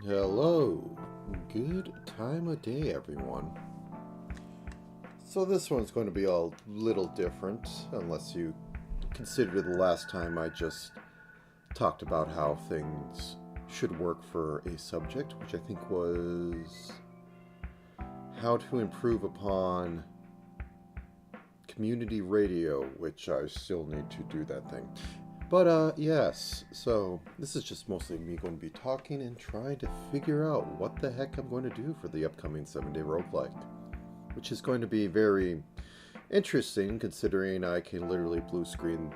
Hello, good time of day, everyone. So this one's going to be a little different, unless you consider the last time I just talked about how things should work for a subject, which I think was how to improve upon community radio, which I still need to do that thing. But yes, so this is just mostly me going to be talking and trying to figure out what the heck I'm going to do for the upcoming 7-day roguelike, which is going to be very interesting considering I can literally blue screen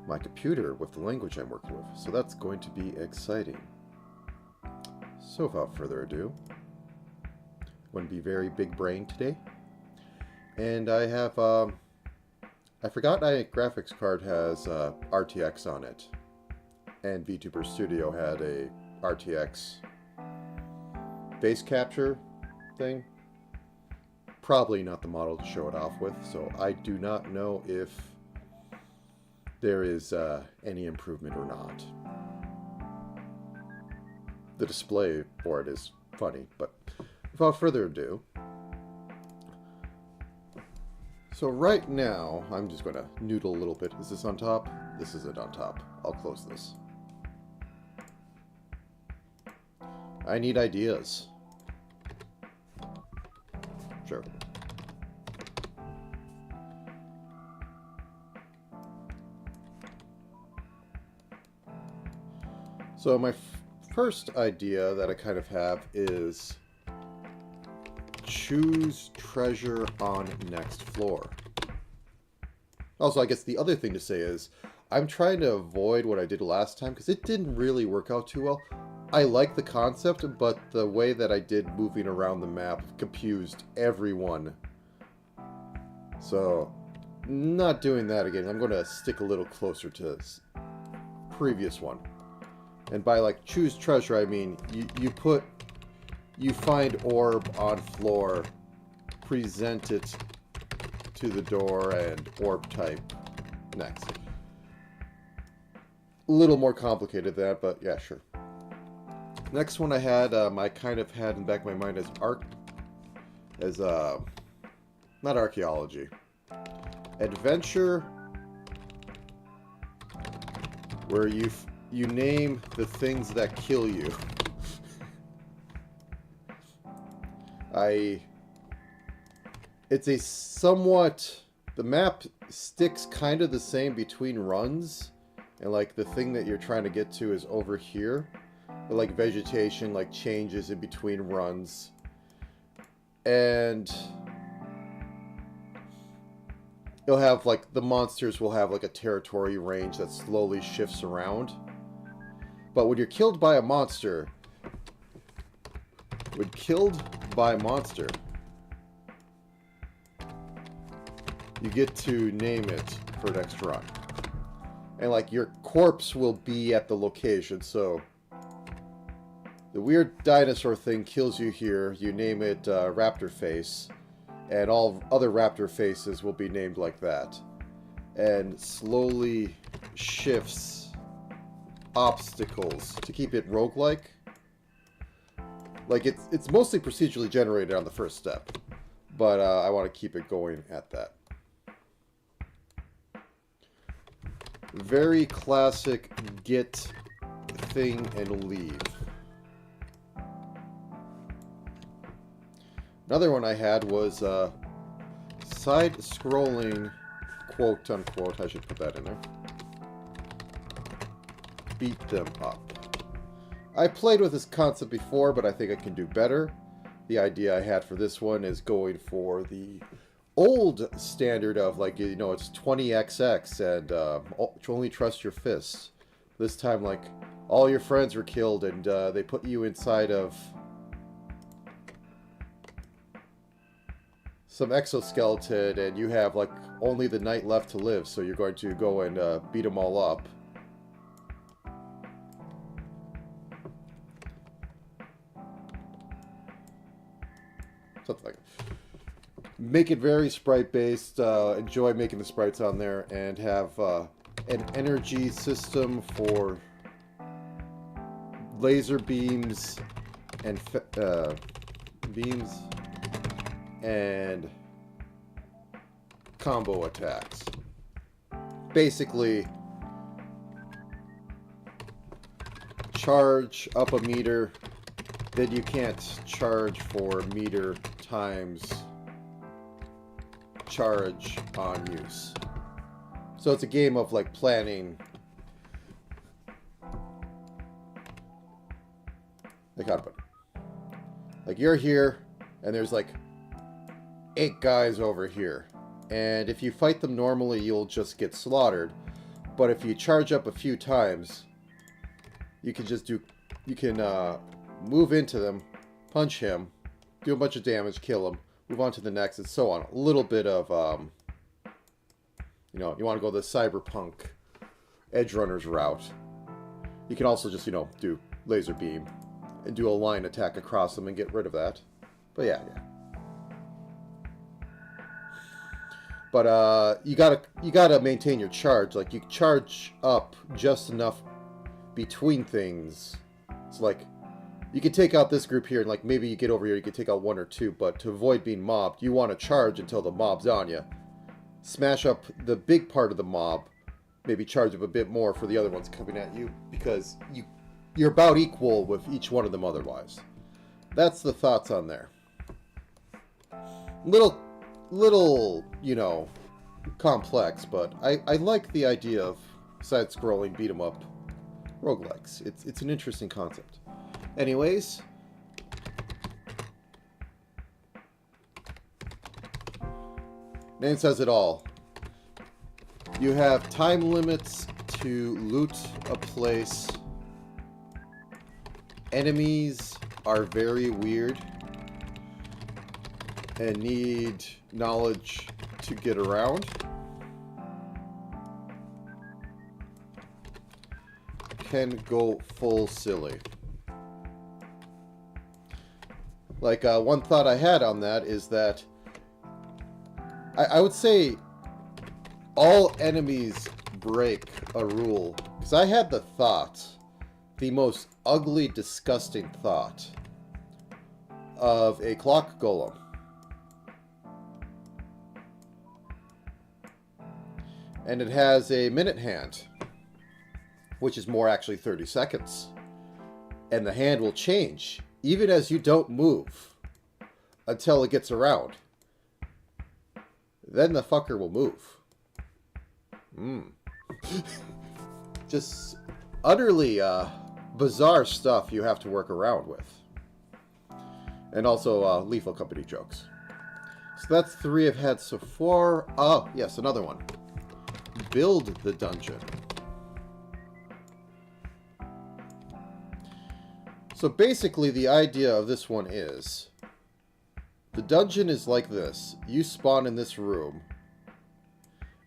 my computer with the language I'm working with. So that's going to be exciting. So without further ado, I'm going to be very big brain today. And I have I forgot my graphics card has RTX on it, and VTuber Studio had a RTX face capture thing. Probably not the model to show it off with, so I do not know if there is any improvement or not. The display for it is funny, but without further ado, so right now, I'm just going to noodle a little bit. Is this on top? This isn't on top. I'll close this. I need ideas. Sure. So my first idea that I kind of have is choose treasure on next floor. Also, I guess the other thing to say is I'm trying to avoid what I did last time because it didn't really work out too well. I like the concept, but the way that I did moving around the map confused everyone. So, not doing that again. I'm going to stick a little closer to this previous one. And by like choose treasure, I mean you find orb on floor, present it to the door, and orb type next. A little more complicated than that, but yeah, sure. Next one I had, I kind of had in the back of my mind as not archaeology, adventure, where you name the things that kill you. It's a somewhat, the map sticks kind of the same between runs, and like the thing that you're trying to get to is over here, but like vegetation like changes in between runs, and you'll have like the monsters will have like a territory range that slowly shifts around, but when you're killed by a monster, you get to name it for next run. And like your corpse will be at the location, so the weird dinosaur thing kills you here, you name it Raptor Face, and all other Raptor Faces will be named like that. And slowly shifts obstacles to keep it roguelike. Like, it's mostly procedurally generated on the first step, but I want to keep it going at that. Very classic get thing and leave. Another one I had was side-scrolling, quote-unquote, I should put that in there, beat them up. I played with this concept before, but I think I can do better. The idea I had for this one is going for the old standard of, like, you know, it's 20xx and only trust your fists. This time, like, all your friends were killed and they put you inside of some exoskeleton and you have, like, only the night left to live, so you're going to go and beat them all up. Something like that. Make it very sprite-based, enjoy making the sprites on there, and have an energy system for laser beams and combo attacks. Basically, charge up a meter, then you can't charge for meter times charge on use. So it's a game of like planning. Like how to put it. Like you're here, and there's like 8 guys over here. And if you fight them normally, you'll just get slaughtered. But if you charge up a few times, you can just move into them, punch him, do a bunch of damage, kill him, move on to the next, and so on. A little bit of, you know, you want to go the cyberpunk edge runners route. You can also just, you know, do laser beam and do a line attack across them and get rid of that. But yeah. But you gotta maintain your charge. Like you charge up just enough between things. It's like you can take out this group here, and like maybe you get over here, you can take out 1 or 2. But to avoid being mobbed, you want to charge until the mob's on you. Smash up the big part of the mob. Maybe charge up a bit more for the other ones coming at you, because you're about equal with each one of them otherwise. That's the thoughts on there. Little, you know, complex, but I like the idea of side-scrolling beat-em-up roguelikes. It's an interesting concept. Anyways, name says it all. You have time limits to loot a place. Enemies are very weird and need knowledge to get around. Can go full silly. Like, one thought I had on that is that I would say all enemies break a rule. Because I had the thought, the most ugly, disgusting thought, of a clock golem. And it has a minute hand, which is more actually 30 seconds. And the hand will change, even as you don't move, until it gets around. Then the fucker will move. Just utterly bizarre stuff you have to work around with. And also Lethal Company jokes. So that's 3 I've had so far. Oh, yes, another one. Build the dungeon. So basically the idea of this one is the dungeon is like this. You spawn in this room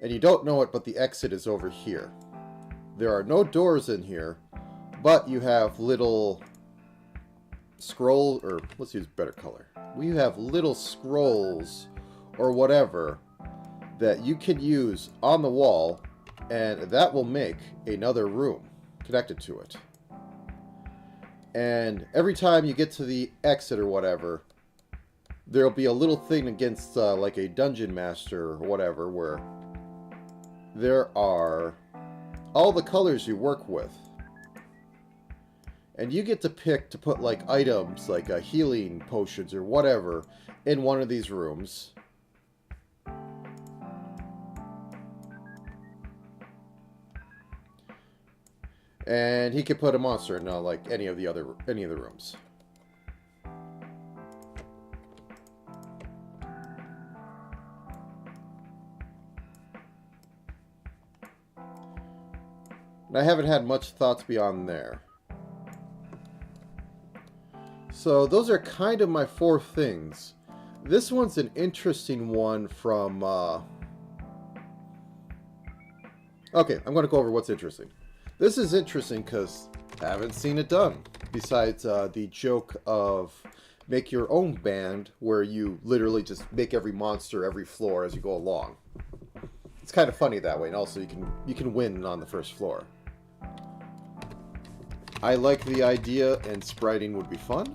and you don't know it, but the exit is over here. There are no doors in here, but you have little scroll, or let's use better color. We have little scrolls or whatever that you can use on the wall, and that will make another room connected to it. And every time you get to the exit or whatever, there'll be a little thing against like a dungeon master or whatever, where there are all the colors you work with. And you get to pick to put like items like healing potions or whatever in one of these rooms. And he could put a monster in like any of the rooms. And I haven't had much thoughts beyond there. So those are kind of my 4 things. This one's an interesting one from... Okay, I'm going to go over what's interesting. This is interesting because I haven't seen it done. Besides the joke of make your own band, where you literally just make every monster, every floor as you go along. It's kind of funny that way, and also you can win on the first floor. I like the idea, and spriting would be fun.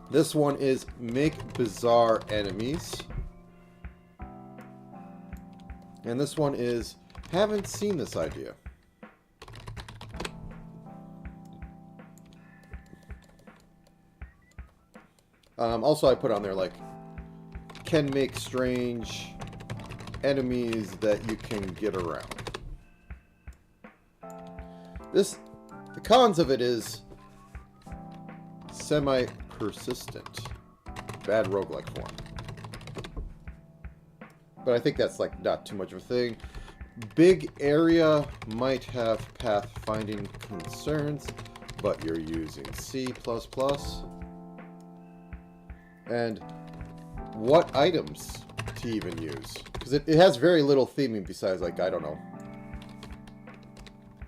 This one is make bizarre enemies. And this one is haven't seen this idea. Also, I put on there, like, can make strange enemies that you can get around. The cons of it is semi-persistent. Bad roguelike form. But I think that's, like, not too much of a thing. Big area might have pathfinding concerns, but you're using C++. And what items to even use? Because it has very little theming besides, like, I don't know,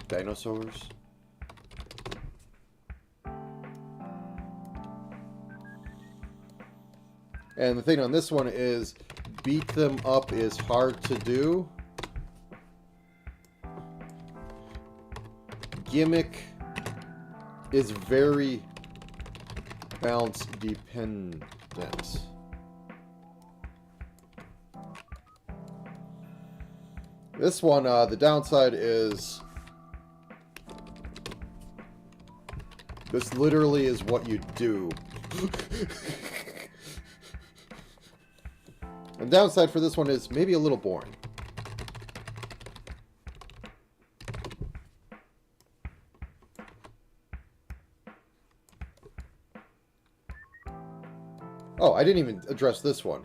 dinosaurs? And the thing on this one is beat them up is hard to do. Gimmick is very bounce dependent. This one, the downside is this literally is what you do. The downside for this one is maybe a little boring. Oh, I didn't even address this one.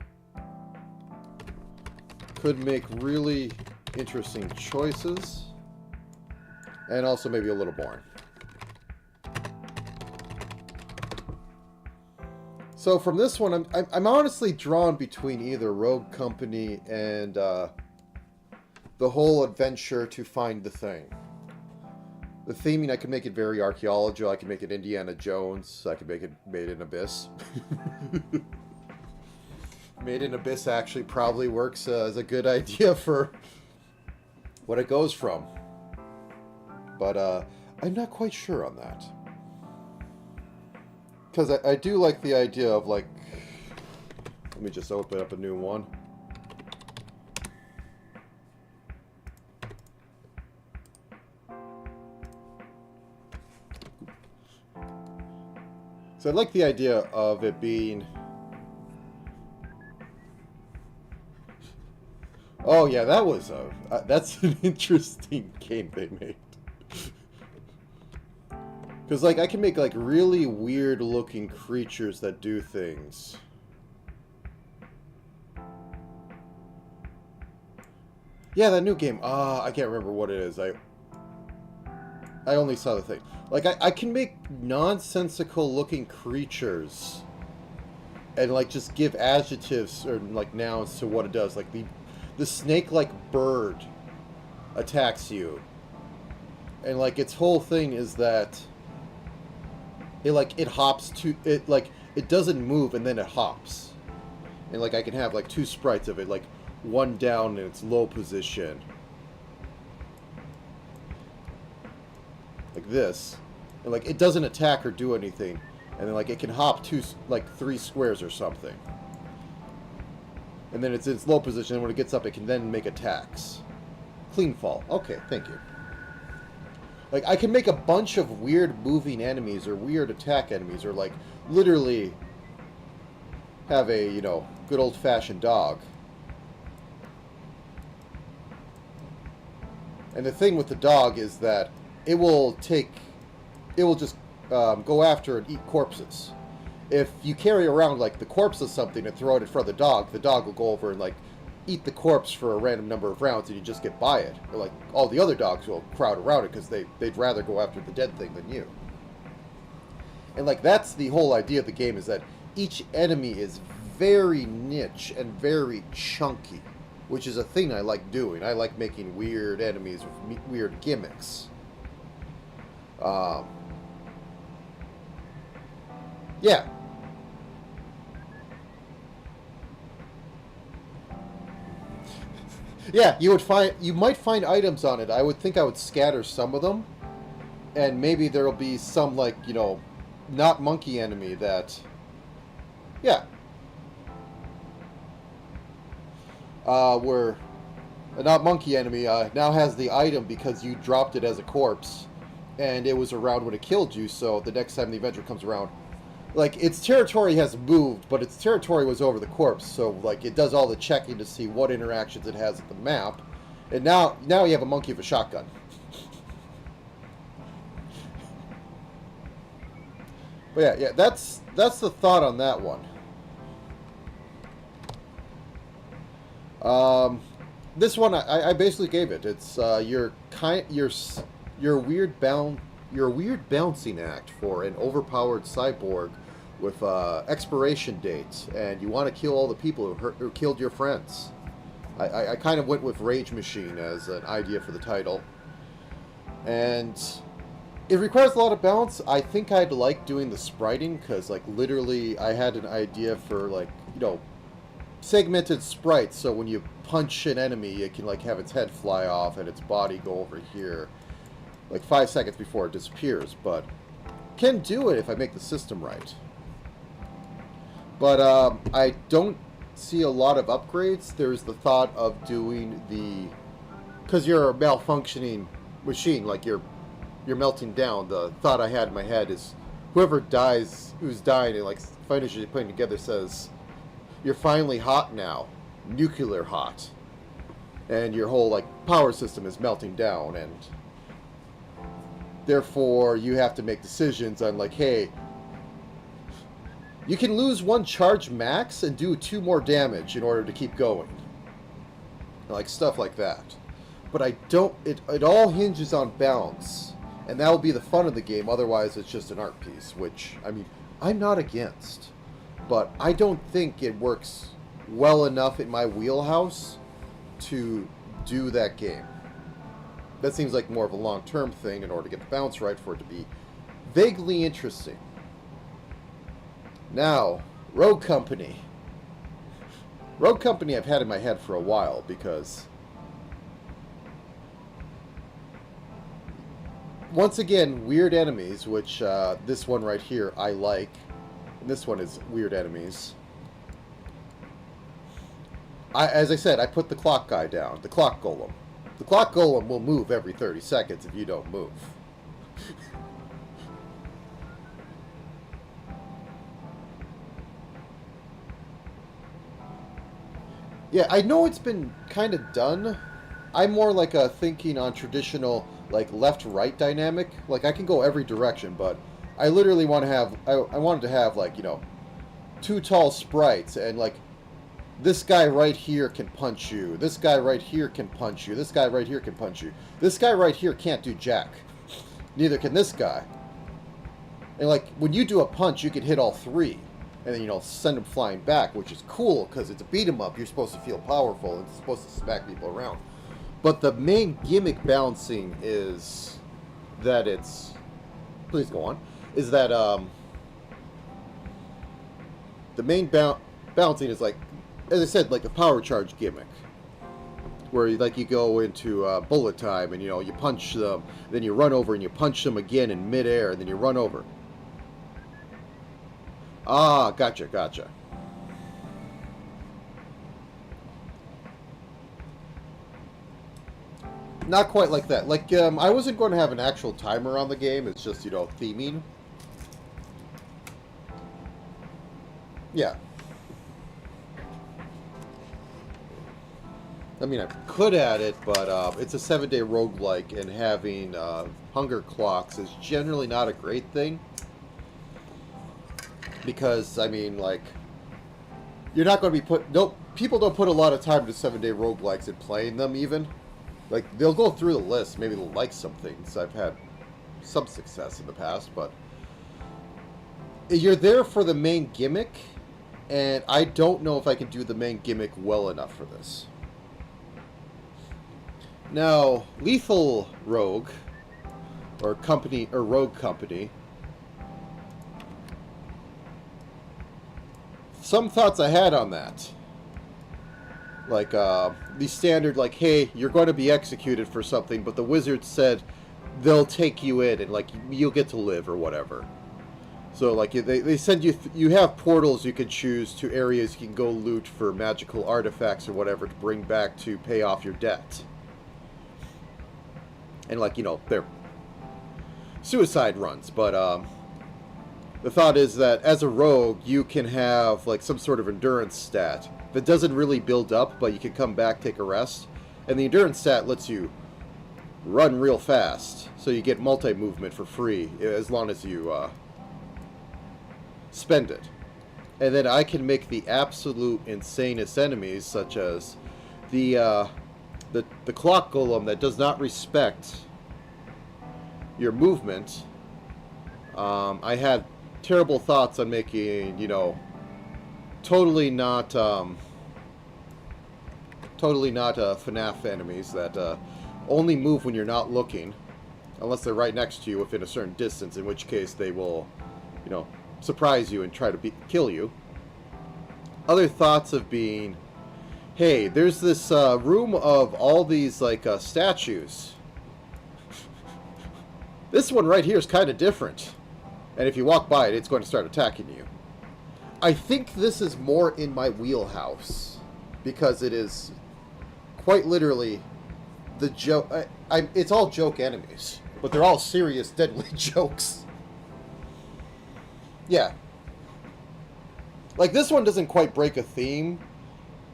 Could make really interesting choices. And also maybe a little boring. So from this one, I'm honestly drawn between either Rogue Company and the whole adventure to find the thing. The theming, I could make it very archaeological. I could make it Indiana Jones. I could make it Made in Abyss. Made in Abyss actually probably works as a good idea for what it goes from. But I'm not quite sure on that. Because I do like the idea of, like... Let me just open up a new one. So I like the idea of it being... Oh yeah, that was a... that's an interesting game they made. Because, like, I can make, like, really weird-looking creatures that do things. Yeah, that new game. I can't remember what it is. I only saw the thing. Like, I can make nonsensical-looking creatures and, like, just give adjectives or, like, nouns to what it does. Like, the snake-like bird attacks you. And, like, its whole thing is that... It hops to... It doesn't move and then it hops. And, like, I can have, like, two sprites of it. Like, one down in its low position. Like this. And, like, it doesn't attack or do anything. And then, like, it can hop three squares or something. And then it's in its low position, and when it gets up, it can then make attacks. Clean fall. Okay, thank you. Like, I can make a bunch of weird moving enemies or weird attack enemies or, like, literally have a, you know, good old-fashioned dog. And the thing with the dog is that it will just go after and eat corpses. If you carry around, like, the corpse of something and throw it in front of the dog will go over and, like, eat the corpse for a random number of rounds and you just get by it. Or, like, all the other dogs will crowd around it because they'd rather go after the dead thing than you. And, like, that's the whole idea of the game, is that each enemy is very niche and very chunky, which is a thing I like doing. I like making weird enemies with weird gimmicks. Yeah. Yeah, you might find items on it. I would think I would scatter some of them, and maybe there'll be some, like, not monkey enemy that, yeah, where a not monkey enemy now has the item because you dropped it as a corpse, and it was around when it killed you. So the next time the adventure comes around, like, its territory has moved, but its territory was over the corpse. So, like, it does all the checking to see what interactions it has with the map, and now you have a monkey with a shotgun. But yeah, that's the thought on that one. This one I basically gave it. It's your weird balancing act for an overpowered cyborg with expiration dates, and you want to kill all the people who killed your friends. I kind of went with Rage Machine as an idea for the title, and it requires a lot of balance. I think I'd like doing the spriting, because, like, literally I had an idea for, like, segmented sprites, so when you punch an enemy, it can, like, have its head fly off and its body go over here, like, 5 seconds before it disappears. But can do it if I make the system right. But I don't see a lot of upgrades. There's the thought of doing because you're a malfunctioning machine, like you're melting down. The thought I had in my head is whoever dies, who's dying, and, like, finishes putting together says, "You're finally hot now, nuclear hot," and your whole, like, power system is melting down, and therefore you have to make decisions on, like, hey, you can lose 1 charge max and do 2 more damage in order to keep going, like, stuff like that. But I don't. It all hinges on balance, and that will be the fun of the game. Otherwise, it's just an art piece, which, I mean, I'm not against. But I don't think it works well enough in my wheelhouse to do that game. That seems like more of a long-term thing in order to get the balance right for it to be vaguely interesting. Now, Rogue Company. Rogue Company I've had in my head for a while because, once again, weird enemies, which this one right here I like. This one is weird enemies. As I said, I put the clock guy down, the clock golem. The clock golem will move every 30 seconds if you don't move. Yeah, I know it's been kind of done. I'm more like a thinking on traditional, like, left-right dynamic. Like, I can go every direction, but I literally want to have, I wanted to have, like, 2 tall sprites, and, like, this guy right here can punch you, this guy right here can punch you, this guy right here can punch you, this guy right here can't do jack, neither can this guy. And, like, when you do a punch, you can hit all 3, and then, send them flying back, which is cool, because it's a beat-em-up. You're supposed to feel powerful, and it's supposed to smack people around. But the main gimmick balancing is that it's, please go on, is that the main balancing is, like, as I said, like a power charge gimmick, where, like, you go into bullet time, and, you punch them, then you run over and you punch them again in midair, and then you run over. Ah, gotcha. Not quite like that. Like, I wasn't going to have an actual timer on the game. It's just, theming. Yeah. I mean, I could add it, but it's a 7-day roguelike, and having hunger clocks is generally not a great thing. Because, I mean, like, you're not going to be people don't put a lot of time to 7-day roguelikes and playing them, even. Like, they'll go through the list, maybe they'll like some things. I've had some success in the past, but you're there for the main gimmick, and I don't know if I can do the main gimmick well enough for this. Now, Lethal Rogue, or Rogue Company, some thoughts I had on that. Like, the standard, like, hey, you're going to be executed for something, but the wizard said they'll take you in and, like, you'll get to live or whatever. So, like, they send you... you have portals you can choose to areas you can go loot for magical artifacts or whatever to bring back to pay off your debt. And, like, you know, they're suicide runs, but, the thought is that as a rogue, you can have, like, some sort of endurance stat that doesn't really build up, but you can come back, take a rest. And the endurance stat lets you run real fast, so you get multi-movement for free as long as you spend it. And then I can make the absolute insanest enemies, such as the clock golem that does not respect your movement. I had terrible thoughts on making, you know, totally not FNAF enemies that only move when you're not looking, unless they're right next to you within a certain distance, in which case they will, you know, surprise you and try to kill you. Other thoughts of being, hey, there's this room of all these, like, statues. This one right here is kind of different. And if you walk by it, it's going to start attacking you. I think this is more in my wheelhouse, because it is quite literally the joke. It's all joke enemies, but they're all serious, deadly jokes. Yeah. Like, this one doesn't quite break a theme.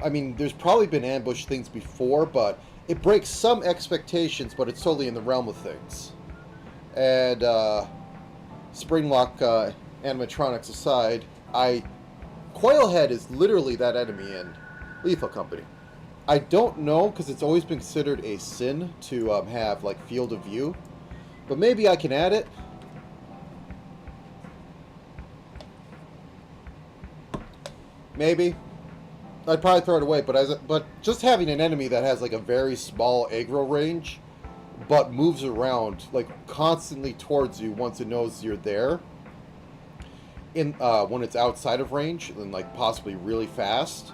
I mean, there's probably been ambush things before, but it breaks some expectations, but it's totally in the realm of things. And, Springlock animatronics aside, Coilhead is literally that enemy in Lethal Company. I don't know, because it's always been considered a sin to have, like, field of view. But maybe I can add it. Maybe. I'd probably throw it away, but just having an enemy that has, like, a very small aggro range, but moves around, like, constantly towards you once it knows you're there, when it's outside of range, and, like, possibly really fast,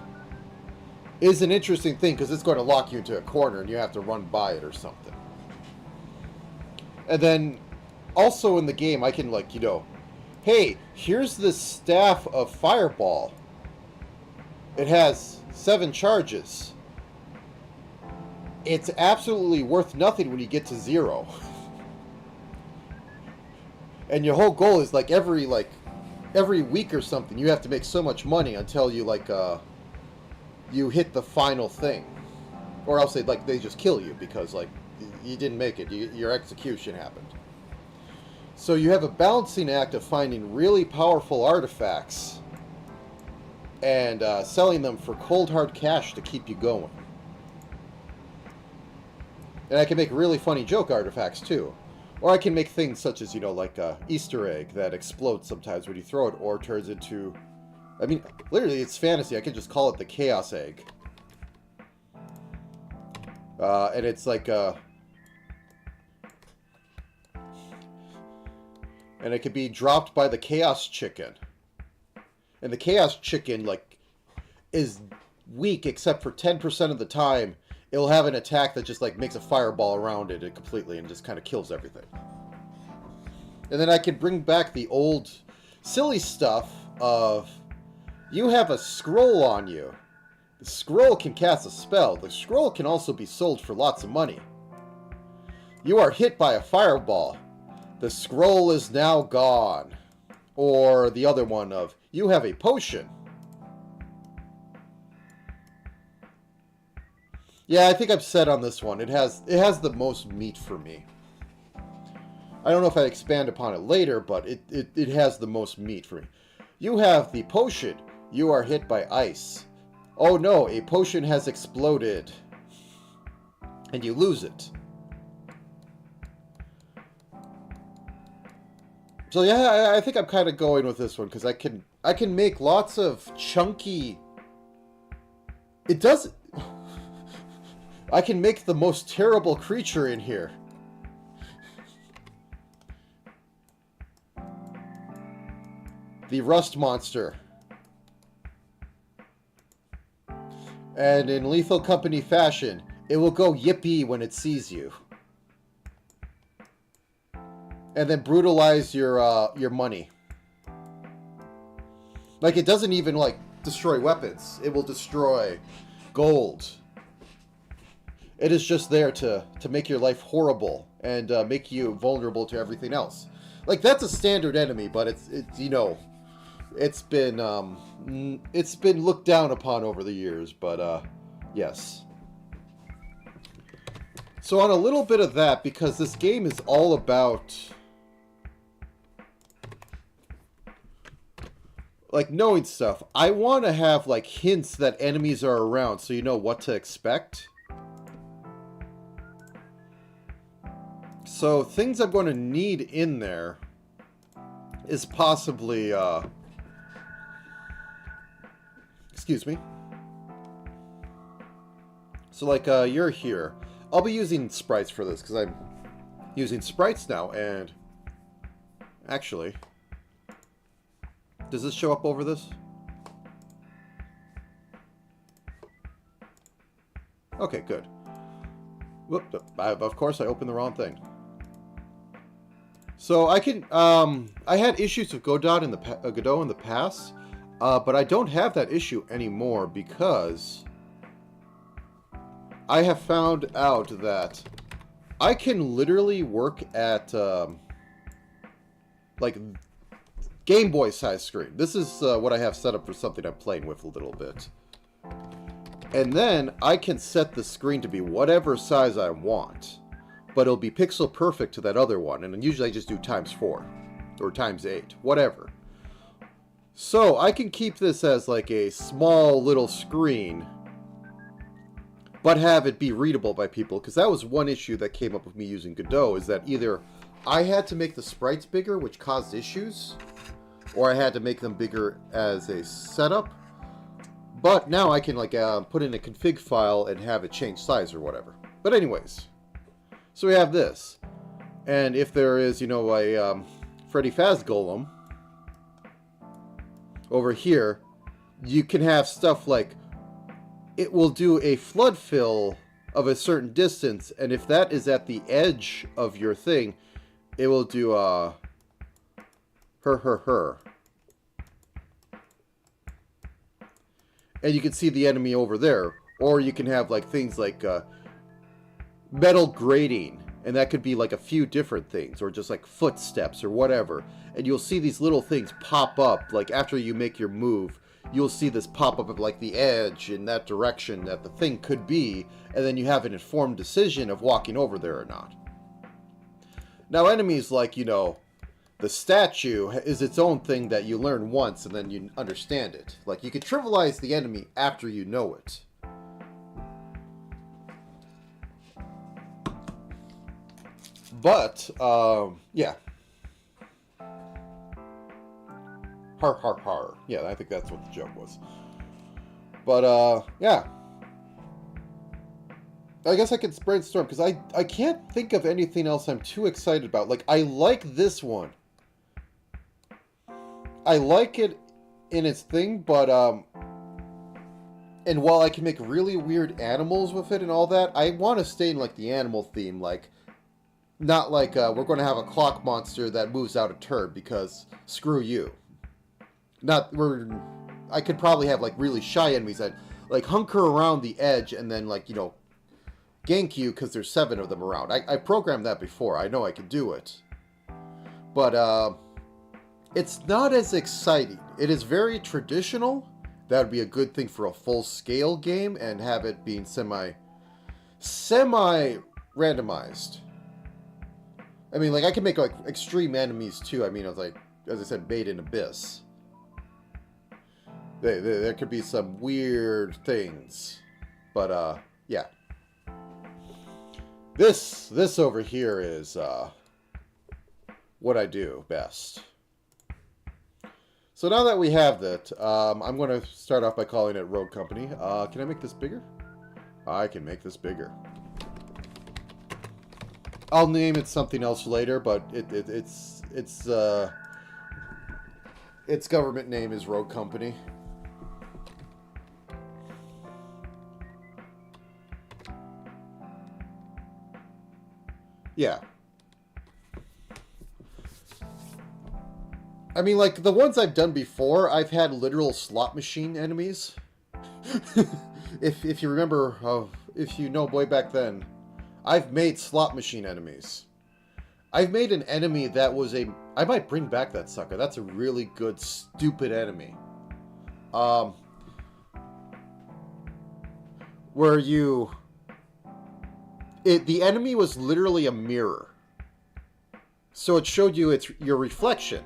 is an interesting thing, because it's going to lock you into a corner, and you have to run by it or something. And then, also in the game, I can, like, you know, hey, here's this staff of Fireball. It has 7 charges. It's absolutely worth nothing when you get to 0. And your whole goal is, like, every week or something, you have to make so much money until you, like, you hit the final thing. Or else they just kill you because, like, you didn't make it. Your execution happened. So you have a balancing act of finding really powerful artifacts and selling them for cold hard cash to keep you going. And I can make really funny joke artifacts too. Or I can make things such as, you know, like a Easter egg that explodes sometimes when you throw it, or turns into... I mean, literally, it's fantasy. I could just call it the Chaos Egg. And it's like and it could be dropped by the Chaos Chicken. And the Chaos Chicken, like, is weak except for 10% of the time. It'll have an attack that just, like, makes a fireball around it completely and just kind of kills everything. And then I can bring back the old silly stuff of, you have a scroll on you. The scroll can cast a spell. The scroll can also be sold for lots of money. You are hit by a fireball. The scroll is now gone. Or the other one of, you have a potion. Yeah, I think I'm set on this one. It has the most meat for me. I don't know if I expand upon it later, but it has the most meat for me. You have the potion. You are hit by ice. Oh no, a potion has exploded. And you lose it. So yeah, I think I'm kind of going with this one, because I can make lots of chunky... It does... I can make the most terrible creature in here. The Rust Monster. And in Lethal Company fashion, it will go yippee when it sees you. And then brutalize your money. Like, it doesn't even, like, destroy weapons. It will destroy gold. It is just there to make your life horrible and make you vulnerable to everything else. Like, that's a standard enemy, but it's you know, it's been looked down upon over the years, but yes. So on a little bit of that, because this game is all about like knowing stuff, I want to have like hints that enemies are around so you know what to expect. So things I'm going to need in there is possibly excuse me. So like you're here. I'll be using sprites for this because I'm using sprites now, and actually, does this show up over this? Okay, good. Whoop, of course I opened the wrong thing. So I can, I had issues with Godot in the past, but I don't have that issue anymore because I have found out that I can literally work at, like, Game Boy size screen. This is what I have set up for something I'm playing with a little bit. And then I can set the screen to be whatever size I want, but it'll be pixel perfect to that other one. And usually I just do ×4 or ×8, whatever. So I can keep this as like a small little screen, but have it be readable by people, because that was one issue that came up with me using Godot, is that either I had to make the sprites bigger, which caused issues, or I had to make them bigger as a setup. But now I can like put in a config file and have it change size or whatever. But anyways, so we have this, and if there is, you know, a Freddy Faz Golem over here, you can have stuff like it will do a flood fill of a certain distance, and if that is at the edge of your thing, it will do her. And you can see the enemy over there. Or you can have like things like metal grating, and that could be like a few different things, or just like footsteps or whatever. And you'll see these little things pop up, like after you make your move, you'll see this pop up of like the edge in that direction that the thing could be, and then you have an informed decision of walking over there or not. Now enemies like, you know, the statue is its own thing that you learn once and then you understand it. Like, you can trivialize the enemy after you know it. But, yeah. Har har har. Yeah, I think that's what the joke was. But, yeah. I guess I could brainstorm, because I can't think of anything else I'm too excited about. Like, I like this one. I like it in its thing, but, and while I can make really weird animals with it and all that, I want to stay in, like, the animal theme, like, not like, we're going to have a clock monster that moves out a turd, because screw you. I could probably have, like, really shy enemies that, like, hunker around the edge and then, like, you know, gank you because there's 7 of them around. I programmed that before. I know I can do it. But, it's not as exciting. It is very traditional. That would be a good thing for a full-scale game, and have it being semi-randomized. I mean, like, I can make, like, extreme enemies, too. I mean, like, as I said, Made in Abyss. There could be some weird things. But, yeah. This over here is, what I do best. So now that we have that, I'm going to start off by calling it Rogue Company. Can I make this bigger? I can make this bigger. I'll name it something else later, but its government name is Rogue Company. Yeah. I mean, like, the ones I've done before, I've had literal slot machine enemies. if you remember, if you know way back then, I've made slot machine enemies. I've made an enemy that was a... I might bring back that sucker. That's a really good, stupid enemy. Where you... the enemy was literally a mirror. So it showed you your reflection.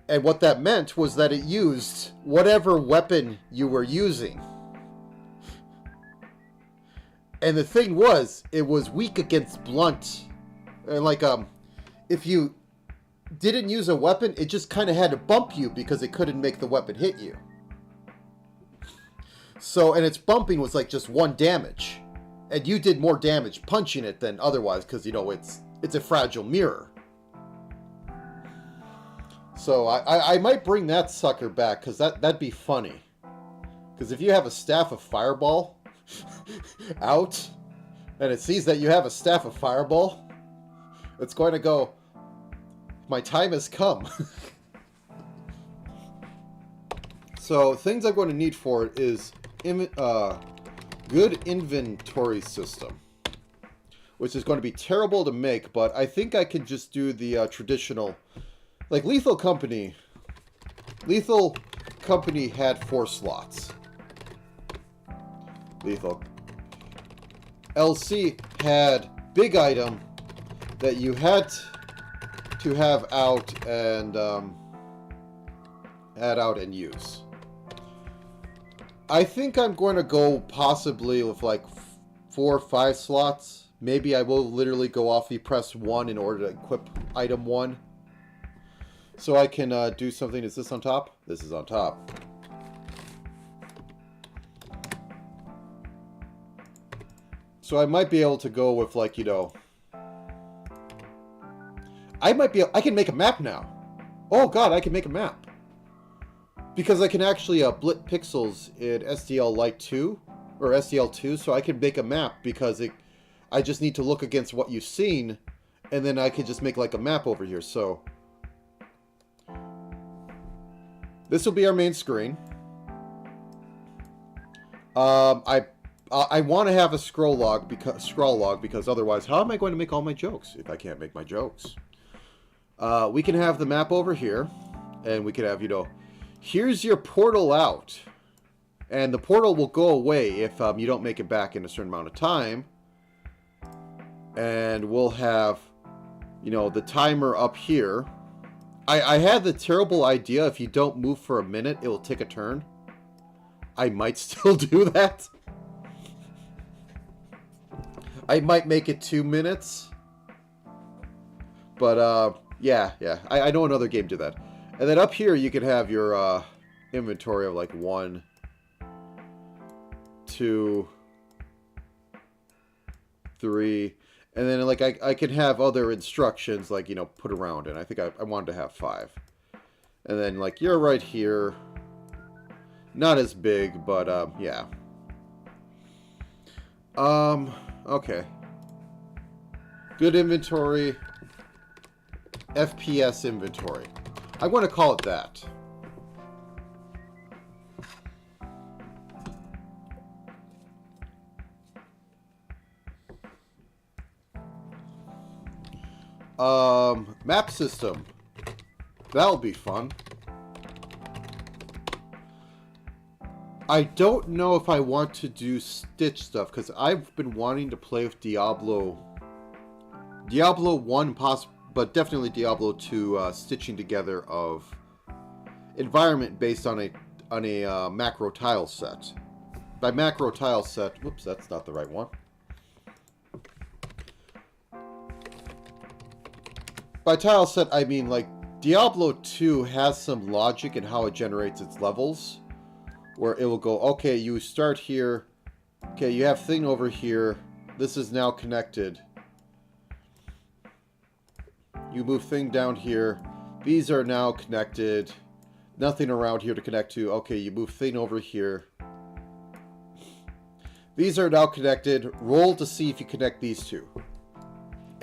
And what that meant was that it used whatever weapon you were using. And the thing was, it was weak against blunt. And like, if you didn't use a weapon, it just kind of had to bump you because it couldn't make the weapon hit you. So, and its bumping was like just 1 damage. And you did more damage punching it than otherwise because, you know, it's a fragile mirror. So I might bring that sucker back because that'd be funny. Because if you have a staff of fireball out and it sees that you have a staff of fireball, it's going to go, my time has come. So things I'm going to need for it is good inventory system, which is going to be terrible to make, but I think I can just do the traditional, like Lethal Company. Lethal Company had 4 slots. Lethal LC had big item that you had to have out and use. I think I'm going to go possibly with like 4 or 5 slots. Maybe I will literally go off the press 1 in order to equip item 1. So I can do something. Is this on top? This is on top. So I might be able to go with, like, you know, I can make a map now. Oh god, I can make a map. Because I can actually blit pixels in SDL Lite 2 or SDL 2, so I can make a map because I just need to look against what you've seen, and then I can just make like a map over here. So this will be our main screen. I want to have a scroll log because otherwise, how am I going to make all my jokes if I can't make my jokes? We can have the map over here, and we can have, you know, here's your portal out, and the portal will go away if you don't make it back in a certain amount of time. And we'll have, you know, the timer up here. I had the terrible idea if you don't move for a minute, it will take a turn. I might still do that. I might make it 2 minutes. But, yeah. I know another game did that. And then up here, you can have your inventory of like 1, 2, 3. And then, like, I can have other instructions, like, you know, put around it. I think I wanted to have 5. And then, like, you're right here. Not as big, but, yeah. Okay. Good inventory. FPS inventory. I want to call it that. Map system. That'll be fun. I don't know if I want to do Stitch stuff, because I've been wanting to play with Diablo 1, but definitely Diablo 2, stitching together of environment based on a macro tile set. By macro tile set, whoops, that's not the right one. By tile set, I mean, like, Diablo 2 has some logic in how it generates its levels, where it will go, okay, you start here, okay, you have thing over here, this is now connected. You move thing down here, these are now connected, nothing around here to connect to, okay, you move thing over here. These are now connected, roll to see if you connect these two.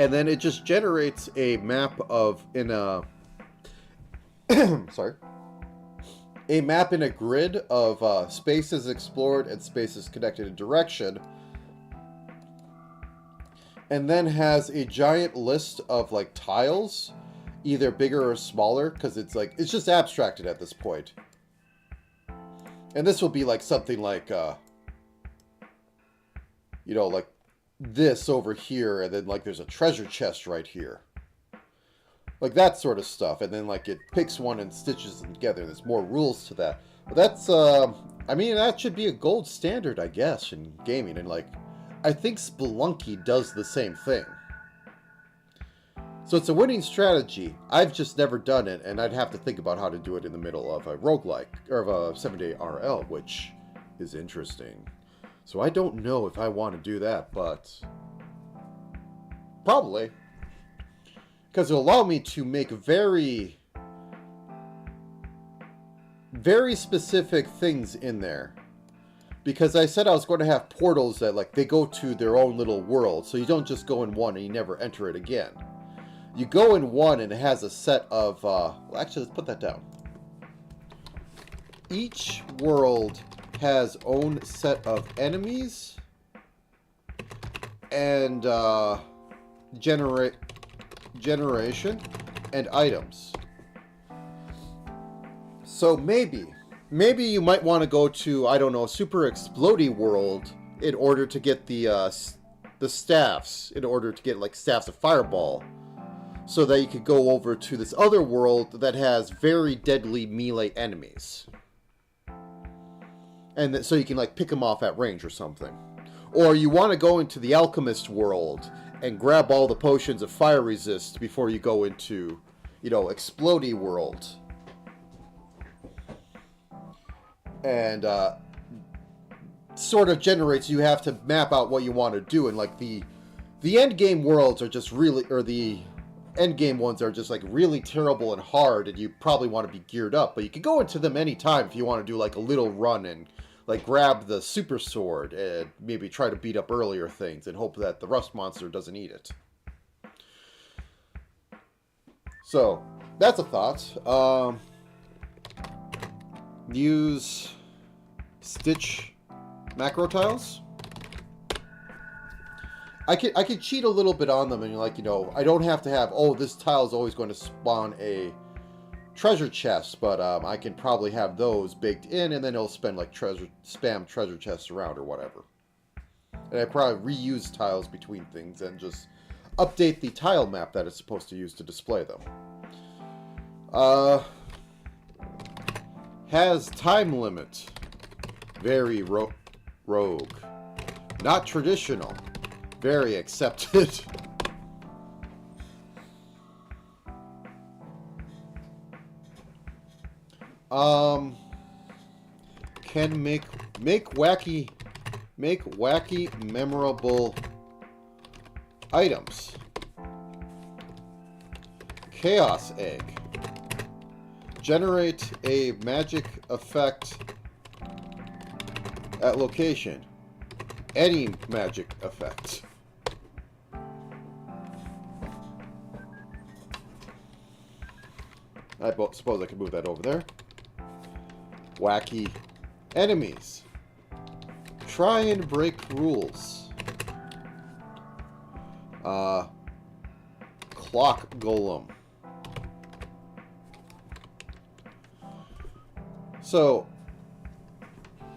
and then it just generates a map of in a sorry, a map in a grid of spaces explored and spaces connected in direction, and then has a giant list of like tiles, either bigger or smaller, because it's like it's just abstracted at this point. And this will be like something like you know, like this over here, and then like there's a treasure chest right here. Like that sort of stuff. And then like it picks one and stitches them together. There's more rules to that. But that's I mean, that should be a gold standard, I guess, in gaming. And like I think Spelunky does the same thing. So it's a winning strategy. I've just never done it, and I'd have to think about how to do it in the middle of a roguelike, or of a 7-day RL, which is interesting. So I don't know if I want to do that, but probably. Because it'll allow me to make very, very specific things in there. Because I said I was going to have portals that, like, they go to their own little world. So you don't just go in one and you never enter it again. You go in one and it has a set of, well, actually, let's put that down. Each world has own set of enemies and generation and items. So maybe you might want to go to, I don't know, Super Explodey World in order to get the staffs, in order to get like staffs of Fireball, so that you could go over to this other world that has very deadly melee enemies. And so you can like pick them off at range or something. Or you want to go into the Alchemist world and grab all the potions of fire resist before you go into, you know, Explodey world. And sort of generates, you have to map out what you want to do. And like the end game worlds are just really, or the end game ones are just like really terrible and hard, and you probably want to be geared up. But you can go into them anytime if you want to do like a little run and like grab the super sword and maybe try to beat up earlier things and hope that the rust monster doesn't eat it. So that's a thought. Use stitch macro tiles. I could cheat a little bit on them, and like, you know, I don't have to have, oh, this tile is always going to spawn a treasure chest, but I can probably have those baked in, and then it'll spam treasure chests around or whatever. And I probably reuse tiles between things and just update the tile map that it's supposed to use to display them. Has time limit. Very rogue. Not traditional. Very accepted. Can make wacky memorable items. Chaos egg. Generate a magic effect at location. Any magic effect. I suppose I could move that over there. Wacky enemies. Try and break rules. Clock golem. So,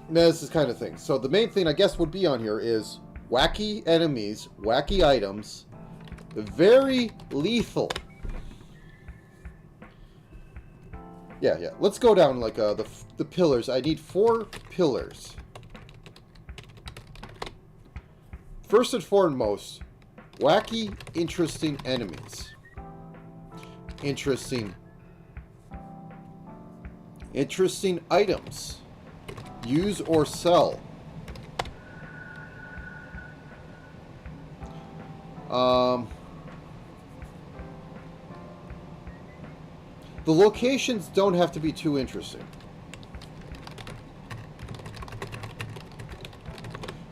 now this is kind of thing. So the main thing I guess would be on here is wacky enemies, wacky items, very lethal. Yeah. Let's go down like the pillars. I need 4 pillars. First and foremost, wacky, interesting enemies. Interesting items. Use or sell. The locations don't have to be too interesting.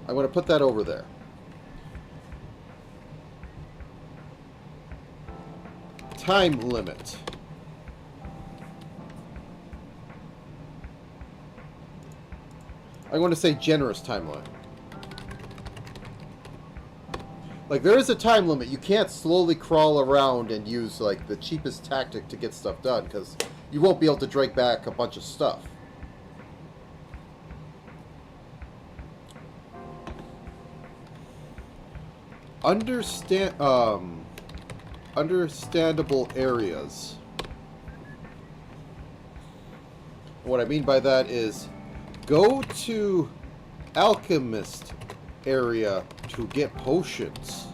I'm going to put that over there. time limit. I want to say generous time limit. Like, there is a time limit. You can't slowly crawl around and use, like, the cheapest tactic to get stuff done, because you won't be able to drag back a bunch of stuff. Understandable areas. What I mean by that is, go to alchemist area to get potions.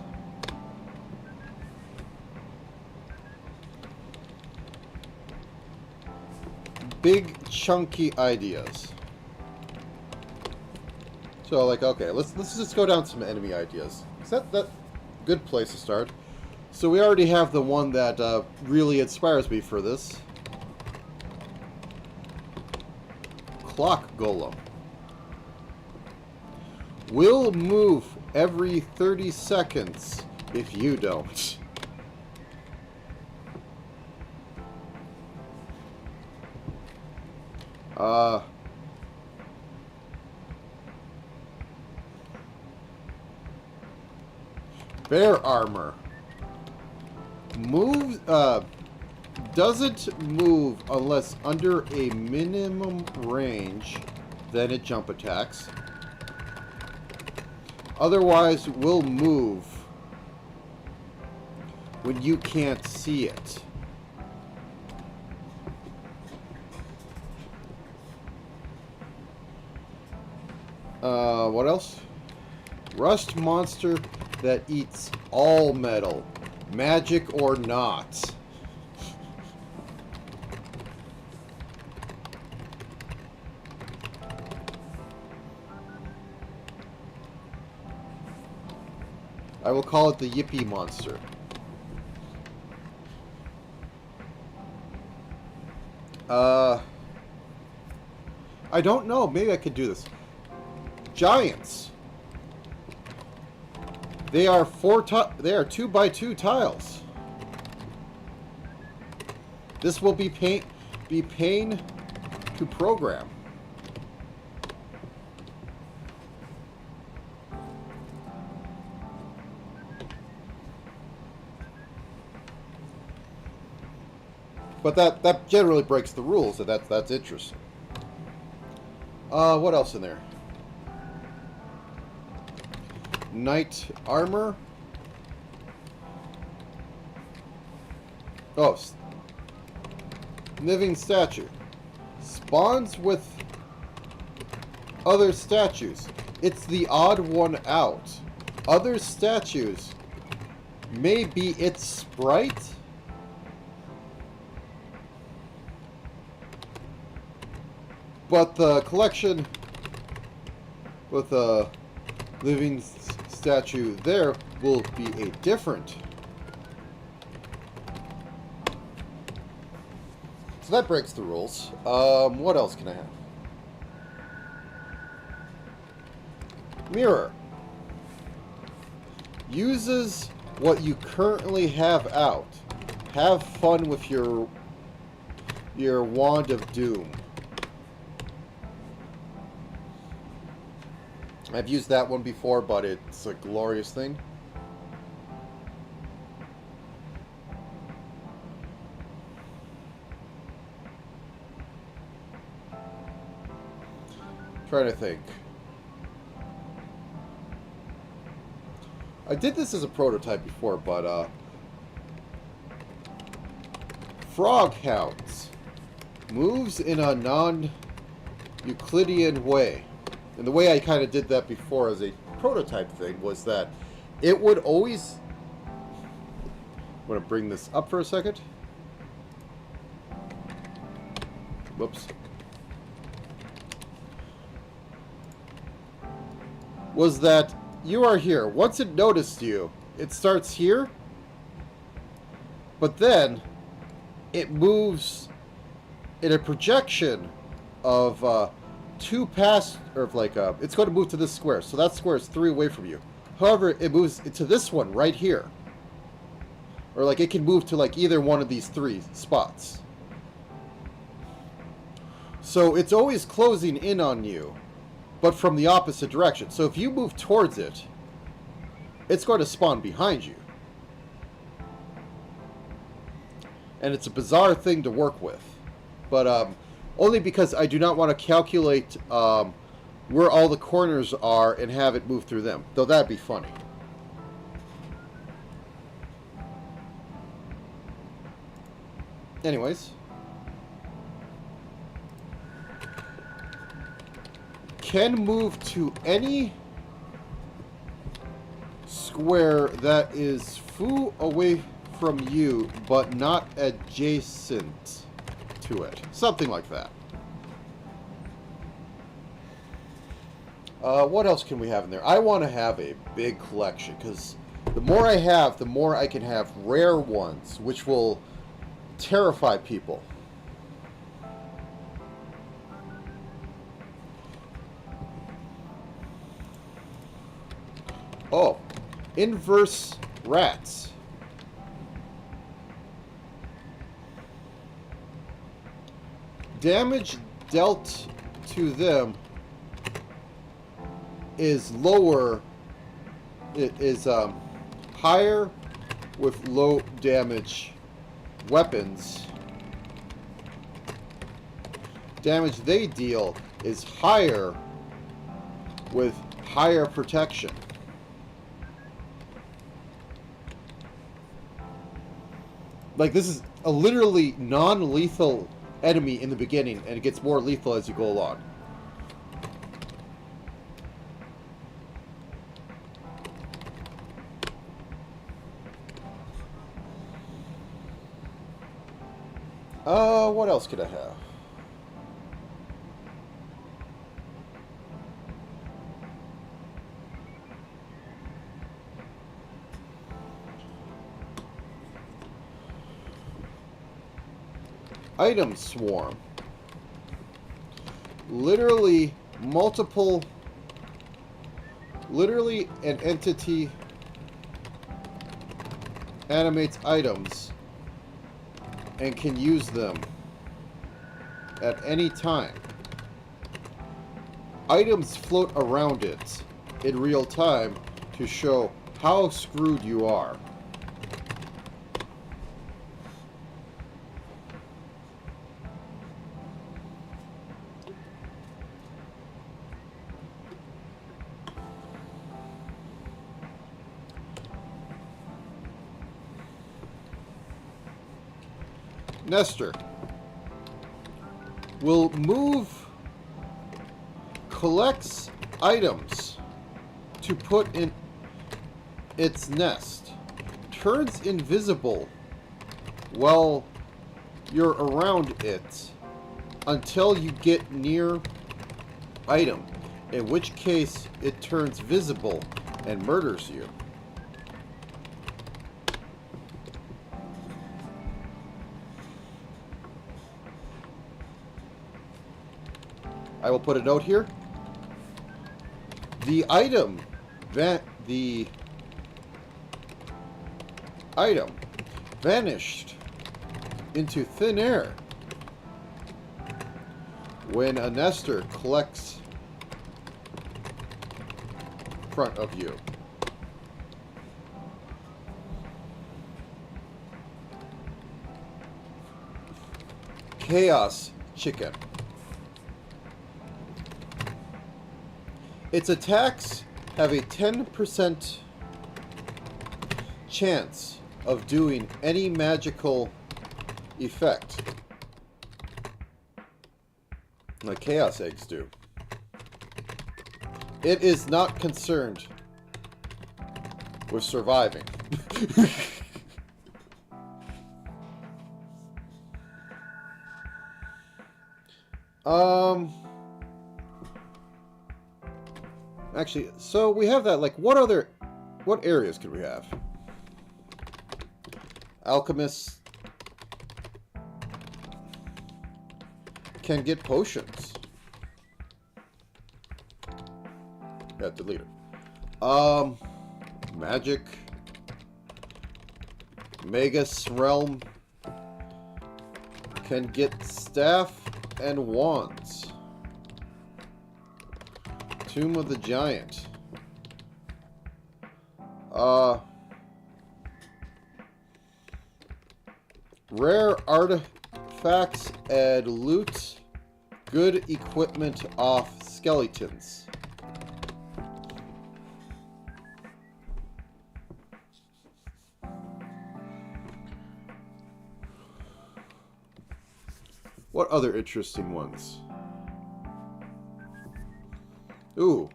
Big chunky ideas. So, like, okay, let's just go down some enemy ideas. Is that good place to start? So we already have the one that really inspires me for this. Clock Golem. Will move every 30 seconds if you don't. Bear armor. Moves, doesn't move unless under a minimum range, then it jump attacks. Otherwise, will move when you can't see it. What else? Rust monster that eats all metal, magic or not. I will call it the Yippee monster. I don't know. Maybe I could do this. Giants. They are 2x2 tiles. This will be pain to program. But that generally breaks the rules, so that's interesting. What else in there? Knight armor. Oh, living statue. Spawns with other statues. It's the odd one out. Other statues may be its sprite. But the collection with a living statue there will be a different. So that breaks the rules. What else can I have? Mirror. Uses what you currently have out. Have fun with your Wand of Doom. I've used that one before, but it's a glorious thing. Trying to think. I did this as a prototype before, but Frog Hounds moves in a non-Euclidean way. And the way I kind of did that before as a prototype thing was that it would always... I'm going to bring this up for a second. Whoops. Was that you are here. Once it noticed you, it starts here. But then it moves in a projection of... it's going to move to this square. So that square is 3 away from you. However, it moves to this one right here. Or like it can move to like either one of these 3 spots. So it's always closing in on you, but from the opposite direction. So if you move towards it, it's going to spawn behind you. And it's a bizarre thing to work with. But only because I do not want to calculate where all the corners are and have it move through them. Though that'd be funny. Anyways. Can move to any square that is foo away from you, but not adjacent to it. Something like that. What else can we have in there? I want to have a big collection, because the more I have, the more I can have rare ones, which will terrify people. Oh, inverse rats. Damage dealt to them is lower. It is higher with low damage weapons. Damage they deal is higher with higher protection. Like, this is a literally non-lethal enemy in the beginning, and it gets more lethal as you go along. What else could I have? Item swarm. Literally an entity animates items and can use them at any time. Items float around it in real time to show how screwed you are. Nester will move, collects items to put in its nest, turns invisible while you're around it until you get near item, in which case it turns visible and murders you. I will put a note here. The item vanished into thin air when a nester collects in front of you. Chaos chicken. Its attacks have a 10% chance of doing any magical effect, like chaos eggs do. It is not concerned with surviving. Actually, so we have that. Like, what areas could we have? Alchemists can get potions. Yeah, delete it. Magic Magus Realm can get staff and wands. Tomb of the Giant. Rare artifacts and loot. Good equipment off skeletons. What other interesting ones? Ooh.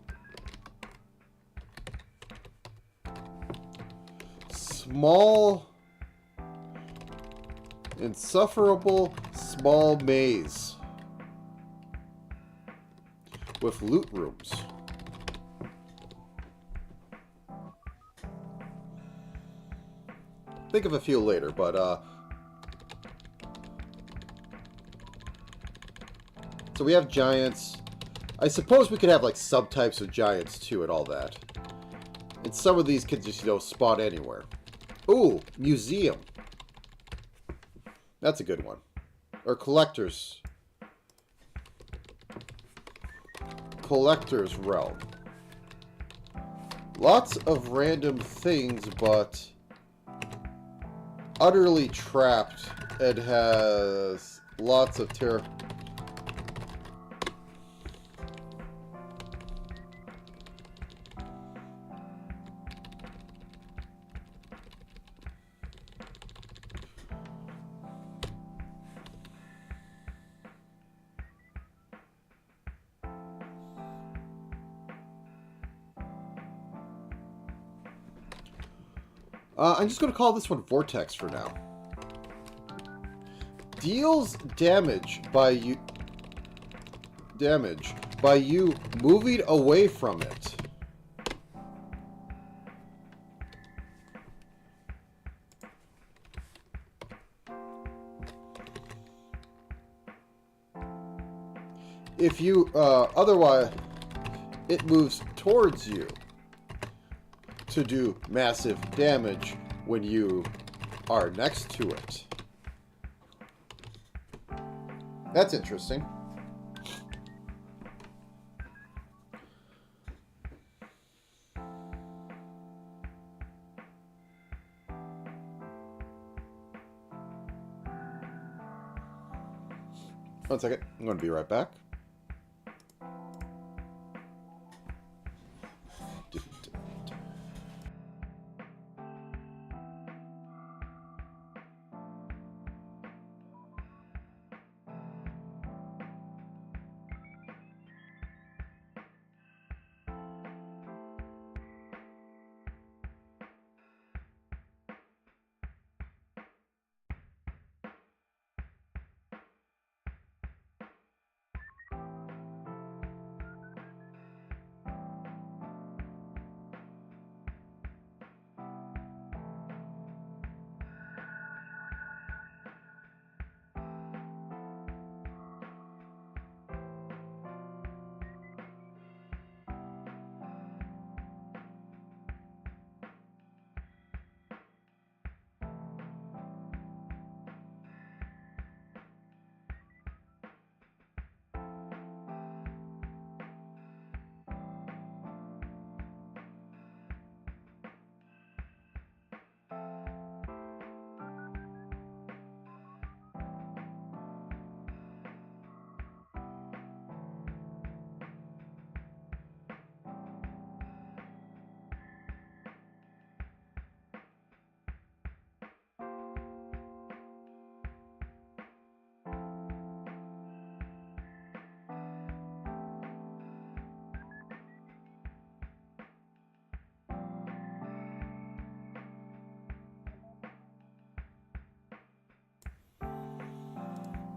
Small, insufferable small maze with loot rooms. Think of a few later, but so we have giants. I suppose we could have like subtypes of giants too and all that. And some of these could just, spawn anywhere. Ooh, museum. That's a good one. Or collector's realm. Lots of random things, but utterly trapped and has lots of terror. I'm just going to call this one Vortex for now. Deals damage by you moving away from it. If you otherwise it moves towards you to do massive damage when you are next to it. That's interesting. One second, I'm going to be right back.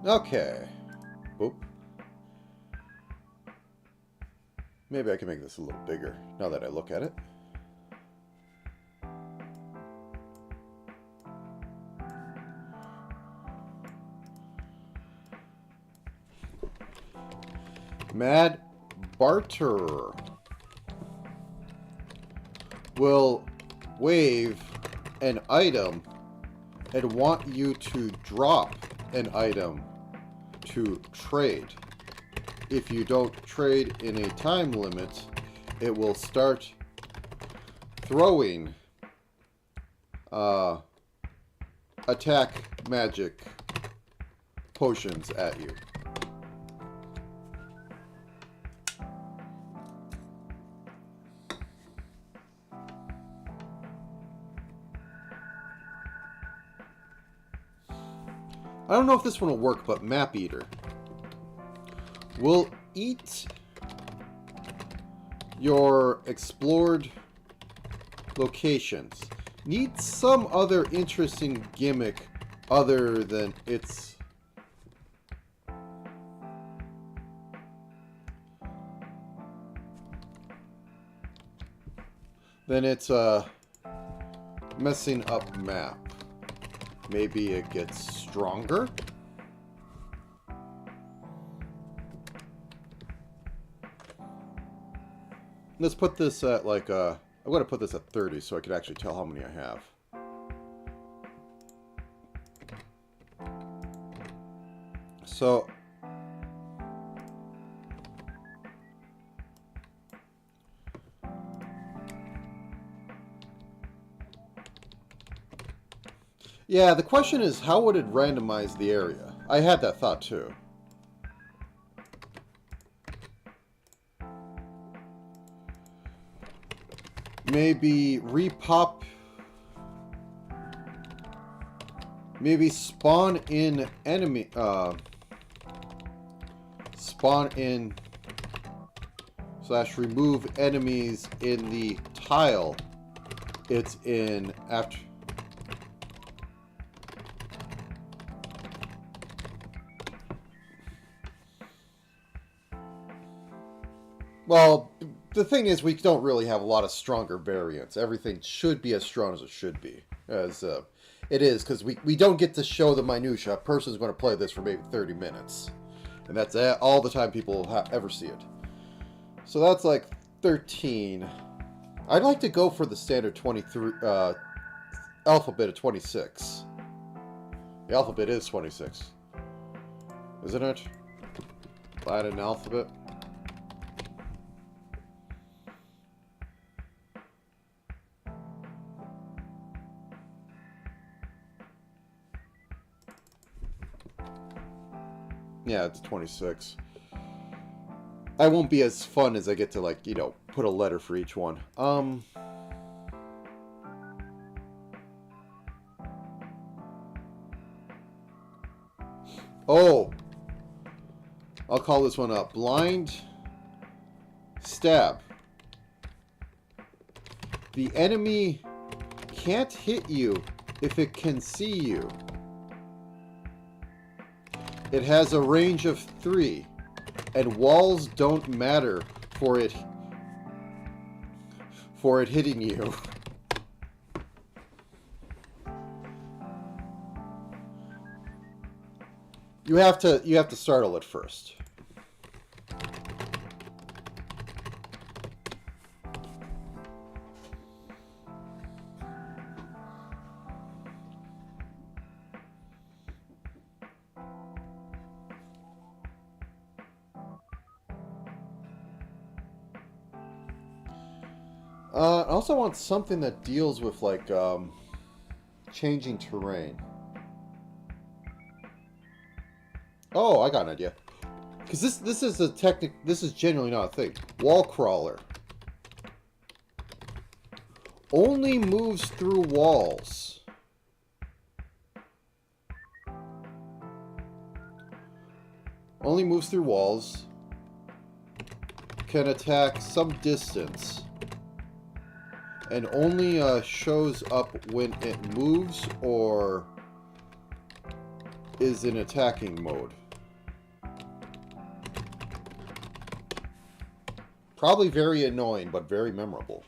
Okay. Oop. Maybe I can make this a little bigger now that I look at it. Mad Barterer will wave an item and want you to drop an item to trade. If you don't trade in a time limit, it will start throwing attack magic potions at you. I don't know if this one will work, but Map Eater will eat your explored locations. Needs some other interesting gimmick other than its messing up map. Maybe it gets stronger. Let's put this at like I'm going to put this at 30 so I can actually tell how many I have. So yeah, the question is, how would it randomize the area? I had that thought too. Maybe repop. Maybe spawn in enemy. Spawn in / remove enemies in the tile it's in after. Well, the thing is, we don't really have a lot of stronger variants. Everything should be as strong as it should be. As it is, because we don't get to show the minutia. A person's going to play this for maybe 30 minutes. And that's all the time people will ever see it. So that's like 13. I'd like to go for the standard 23 alphabet of 26. The alphabet is 26. Isn't it? Latin alphabet. Yeah, it's 26. I won't be as fun as I get to, like, you know, put a letter for each one. Oh! I'll call this one up. Blind Stab. The enemy can't hit you if it can see you. It has a range of 3, and walls don't matter for it hitting you. You have to startle it first. I also want something that deals with, like, changing terrain. Oh, I got an idea. Because this is a this is genuinely not a thing. Wall crawler. Only moves through walls. Only moves through walls. Can attack some distance. And only shows up when it moves or is in attacking mode. Probably very annoying, but very memorable.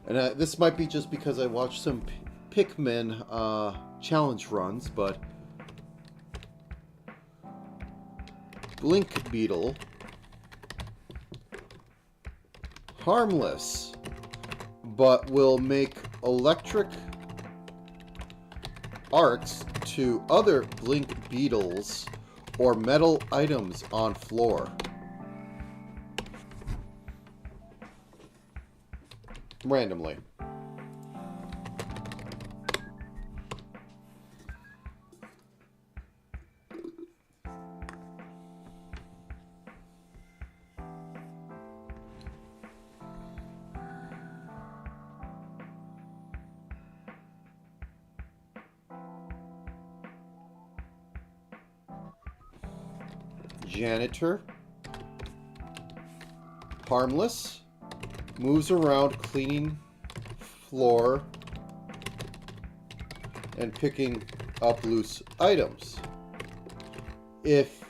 And this might be just because I watched some Pikmin challenge runs, but Blink Beetle, harmless, but will make electric arcs to other Blink Beetles or metal items on floor. Randomly. Janitor, harmless, moves around cleaning floor and picking up loose items. If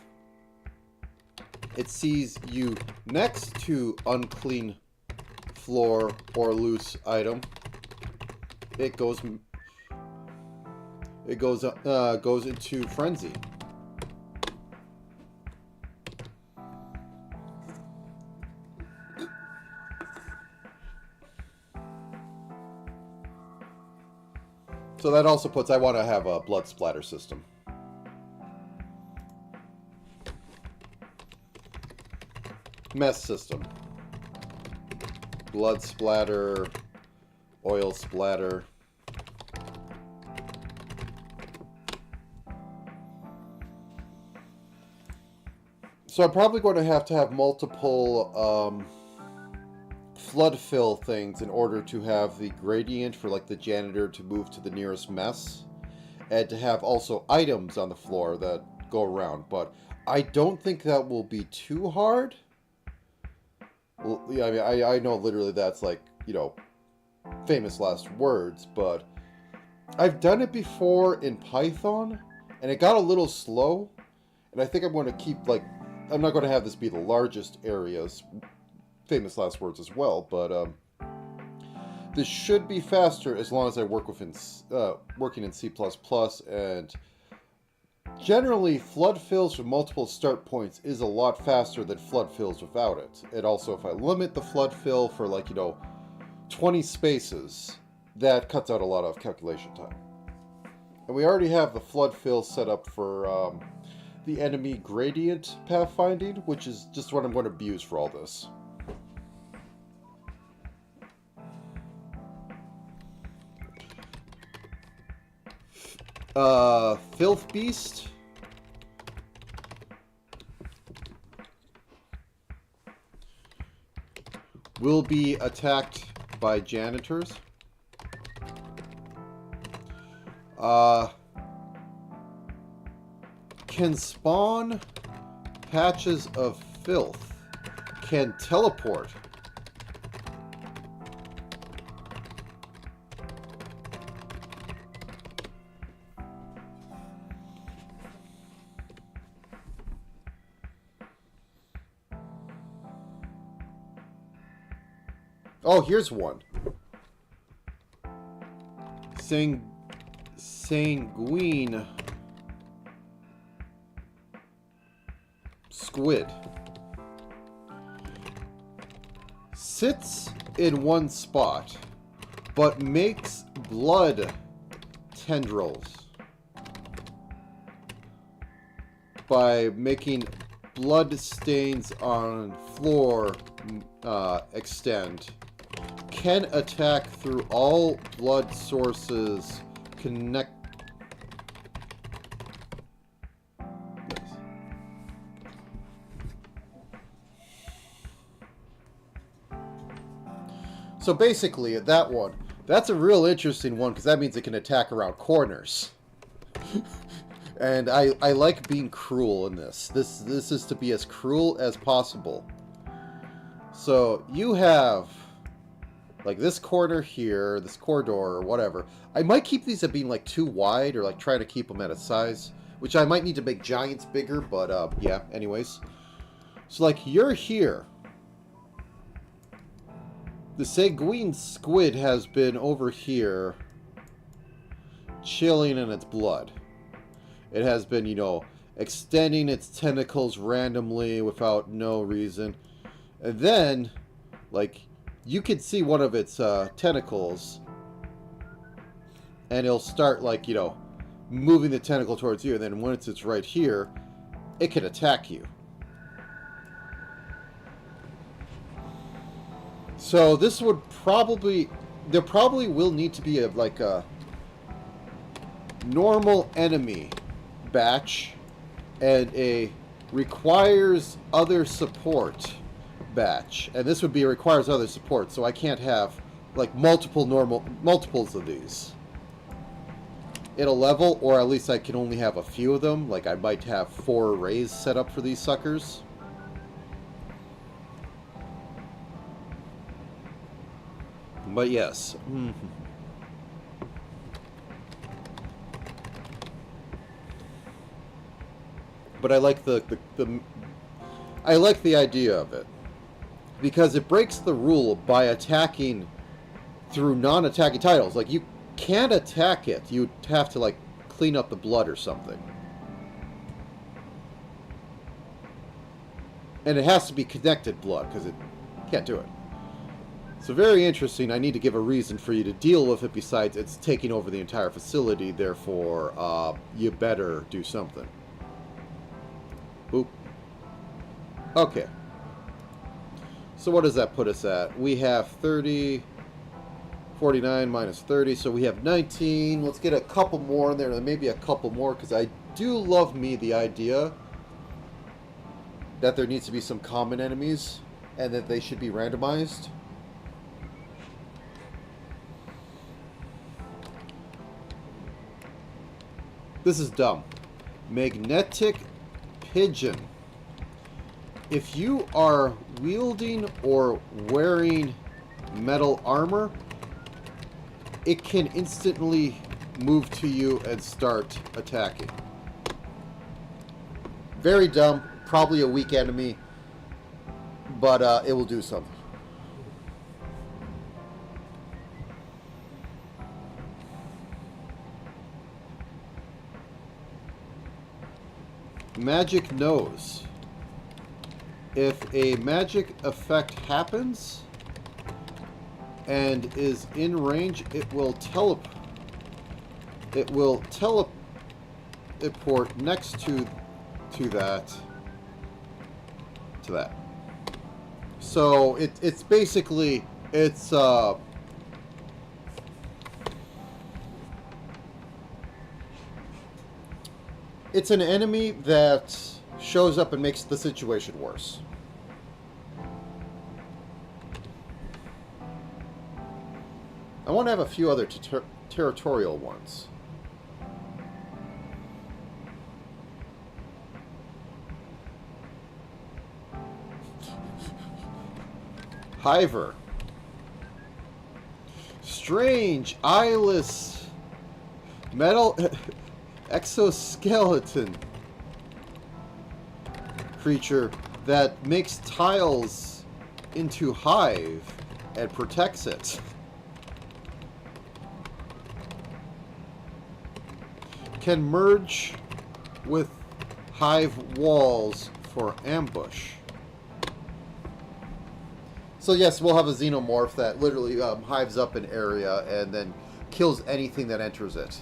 it sees you next to unclean floor or loose item, it goes into frenzy. So that also puts, I want to have a blood splatter system. Mess system. Blood splatter, oil splatter. So I'm probably going to have multiple flood fill things in order to have the gradient for like the janitor to move to the nearest mess, and to have also items on the floor that go around. But I don't think that will be too hard. Well, yeah, I mean, I know literally that's like, you know, famous last words, but I've done it before in Python, and it got a little slow, and I think I'm going to keep, like, I'm not going to have this be the largest areas, famous last words as well, but this should be faster as long as I work within working in C++, and generally flood fills with multiple start points is a lot faster than flood fills without it. And also if I limit the flood fill for, like, you know, 20 spaces, that cuts out a lot of calculation time. And we already have the flood fill set up for the enemy gradient pathfinding, which is just what I'm going to abuse for all this. Filth Beast. Will be attacked by janitors. Can spawn patches of filth. Can teleport. Oh, here's one. Sanguine squid. Sits in one spot, but makes blood tendrils by making blood stains on floor extend. Can attack through all blood sources connect. Yes. So basically, that one, that's a real interesting one because that means it can attack around corners. And I like being cruel in this. This is to be as cruel as possible. So you have like this corner here, this corridor or whatever. I might keep these at being like too wide, or like try to keep them at a size, which I might need to make giants bigger, but yeah, anyways. So like you're here. The sanguine squid has been over here chilling in its blood. It has been, you know, extending its tentacles randomly without no reason. And then, like, you can see one of its tentacles, and it'll start, like, you know, moving the tentacle towards you. And then once it's right here, it can attack you. So this would probably... There probably will need to be like a normal enemy batch and a requires other support batch. And this would be requires other support, so I can't have like multiples of these in a level, or at least I can only have a few of them. Like I might have 4 arrays set up for these suckers. But yes. But I like I like the idea of it, because it breaks the rule by attacking through non-attacking titles. Like, you can't attack it. You'd have to, like, clean up the blood or something. And it has to be connected blood, because it can't do it. So very interesting. I need to give a reason for you to deal with it besides it's taking over the entire facility. Therefore, you better do something. Boop. Okay. So what does that put us at? We have 30, 49 minus 30, so we have 19. Let's get a couple more in there, maybe a couple more, because I do love me the idea that there needs to be some common enemies and that they should be randomized. This is dumb. Magnetic pigeon. If you are wielding or wearing metal armor, it can instantly move to you and start attacking. Very dumb. Probably a weak enemy, but it will do something. Magic nose. If a magic effect happens and is in range, it will teleport next to that. So it's basically it's an enemy that shows up and makes the situation worse. I want to have a few other territorial ones. Hiver. Strange, eyeless, metal exoskeleton creature that makes tiles into hive and protects it. Can merge with hive walls for ambush. So yes, we'll have a xenomorph that literally hives up an area and then kills anything that enters it.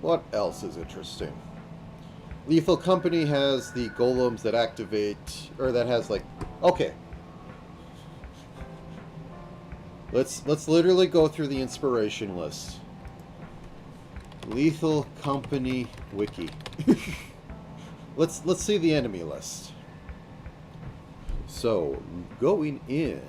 What else is interesting? Lethal Company has the golems that activate, or that has like, okay. Let's literally go through the inspiration list. Lethal Company wiki. Let's see the enemy list. So, going in.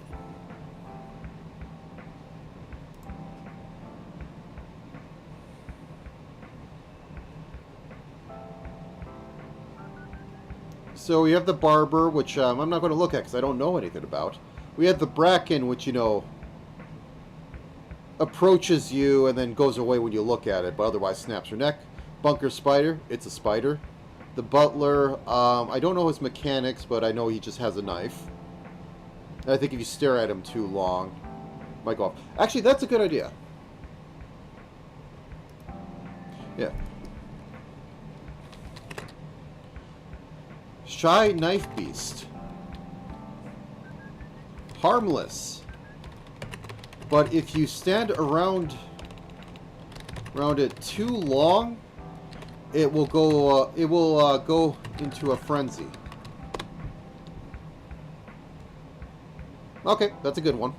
So we have the Barber, which I'm not going to look at because I don't know anything about. We have the Bracken, which, you know, approaches you and then goes away when you look at it, but otherwise snaps her neck. Bunker spider, it's a spider. The butler, I don't know his mechanics, but I know he just has a knife. And I think if you stare at him too long, it might go off. Actually, that's a good idea. Yeah. Shy knife beast. Harmless. But if you stand around it too long, it will go go into a frenzy. Okay, that's a good one.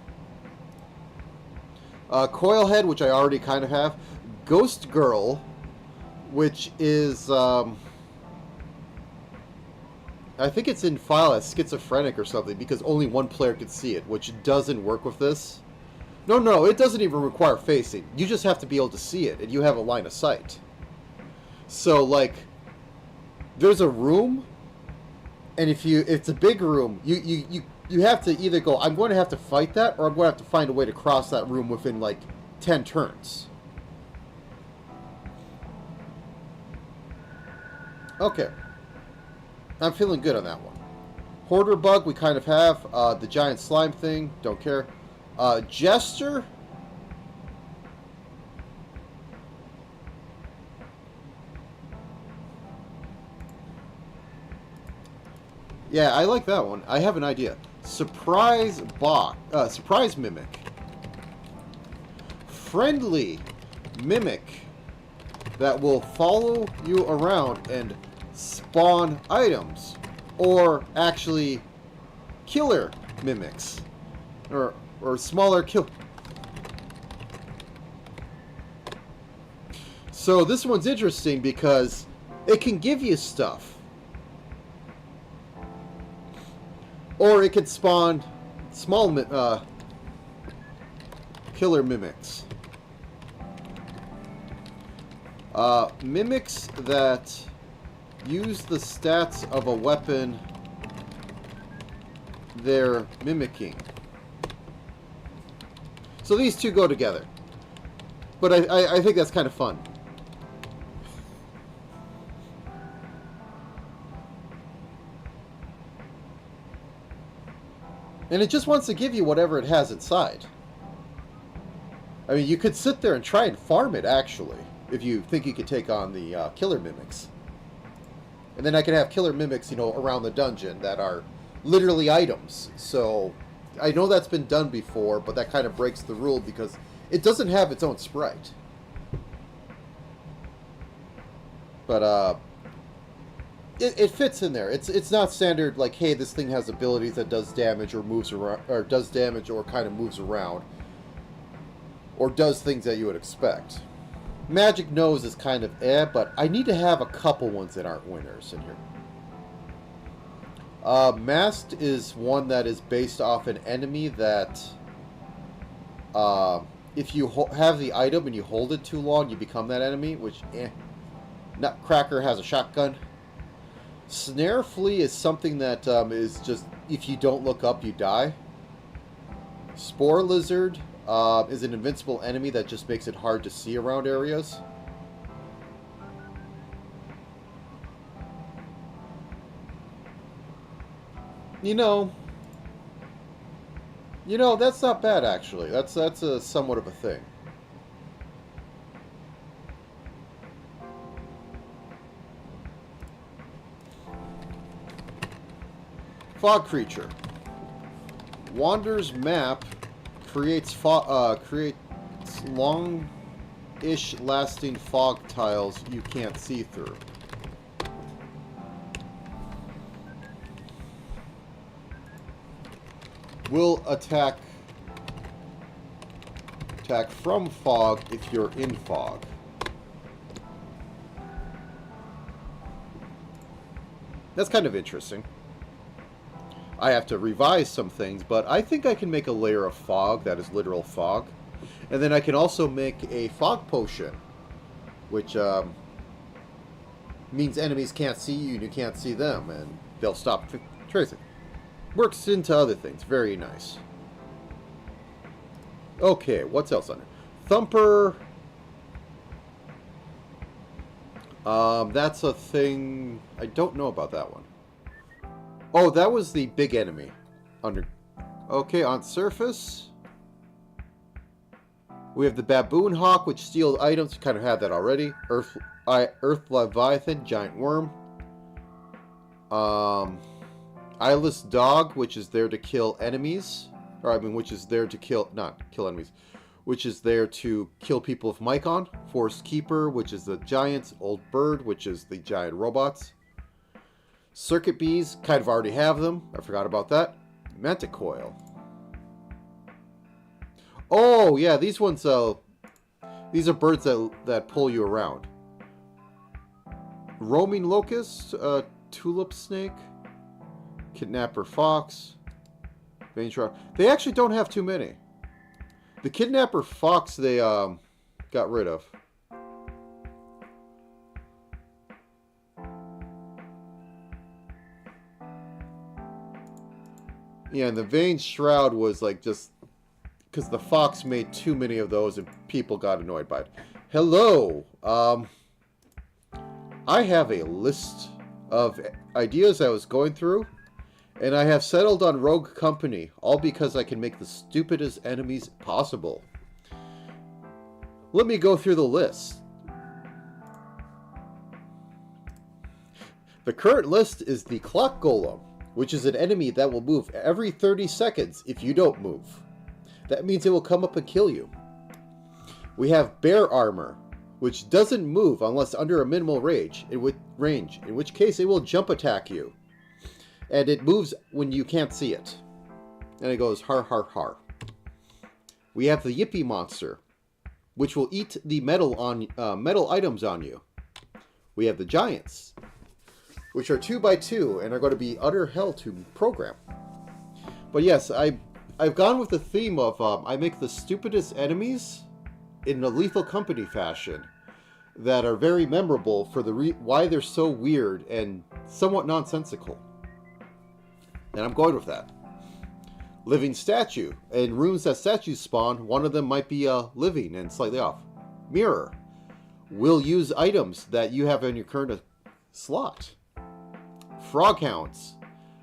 Coilhead, which I already kind of have. Ghost Girl, which is I think it's in file as schizophrenic or something because only one player could see it, which doesn't work with this. No, it doesn't even require facing. You just have to be able to see it, and you have a line of sight. So, like, there's a room, and if it's a big room, you have to either go, I'm going to have to fight that, or I'm going to have to find a way to cross that room within, like, 10 turns. Okay. I'm feeling good on that one. Hoarder Bug, we kind of have. The giant slime thing, don't care. Jester. Yeah, I like that one. I have an idea. Surprise Mimic. Friendly Mimic that will follow you around and spawn items. Or actually killer mimics. Or smaller kill. So this one's interesting because it can give you stuff. Or it could spawn small killer mimics. Mimics that use the stats of a weapon they're mimicking. So these two go together. But I think that's kind of fun. And it just wants to give you whatever it has inside. I mean, you could sit there and try and farm it, actually, if you think you could take on the killer mimics. And then I could have killer mimics, you know, around the dungeon that are literally items. So I know that's been done before, but that kind of breaks the rule because it doesn't have its own sprite. But it fits in there. It's not standard like, hey, this thing has abilities that does damage or moves around, or does damage or kind of moves around, or does things that you would expect. Magic Nose is kind of but I need to have a couple ones that aren't winners in here. Masked is one that is based off an enemy that if you have the item and you hold it too long, you become that enemy, which Nutcracker has a shotgun. Snare Flea is something that is just, if you don't look up, you die. Spore Lizard is an invincible enemy that just makes it hard to see around areas. You know, that's not bad, actually. That's a somewhat of a thing. Fog Creature. Wander's Map creates long-ish lasting fog tiles you can't see through. Will attack from fog if you're in fog. That's kind of interesting. I have to revise some things, but I think I can make a layer of fog that is literal fog. And then I can also make a fog potion, which means enemies can't see you and you can't see them, and they'll stop tracing. Works into other things. Very nice. Okay, what's else on there? Thumper. That's a thing. I don't know about that one. Oh, that was the big enemy. Okay, on surface. We have the Baboon Hawk, which steals items. We kind of had that already. Earth Leviathan, giant worm. Eyeless Dog, which is there to kill enemies. Or, I mean, which is there to kill... Not kill enemies. Which is there to kill people with Mycon. Forest Keeper, which is the giants. Old Bird, which is the giant robots. Circuit Bees, kind of already have them. I forgot about that. Manticoil. Oh, yeah, these ones, these are birds that pull you around. Roaming Locust, Tulip Snake, Kidnapper Fox, Vein Shroud. They actually don't have too many. The Kidnapper Fox they got rid of. Yeah, and the Vein Shroud was like just because the Fox made too many of those and people got annoyed by it. Hello! I have a list of ideas I was going through, and I have settled on Rogue Company, all because I can make the stupidest enemies possible. Let me go through the list. The current list is the Clock Golem, which is an enemy that will move every 30 seconds if you don't move. That means it will come up and kill you. We have Bear Armor, which doesn't move unless under a minimal range, in which case it will jump attack you. And it moves when you can't see it. And it goes har har har. We have the Yippee Monster, which will eat the metal items on you. We have the Giants, which are 2x2 and are going to be utter hell to program. But yes, I've gone with the theme of I make the stupidest enemies in a Lethal Company fashion that are very memorable for why they're so weird and somewhat nonsensical. And I'm going with that. Living Statue. In rooms that statues spawn, one of them might be living and slightly off. Mirror. Will use items that you have in your current slot. Frog Hounds.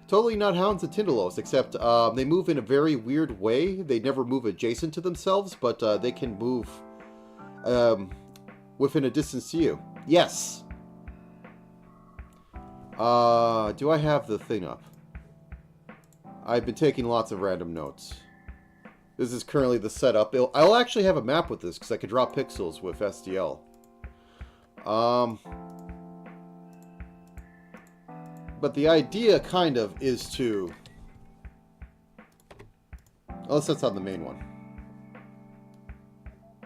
Totally not hounds and Tindalos, except they move in a very weird way. They never move adjacent to themselves, but they can move within a distance to you. Yes! Do I have the thing up? I've been taking lots of random notes. This is currently the setup. I'll actually have a map with this, because I can draw pixels with SDL. But the idea, kind of, is to... Unless that's on the main one.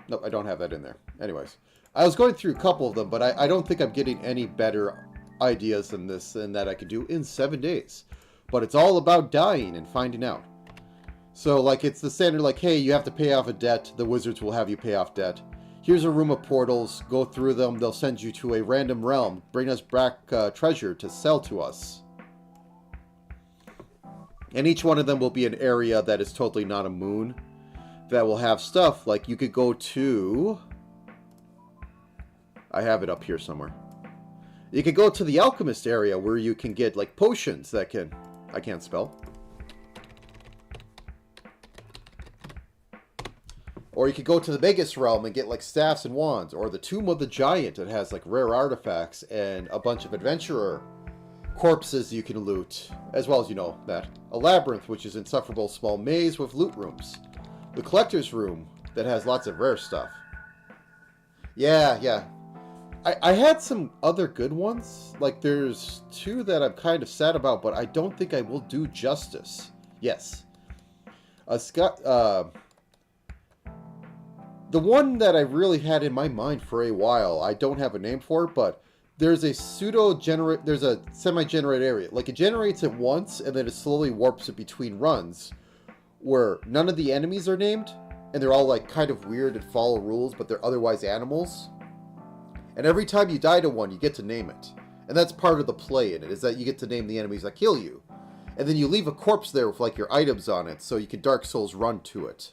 Nope, I don't have that in there. Anyways. I was going through a couple of them, but I don't think I'm getting any better ideas than this and that I could do in 7 days. But it's all about dying and finding out. So, like, it's the standard, like, hey, you have to pay off a debt. The wizards will have you pay off debt. Here's a room of portals. Go through them. They'll send you to a random realm. Bring us back treasure to sell to us. And each one of them will be an area that is totally not a moon. That will have stuff like you could go to... I have it up here somewhere. You could go to the alchemist area where you can get like potions that can... I can't spell. Or you could go to the Magus realm and get like staffs and wands. Or the Tomb of the Giant that has like rare artifacts and a bunch of adventurer corpses you can loot. As well as, you know, that. A labyrinth, which is an insufferable small maze with loot rooms. The collector's room that has lots of rare stuff. Yeah. I had some other good ones. Like there's two that I'm kind of sad about, but I don't think I will do justice. Yes. The one that I really had in my mind for a while, I don't have a name for it, but there's a there's a semi-generated area. Like it generates it once and then it slowly warps it between runs where none of the enemies are named and they're all like kind of weird and follow rules, but they're otherwise animals. And every time you die to one, you get to name it. And that's part of the play in it, is that you get to name the enemies that kill you. And then you leave a corpse there with like your items on it, so you can Dark Souls run to it.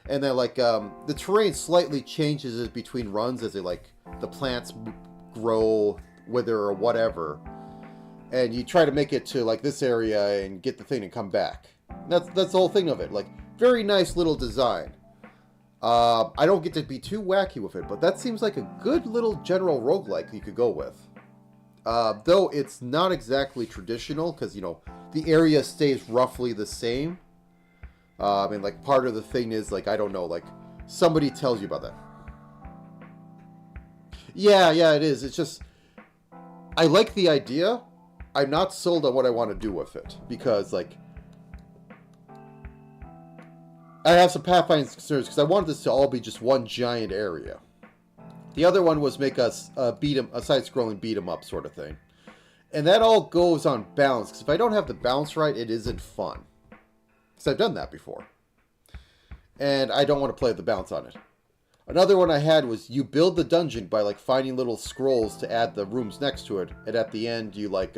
And then like the terrain slightly changes between runs as they like the plants grow, wither or whatever, and you try to make it to like this area and get the thing and come back. That's the whole thing of it. Like, very nice little design. I don't get to be too wacky with it, but that seems like a good little general roguelike you could go with. Though it's not exactly traditional, because, you know, the area stays roughly the same. And, like, part of the thing is, like, I don't know, like, somebody tells you about that. Yeah, it is. It's just, I like the idea. I'm not sold on what I want to do with it, because, like, I have some pathfinding concerns, because I wanted this to all be just one giant area. The other one was make us a side-scrolling beat-em-up sort of thing. And that all goes on balance, because if I don't have the balance right, it isn't fun. Because I've done that before. And I don't want to play the balance on it. Another one I had was you build the dungeon by like finding little scrolls to add the rooms next to it. And at the end, you like,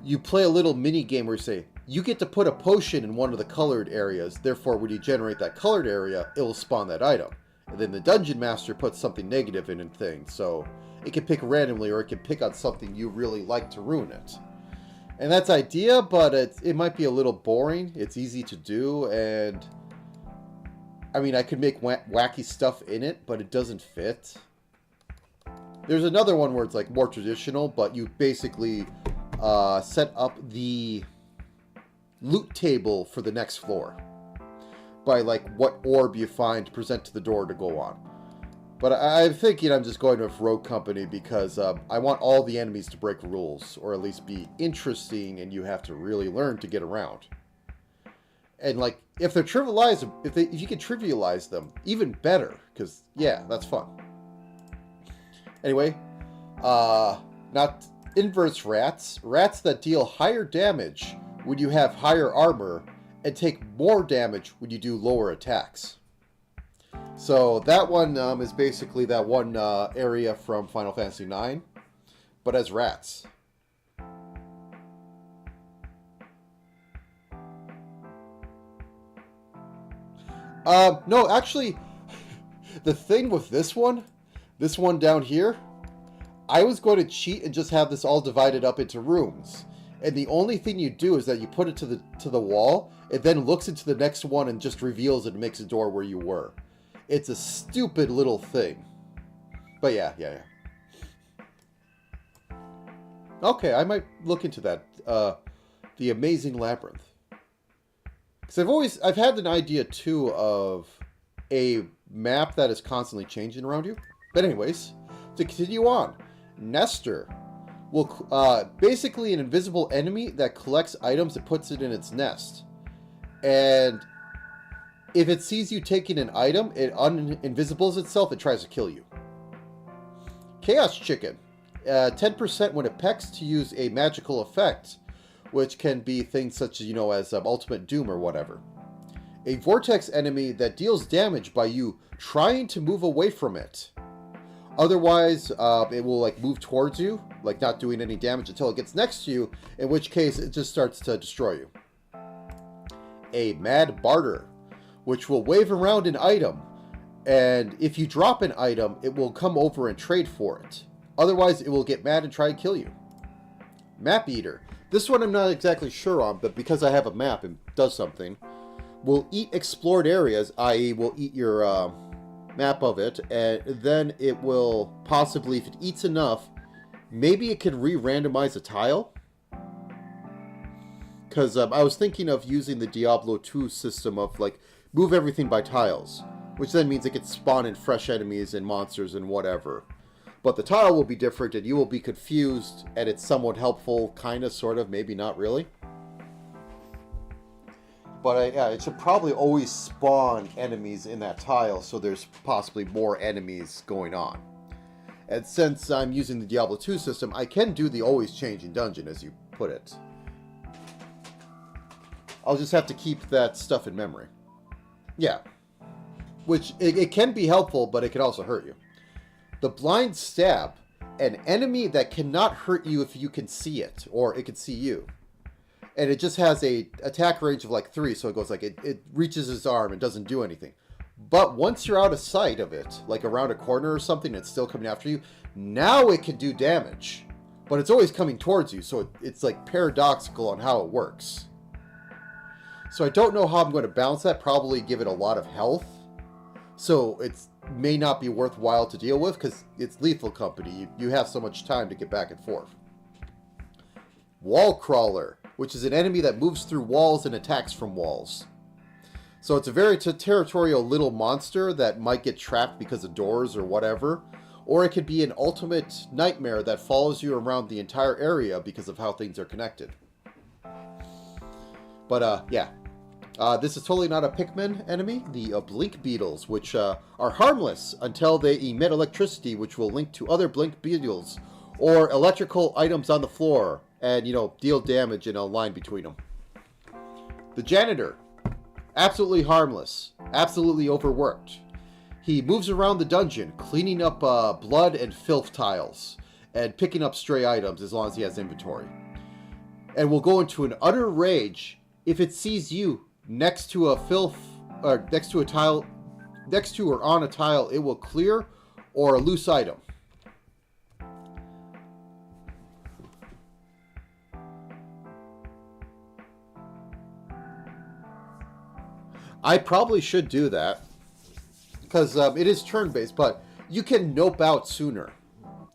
you play a little mini game where you say, you get to put a potion in one of the colored areas. Therefore, when you generate that colored area, it will spawn that item. And then the dungeon master puts something negative in and thing. So it can pick randomly, or it can pick on something you really like to ruin it. And that's idea, but it might be a little boring. It's easy to do, and I mean, I could make wacky stuff in it, but it doesn't fit. There's another one where it's like more traditional, but you basically set up the loot table for the next floor by like what orb you find to present to the door to go on. But I'm thinking I'm just going with Rogue Company because I want all the enemies to break rules, or at least be interesting, and you have to really learn to get around. And like, if they're trivialized, if you can trivialize them, even better, because yeah, that's fun. Anyway, not inverse rats that deal higher damage when you have higher armor, and take more damage when you do lower attacks. So that one is basically that one area from Final Fantasy IX, but as rats. No, actually, the thing with this one down here, I was going to cheat and just have this all divided up into rooms. And the only thing you do is that you put it to the wall, it then looks into the next one and just reveals it and makes a door where you were. It's a stupid little thing. But yeah. Okay, I might look into that. The Amazing Labyrinth. Because I've had an idea too of a map that is constantly changing around you. But anyways, to continue on, Nestor will basically an invisible enemy that collects items and puts it in its nest. And if it sees you taking an item, it uninvisibles itself and tries to kill you. Chaos Chicken. 10% when it pecks to use a magical effect, which can be things such as, as Ultimate Doom or whatever. A vortex enemy that deals damage by you trying to move away from it. Otherwise, it will like move towards you, like not doing any damage until it gets next to you, in which case it just starts to destroy you. A Mad Barter, which will wave around an item, and if you drop an item, it will come over and trade for it. Otherwise, it will get mad and try to kill you. Map Eater. This one I'm not exactly sure on, but because I have a map and does something, will eat explored areas, i.e. will eat your map of it, and then it will possibly, if it eats enough, maybe it can re-randomize a tile. Because I was thinking of using the Diablo 2 system of like move everything by tiles, which then means it could spawn in fresh enemies and monsters and whatever. But the tile will be different and you will be confused, and it's somewhat helpful, kind of, sort of, maybe not really. But yeah, it should probably always spawn enemies in that tile, so there's possibly more enemies going on. And since I'm using the Diablo 2 system, I can do the always changing dungeon, as you put it. I'll just have to keep that stuff in memory. Yeah. Which, it can be helpful, but it can also hurt you. The Blind Stab. An enemy that cannot hurt you if you can see it, or it can see you. and it just has a attack range of like 3, so it goes like it reaches his arm and doesn't do anything. But once you're out of sight of it, like around a corner or something, it's still coming after you. Now it can do damage, but it's always coming towards you, so it's like paradoxical on how it works. So I don't know how I'm going to balance that. Probably give it a lot of health, so it may not be worthwhile to deal with because it's lethal company. You have so much time to get back and forth. Wall Crawler, which is an enemy that moves through walls and attacks from walls. So it's a very territorial little monster that might get trapped because of doors or whatever. Or it could be an ultimate nightmare that follows you around the entire area because of how things are connected. But yeah. This is totally not a Pikmin enemy. The Blink Beetles, which are harmless until they emit electricity, which will link to other Blink Beetles or electrical items on the floor and, deal damage in a line between them. The Janitor. Absolutely harmless. Absolutely overworked. He moves around the dungeon, cleaning up blood and filth tiles, and picking up stray items as long as he has inventory. And will go into an utter rage if it sees you next to a filth, or next to a tile, next to or on a tile it will clear, or a loose item. I probably should do that, because it is turn-based, but you can nope out sooner.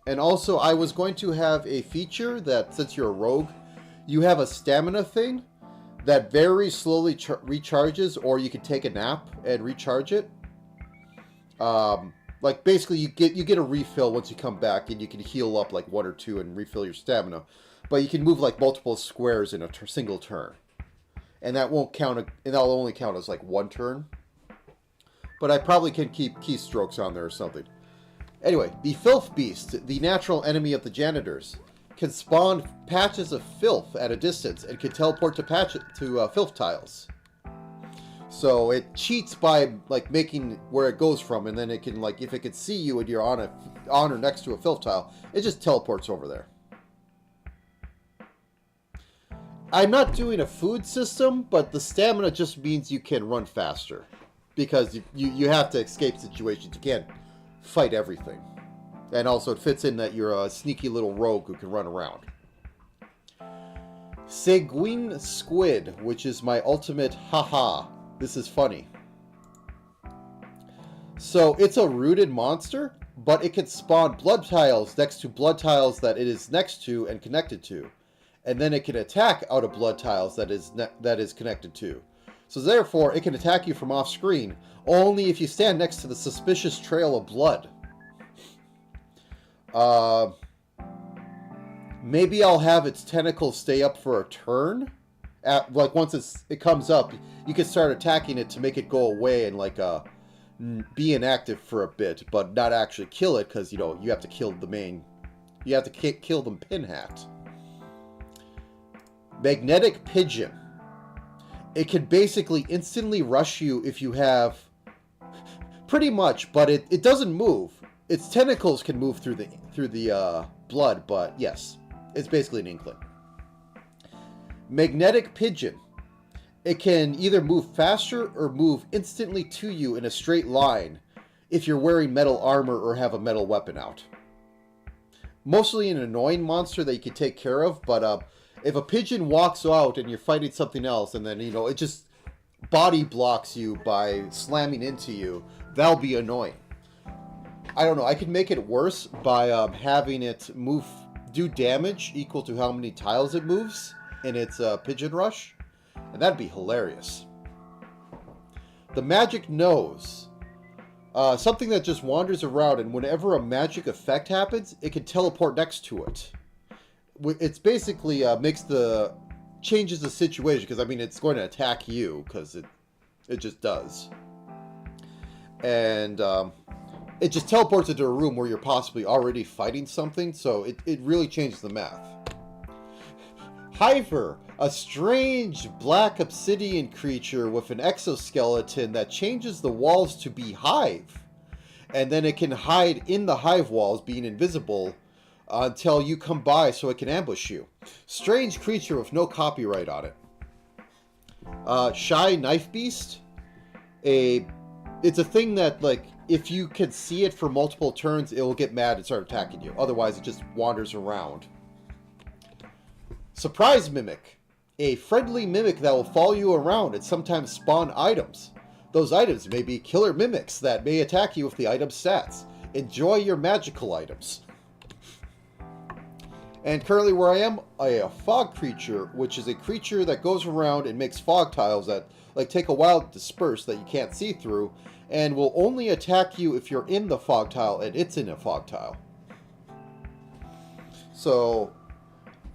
And also, I was going to have a feature that, since you're a rogue, you have a stamina thing that very slowly recharges, or you can take a nap and recharge it. Like, basically, you get a refill once you come back, and you can heal up like 1 or 2 and refill your stamina. But you can move like multiple squares in a single turn. And that won't count, and that'll only count as like 1 turn. But I probably can keep keystrokes on there or something. Anyway, the Filth Beast, the natural enemy of the janitors, can spawn patches of filth at a distance and can teleport to filth tiles. So it cheats by like making where it goes from, and then it can, like, if it can see you and you're on or next to a filth tile, it just teleports over there. I'm not doing a food system, but the stamina just means you can run faster. Because you have to escape situations. You can't fight everything. And also it fits in that you're a sneaky little rogue who can run around. Seguin Squid, which is my ultimate haha. This is funny. So it's a rooted monster, but it can spawn blood tiles next to blood tiles that it is next to and connected to. And then it can attack out of blood tiles that is connected to. So therefore, it can attack you from off screen, only if you stand next to the suspicious trail of blood. Maybe I'll have its tentacles stay up for a turn. Like once it comes up, you can start attacking it to make it go away and like be inactive for a bit, but not actually kill it because you have to kill the main. You have to kill the Pinhat. Magnetic Pigeon. It can basically instantly rush you if you have... Pretty much, but it doesn't move. Its tentacles can move through the blood, but yes, it's basically an inkling. Magnetic Pigeon. It can either move faster or move instantly to you in a straight line if you're wearing metal armor or have a metal weapon out. Mostly an annoying monster that you can take care of, but if a pigeon walks out and you're fighting something else and then, it just body blocks you by slamming into you, that'll be annoying. I don't know, I could make it worse by having it do damage equal to how many tiles it moves in its pigeon rush, and that'd be hilarious. The Magic Nose. Something that just wanders around, and whenever a magic effect happens, it can teleport next to it. It's basically changes the situation, because it's going to attack you, because it just does. And it just teleports into a room where you're possibly already fighting something, so it really changes the math. Hiver, a strange black obsidian creature with an exoskeleton that changes the walls to be hive. And then it can hide in the hive walls, being invisible, until you come by so it can ambush you. Strange creature with no copyright on it. Shy Knife Beast. It's a thing that, like, if you can see it for multiple turns, it will get mad and start attacking you. Otherwise, it just wanders around. Surprise Mimic. A friendly mimic that will follow you around and sometimes spawn items. Those items may be killer mimics that may attack you with the item stats. Enjoy your magical items. And currently where I am, a fog creature, which is a creature that goes around and makes fog tiles that like take a while to disperse that you can't see through, and will only attack you if you're in the fog tile and it's in a fog tile. So,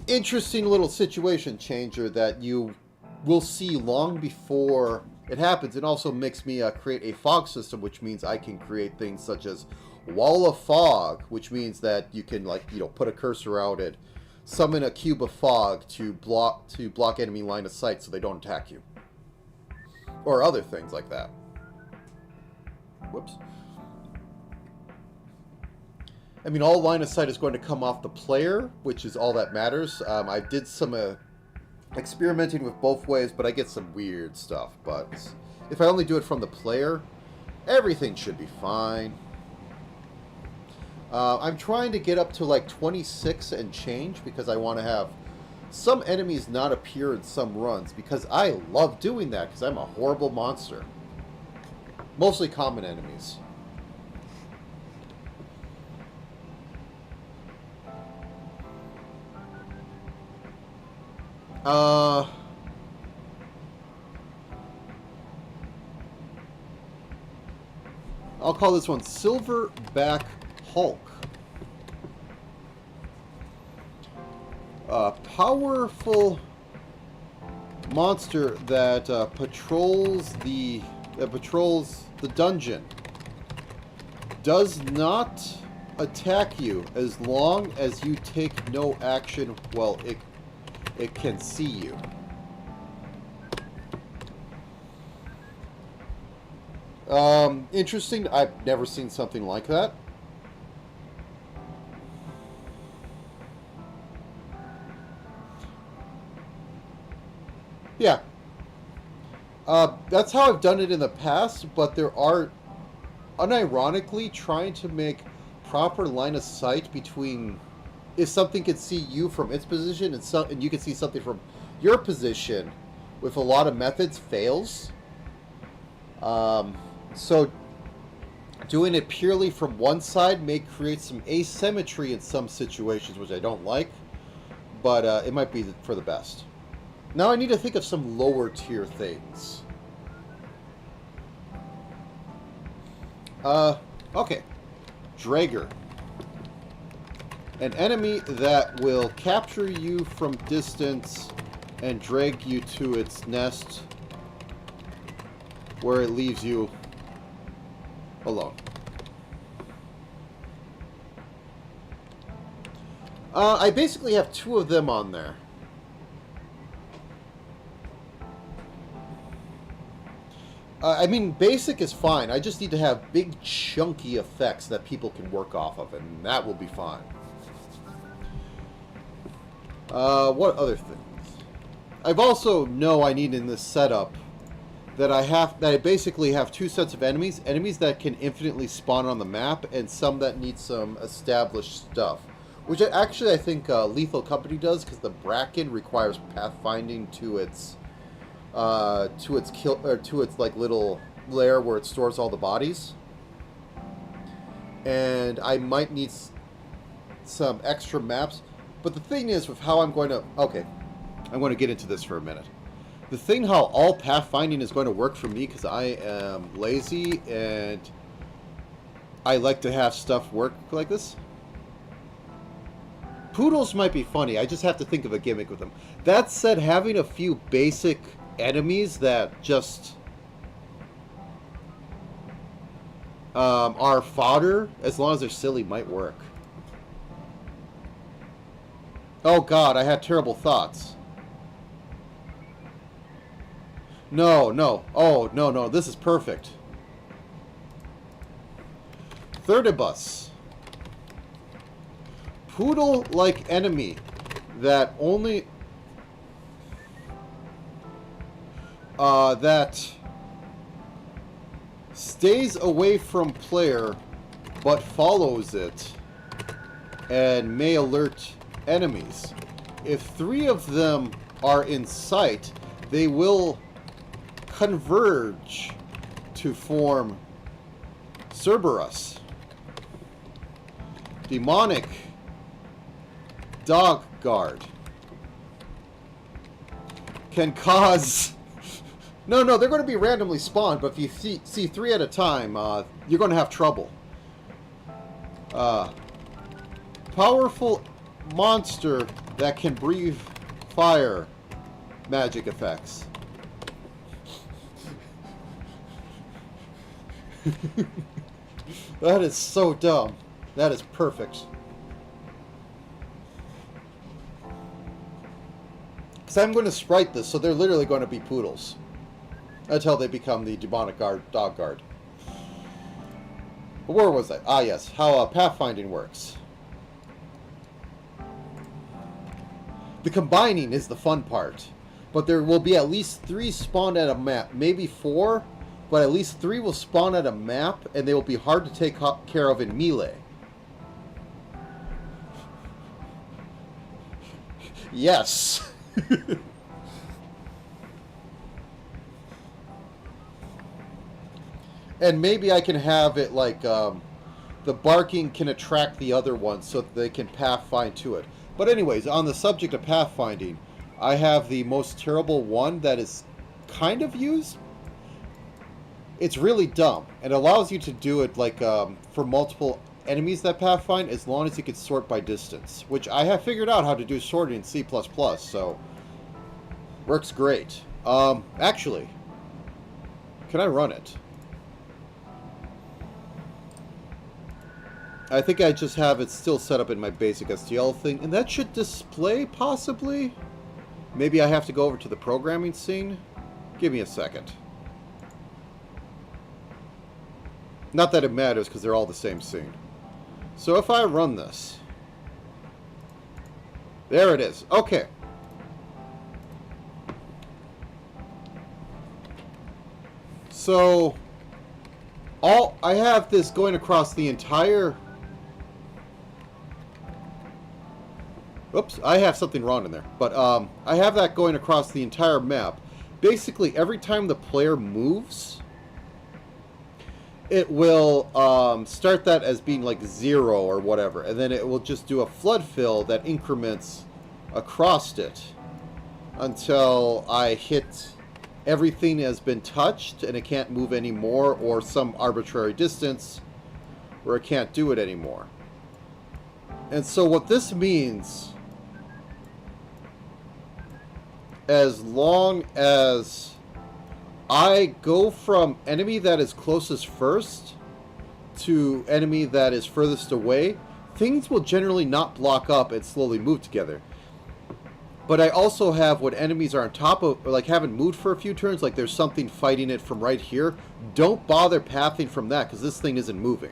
interesting little situation changer that you will see long before it happens. It also makes me create a fog system, which means I can create things such as Wall of Fog, which means that you can, like, you know, put a cursor out and summon a cube of fog to block enemy line of sight so they don't attack you. Or other things like that. Whoops. I mean, all line of sight is going to come off the player, which is all that matters. I did some experimenting with both ways, but I get some weird stuff. But if I only do it from the player, everything should be fine. I'm trying to get up to like 26 and change because I want to have some enemies not appear in some runs, because I love doing that because I'm a horrible monster. Mostly common enemies. I'll call this one Silverback Hulk. A powerful monster that patrols the dungeon. Does not attack you as long as you take no action while it can see you. Interesting. I've never seen something like that. Yeah. That's how I've done it in the past, but there are, unironically, trying to make proper line of sight between if something can see you from its position and you can see something from your position with a lot of methods fails. So doing it purely from one side may create some asymmetry in some situations, which I don't like, but it might be for the best. Now I need to think of some lower tier things. Okay. Drager. An enemy that will capture you from distance and drag you to its nest, where it leaves you alone. I basically have two of them on there. I mean, basic is fine. I just need to have big, chunky effects that people can work off of, and that will be fine. What other things? I've also know I need in this setup that I basically have two sets of enemies that can infinitely spawn on the map, and some that need some established stuff, which I think Lethal Company does, because the Bracken requires pathfinding to its like little lair where it stores all the bodies, and I might need some extra maps. But the thing is, with how I'm going to get into this for a minute. The thing how all pathfinding is going to work for me, because I am lazy and I like to have stuff work like this. Poodles might be funny. I just have to think of a gimmick with them. That said, having a few basic enemies that just are fodder, as long as they're silly, might work. Oh god, I had terrible thoughts. No. Oh, no. This is perfect. Thirdibus. poodle-like enemy that only... that stays away from player but follows it and may alert enemies. If 3 of them are in sight, they will converge to form Cerberus. Demonic Dog Guard can cause... No, they're going to be randomly spawned, but if you see 3 at a time, you're going to have trouble. Powerful monster that can breathe fire magic effects. That is so dumb. That is perfect. Because I'm going to sprite this, so they're literally going to be poodles. Until they become the demonic dog guard. But where was I? Ah, yes. How pathfinding works. The combining is the fun part. But there will be at least 3 spawned at a map. Maybe 4. But at least 3 will spawn at a map. And they will be hard to take care of in melee. Yes. And maybe I can have it like the barking can attract the other ones so that they can pathfind to it. But anyways, on the subject of pathfinding, I have the most terrible one that is kind of used. It's really dumb. It allows you to do it like for multiple enemies that pathfind as long as you can sort by distance. Which I have figured out how to do sorting in C++, so works great. Actually, can I run it? I think I just have it still set up in my basic STL thing, and that should display, possibly? Maybe I have to go over to the programming scene? Give me a second. Not that it matters, because they're all the same scene. So if I run this... There it is. Okay. So... I have this going across the entire... Oops, I have something wrong in there. But I have that going across the entire map. Basically, every time the player moves, it will start that as being like 0 or whatever. And then it will just do a flood fill that increments across it until I hit everything has been touched and it can't move anymore, or some arbitrary distance where it can't do it anymore. And so what this means... as long as I go from enemy that is closest first to enemy that is furthest away, things will generally not block up and slowly move together. But I also have when enemies are on top of, or like haven't moved for a few turns, like there's something fighting it from right here, don't bother pathing from that because this thing isn't moving.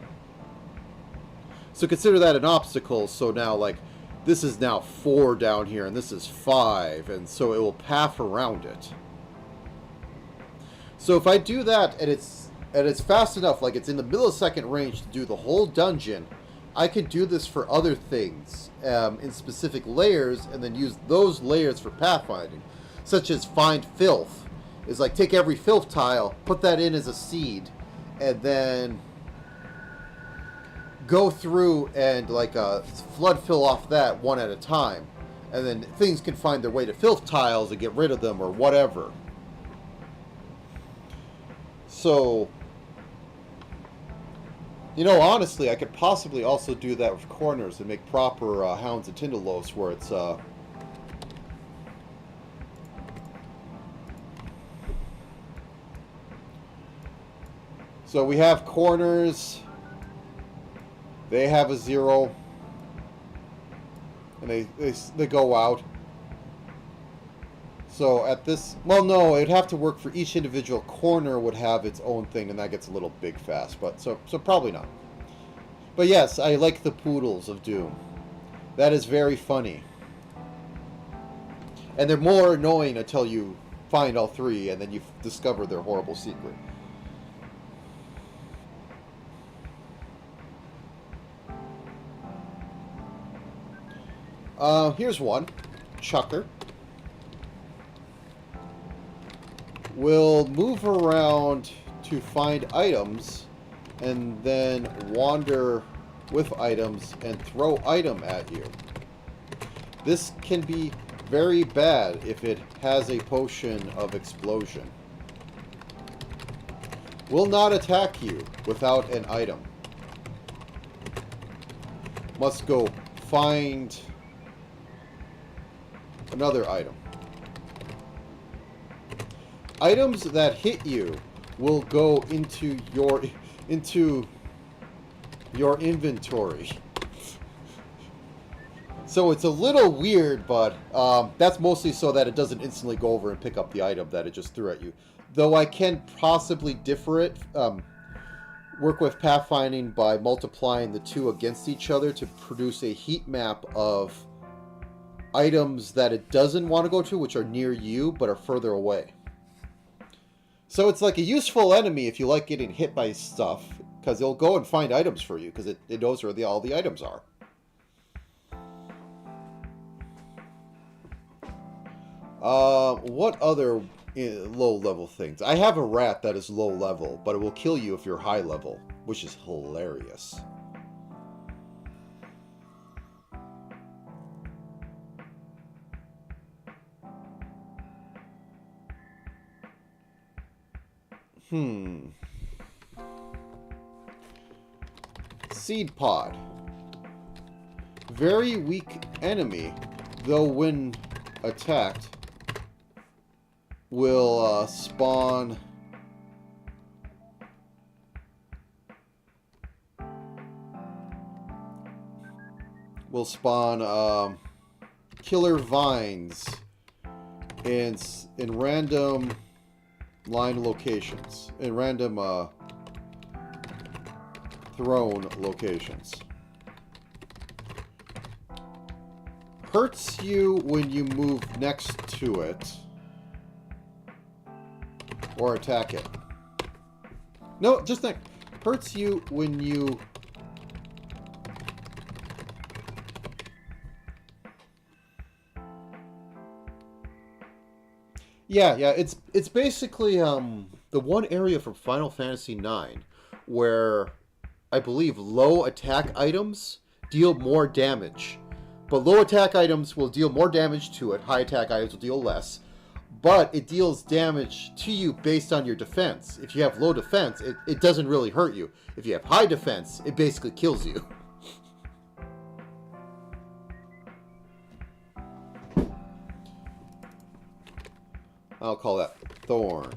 So consider that an obstacle. So now like this is now 4 down here, and this is 5, and so it will path around it. So if I do that, and it's fast enough, like it's in the millisecond range to do the whole dungeon, I can do this for other things in specific layers, and then use those layers for pathfinding, such as find filth. Is like take every filth tile, put that in as a seed, and then go through and like flood fill off that one at a time, and then things can find their way to filth tiles and get rid of them or whatever. So, you know, honestly, I could possibly also do that with corners and make proper Hounds and Tindalos where it's so we have corners. They have a 0, and they go out. So at this, well, no, it'd have to work for each individual corner would have its own thing, and that gets a little big fast. But so probably not. But yes, I like the poodles of Doom. That is very funny. And they're more annoying until you find all three and then you discover their horrible secret. Here's one. Chucker. Will move around to find items and then wander with items and throw item at you. This can be very bad if it has a potion of explosion. Will not attack you without an item. Must go find another item. Items that hit you will go into your inventory. So it's a little weird, but that's mostly so that it doesn't instantly go over and pick up the item that it just threw at you. Though I can possibly differ it, work with pathfinding by multiplying the two against each other to produce a heat map of items that it doesn't want to go to, which are near you but are further away. So it's like a useful enemy if you like getting hit by stuff, because it'll go and find items for you, because it knows where all the items are. What other low-level things? I have a rat that is low-level, but it will kill you if you're high-level, which is hilarious. Seed pod. Very weak enemy, though when attacked will spawn killer vines in random line locations, in random thrown locations. Hurts you when you move next to it or attack it. No, just think. Hurts you when you Yeah, it's basically the one area from Final Fantasy IX where I believe low attack items deal more damage. But low attack items will deal more damage to it, high attack items will deal less. But it deals damage to you based on your defense. If you have low defense, it doesn't really hurt you. If you have high defense, it basically kills you. I'll call that Thorn.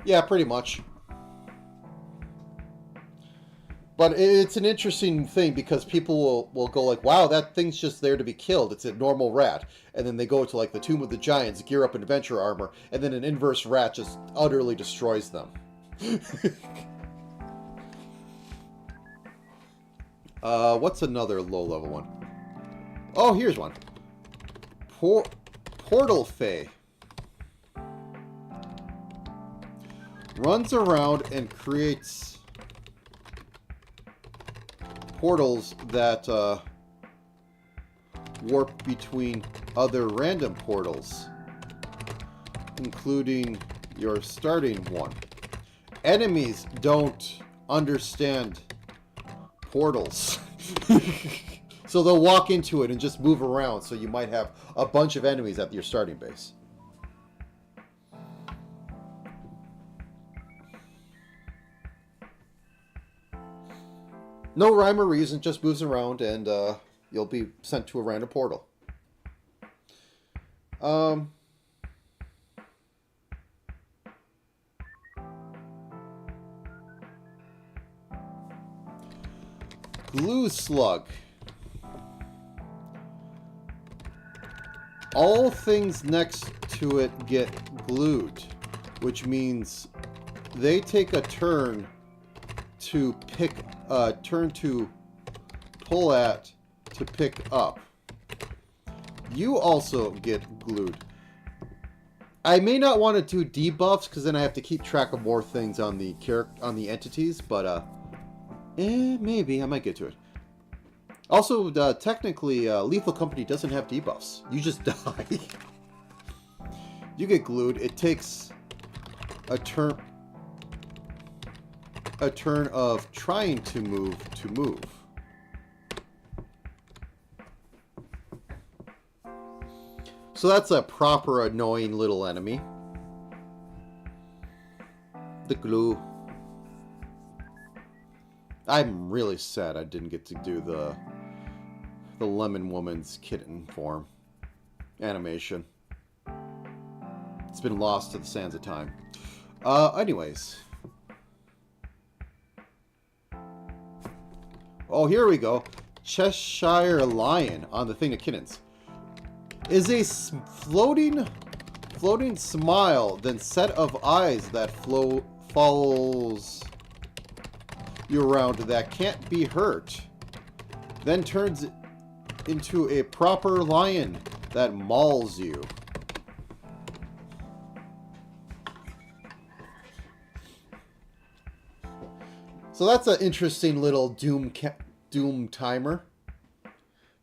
Yeah, pretty much. But it's an interesting thing because people will go like, wow, that thing's just there to be killed. It's a normal rat. And then they go to like the Tomb of the Giants, gear up in adventure armor, and then an inverse rat just utterly destroys them. What's another low-level one? Oh, here's one. Portal Fae. Runs around and creates portals that warp between other random portals, including your starting one. Enemies don't understand portals. So they'll walk into it and just move around, so you might have a bunch of enemies at your starting base. No rhyme or reason, just moves around and you'll be sent to a random portal. Glue slug. All things next to it get glued, which means they take a turn to pull at to pick up. You also get glued. I may not want to do debuffs because then I have to keep track of more things on the entities, but maybe I might get to it. Also, technically, Lethal Company doesn't have debuffs. You just die. You get glued. It takes a turn of trying to move. So that's a proper annoying little enemy. The glue. I'm really sad I didn't get to do the Lemon Woman's kitten form animation. It's been lost to the sands of time. Anyways. Oh, here we go. Cheshire Lion on the thing of kittens. Is a floating smile, then set of eyes that follows you around that can't be hurt, then turns into a proper lion that mauls you. So that's an interesting little doom timer.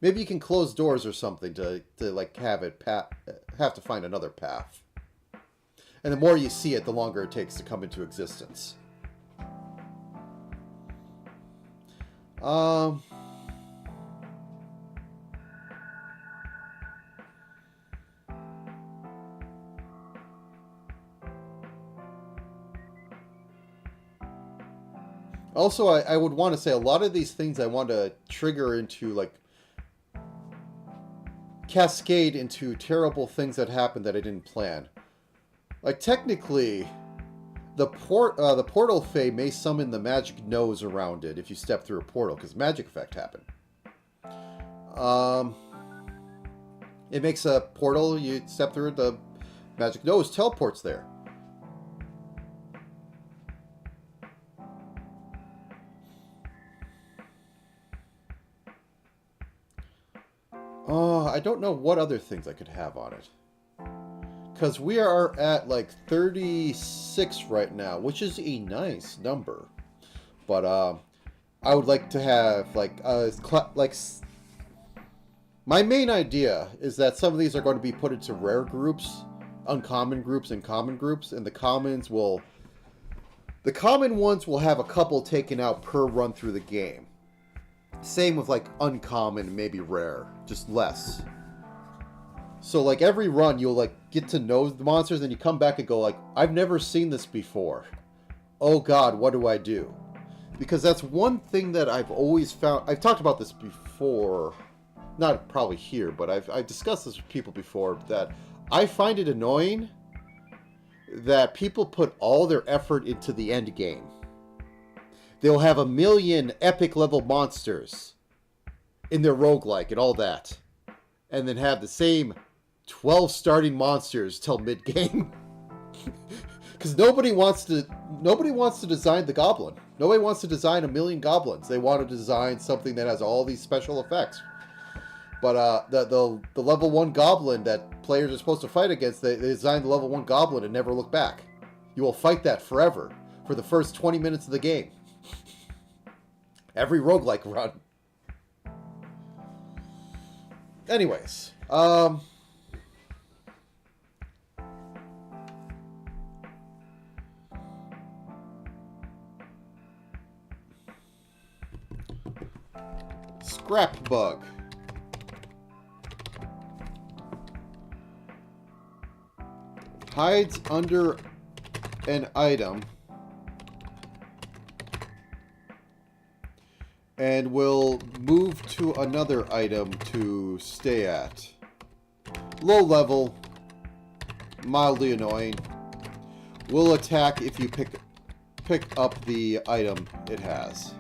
Maybe you can close doors or something to like have to find another path. And the more you see it, the longer it takes to come into existence. Also, I would want to say a lot of these things I want to trigger into like cascade into terrible things that happen that I didn't plan. Like technically, the portal fey may summon the magic nose around it if you step through a portal, because magic effect happened. It makes a portal, you step through it, the magic nose teleports there. I don't know what other things I could have on it. Because we are at like 36 right now, which is a nice number. But I would like to have like my main idea is that some of these are going to be put into rare groups, uncommon groups, and common groups, and the common ones will have a couple taken out per run through the game. Same with like uncommon, maybe rare, just less. So like every run you'll like get to know the monsters and you come back and go like, I've never seen this before. Oh god, what do I do? Because that's one thing that I've always found. I've talked about this before, not probably here, but I've discussed this with people before, that I find it annoying that people put all their effort into the end game. They'll have 1 million epic level monsters in their roguelike and all that. And then have the same 12 starting monsters till mid-game. Because nobody wants to design the goblin. Nobody wants to design 1 million goblins. They want to design something that has all these special effects. But the level 1 goblin that players are supposed to fight against, they designed the level 1 goblin and never look back. You will fight that forever for the first 20 minutes of the game. Every roguelike run. Anyways, Scrap bug. Hides under an item and will move to another item to stay at. Low level, mildly annoying. Will attack if you pick up the item it has.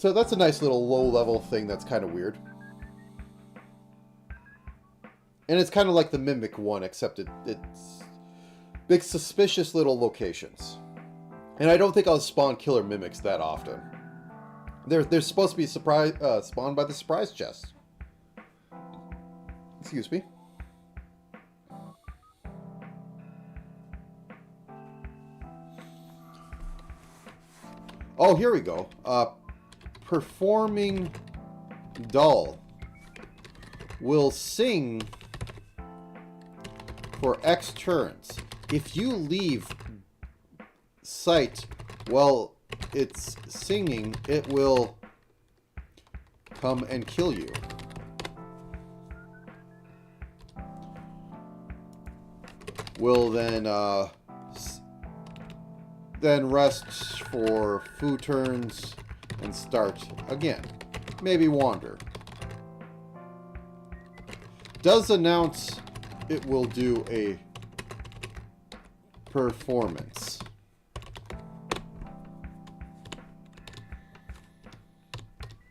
So that's a nice little low-level thing that's kind of weird. And it's kind of like the Mimic one, except it's big suspicious little locations. And I don't think I'll spawn killer mimics that often. They're supposed to be spawned by the surprise chest. Excuse me. Oh, here we go. Performing doll will sing for X turns. If you leave sight while it's singing, it will come and kill you. Will then rest for few turns and start again. Maybe wander. Does announce it will do a performance.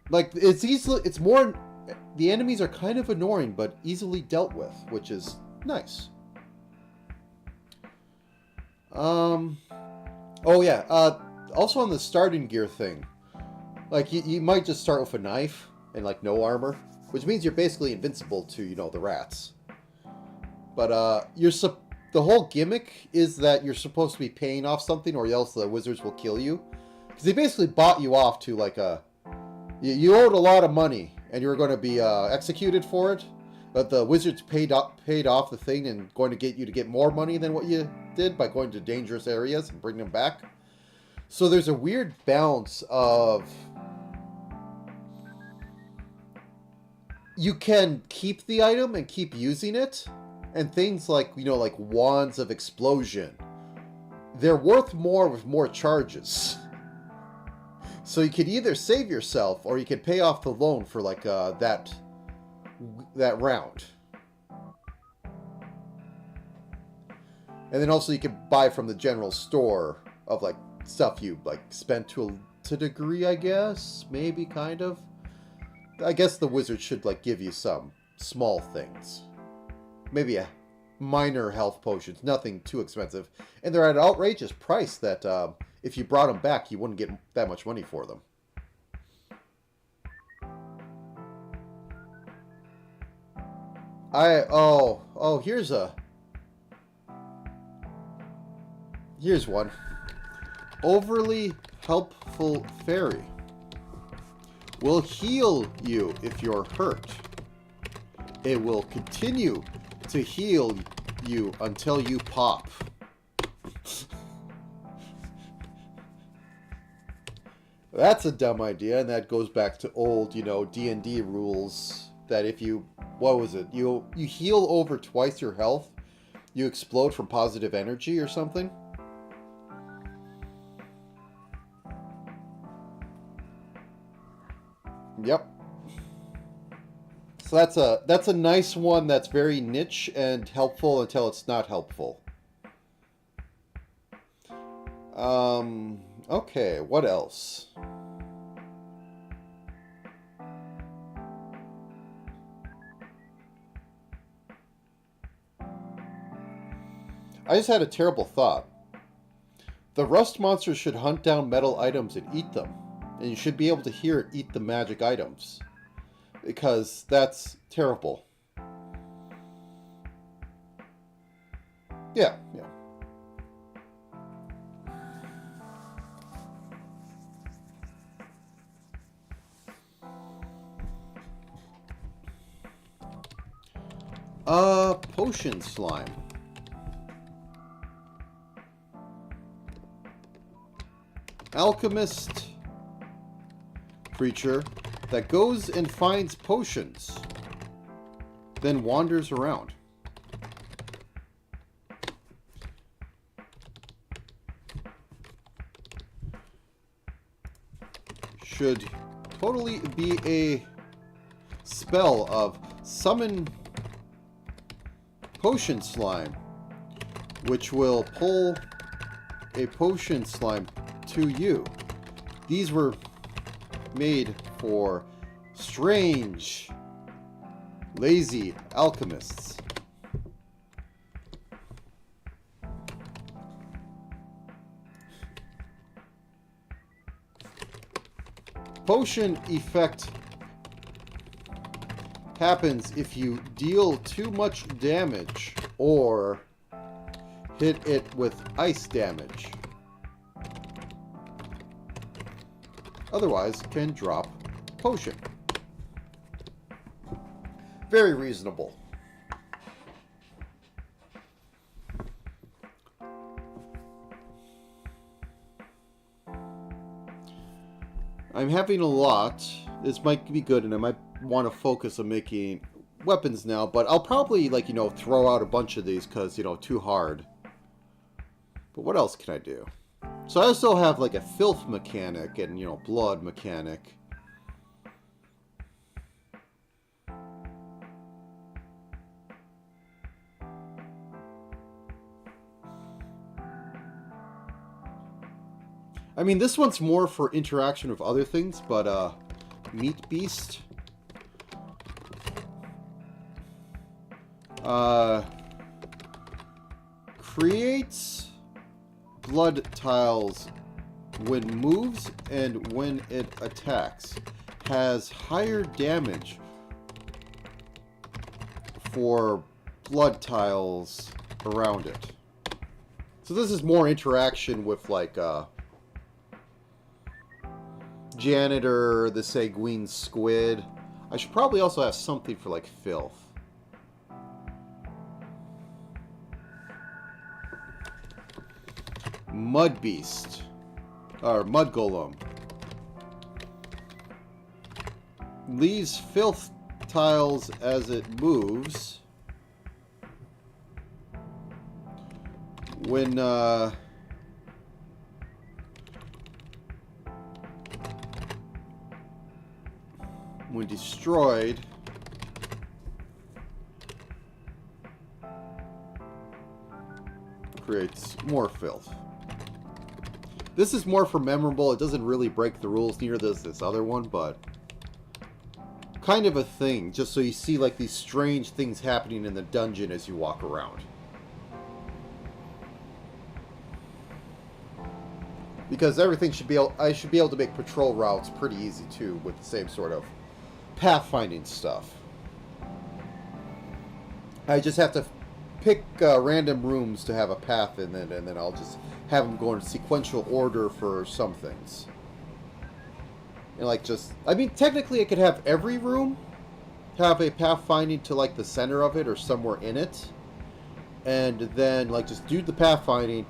Like, it's more, the enemies are kind of annoying, but easily dealt with, which is nice. Oh yeah, also on the starting gear thing, like, you might just start with a knife and, like, no armor, which means you're basically invincible to, you know, the rats. But, the whole gimmick is that you're supposed to be paying off something or else the wizards will kill you. Because they basically bought you off to, like, you owed a lot of money and you were going to be executed for it. But the wizards paid off the thing and going to get you to get more money than what you did by going to dangerous areas and bringing them back. So there's a weird balance of... You can keep the item and keep using it. And things like, you know, like wands of explosion. They're worth more with more charges. So you could either save yourself or you could pay off the loan for, like, that round. And then also you could buy from the general store of, like, stuff you, like, spent to a degree, I guess. Maybe, kind of. I guess the wizard should, like, give you some small things. Maybe a minor health potions, nothing too expensive. And they're at an outrageous price that if you brought them back, you wouldn't get that much money for them. Here's one. Overly helpful fairy will heal you if you're hurt. It will continue to heal you until you pop. That's a dumb idea, and that goes back to old, you know, D&D rules that if you, what was it? You heal over twice your health, you explode from positive energy or something. Yep. So that's a nice one that's very niche and helpful until it's not helpful. Okay, what else? I just had a terrible thought. The rust monsters should hunt down metal items and eat them. And you should be able to hear it eat the magic items. Because that's terrible. Yeah. Potion slime. Alchemist creature that goes and finds potions, then wanders around. Should totally be a spell of summon potion slime, which will pull a potion slime to you. These were made for strange, lazy alchemists. Potion effect happens if you deal too much damage or hit it with ice damage. Otherwise, can drop potion. Very reasonable. I'm having a lot. This might be good, and I might want to focus on making weapons now, but I'll probably, like, throw out a bunch of these because, too hard. But what else can I do? So I still have, like, a filth mechanic and, blood mechanic. I mean, this one's more for interaction with other things, but, Meat Beast. Creates blood tiles when moves and when it attacks. Has higher damage for blood tiles around it. So this is more interaction with, like, Janitor, the Sanguine Squid. I should probably also have something for, like, filth. Mud Beast. Or Mud Golem. Leaves filth tiles as it moves. When destroyed, creates more filth. This is more for memorable. It doesn't really break the rules, neither does this other one, but kind of a thing, just so you see, like, these strange things happening in the dungeon as you walk around. Because everything should be able, I should be able to make patrol routes pretty easy too, with the same sort of pathfinding stuff. I just have to pick random rooms to have a path in it, and then I'll just have them go in sequential order for some things. And, like, just, I mean, technically I could have every room have a pathfinding to, like, the center of it or somewhere in it, and then, like, just do the pathfinding,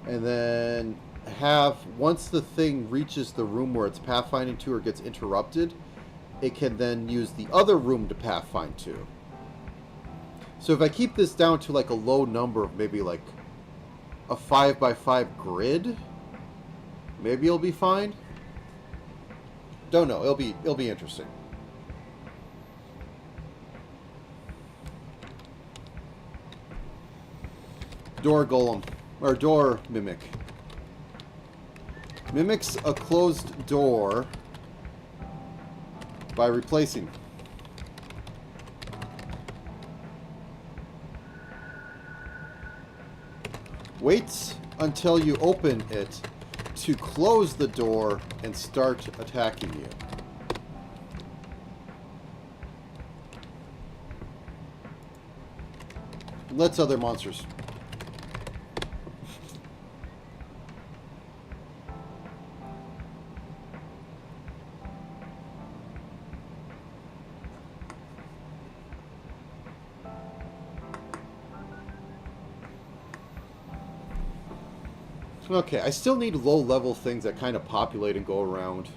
and then have, once the thing reaches the room where it's pathfinding to or gets interrupted, it can then use the other room to pathfind to. So if I keep this down to, like, a low number of maybe, like, a 5x5 grid, maybe it'll be fine. Don't know. It'll be interesting. Door Golem, or Door Mimic. Mimics a closed door by replacing. Waits until you open it to close the door and start attacking you. Lets other monsters. Okay, I still need low-level things that kind of populate and go around.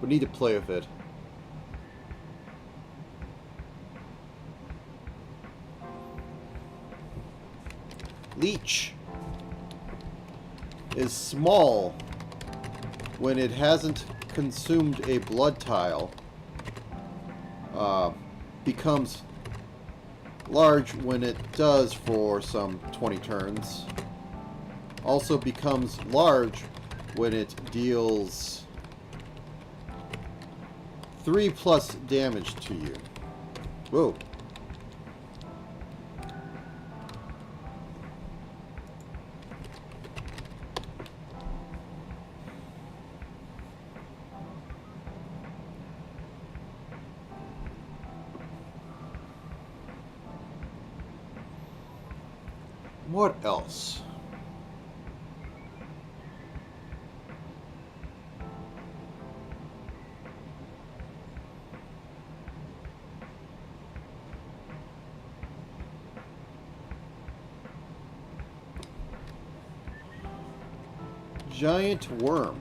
We need to play with it. Leech is small when it hasn't consumed a blood tile. Becomes large when it does for some 20 turns. Also becomes large when it deals 3 plus damage to you. Whoa. What else? Giant worm.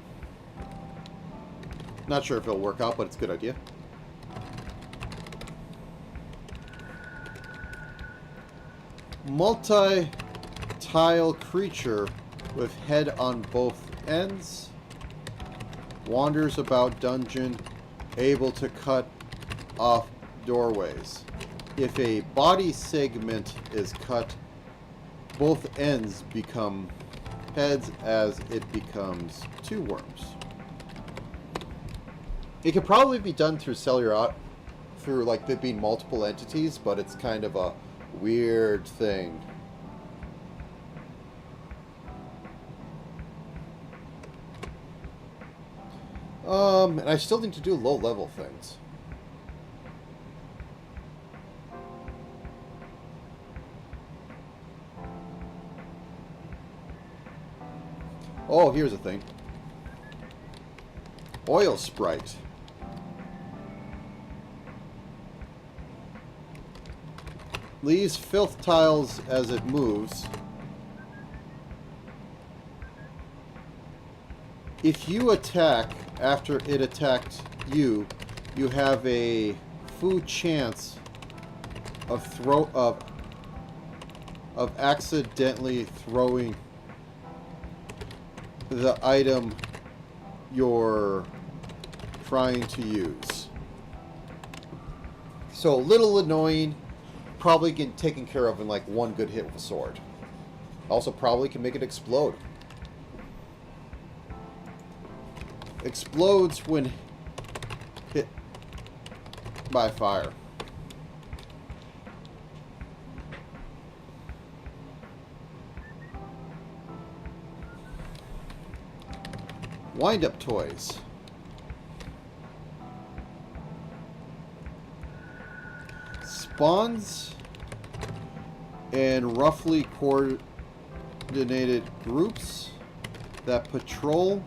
Not sure if it'll work out, but it's a good idea. Multi-tile creature with head on both ends. Wanders about dungeon, able to cut off doorways. If a body segment is cut, both ends become heads as it becomes 2 worms. It could probably be done through cellular, through like there being multiple entities, but it's kind of a weird thing. And I still need to do low level things. Oh, here's a thing. Oil Sprite. Leaves filth tiles as it moves. If you attack after it attacked you, you have a full chance of accidentally throwing the item you're trying to use. So a little annoying, probably get taken care of in like one good hit with a sword. Also probably can make it explode. Explodes when hit by fire. Wind-up toys. Spawns in roughly coordinated groups that patrol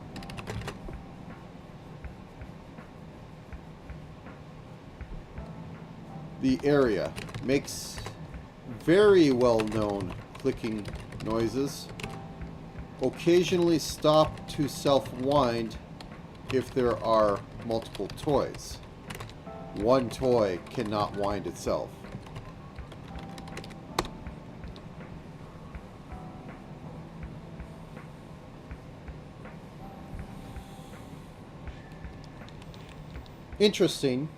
the area. Makes very well-known clicking noises. Occasionally stop to self-wind if there are multiple toys. One toy cannot wind itself. Interesting.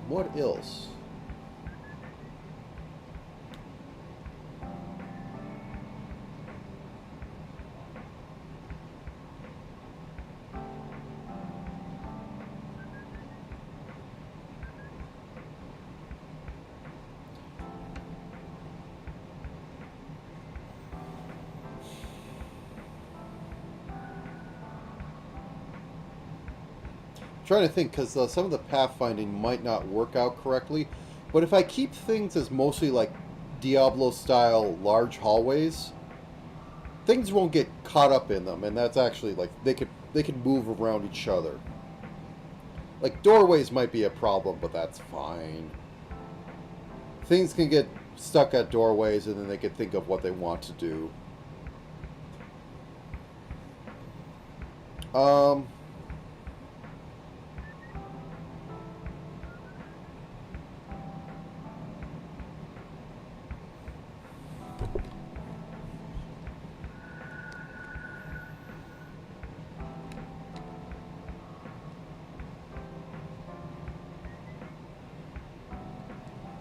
What else? Trying to think, because some of the pathfinding might not work out correctly, but if I keep things as mostly like Diablo style large hallways, things won't get caught up in them, and that's actually like they could move around each other. Like doorways might be a problem, but that's fine. Things can get stuck at doorways, and then they can think of what they want to do.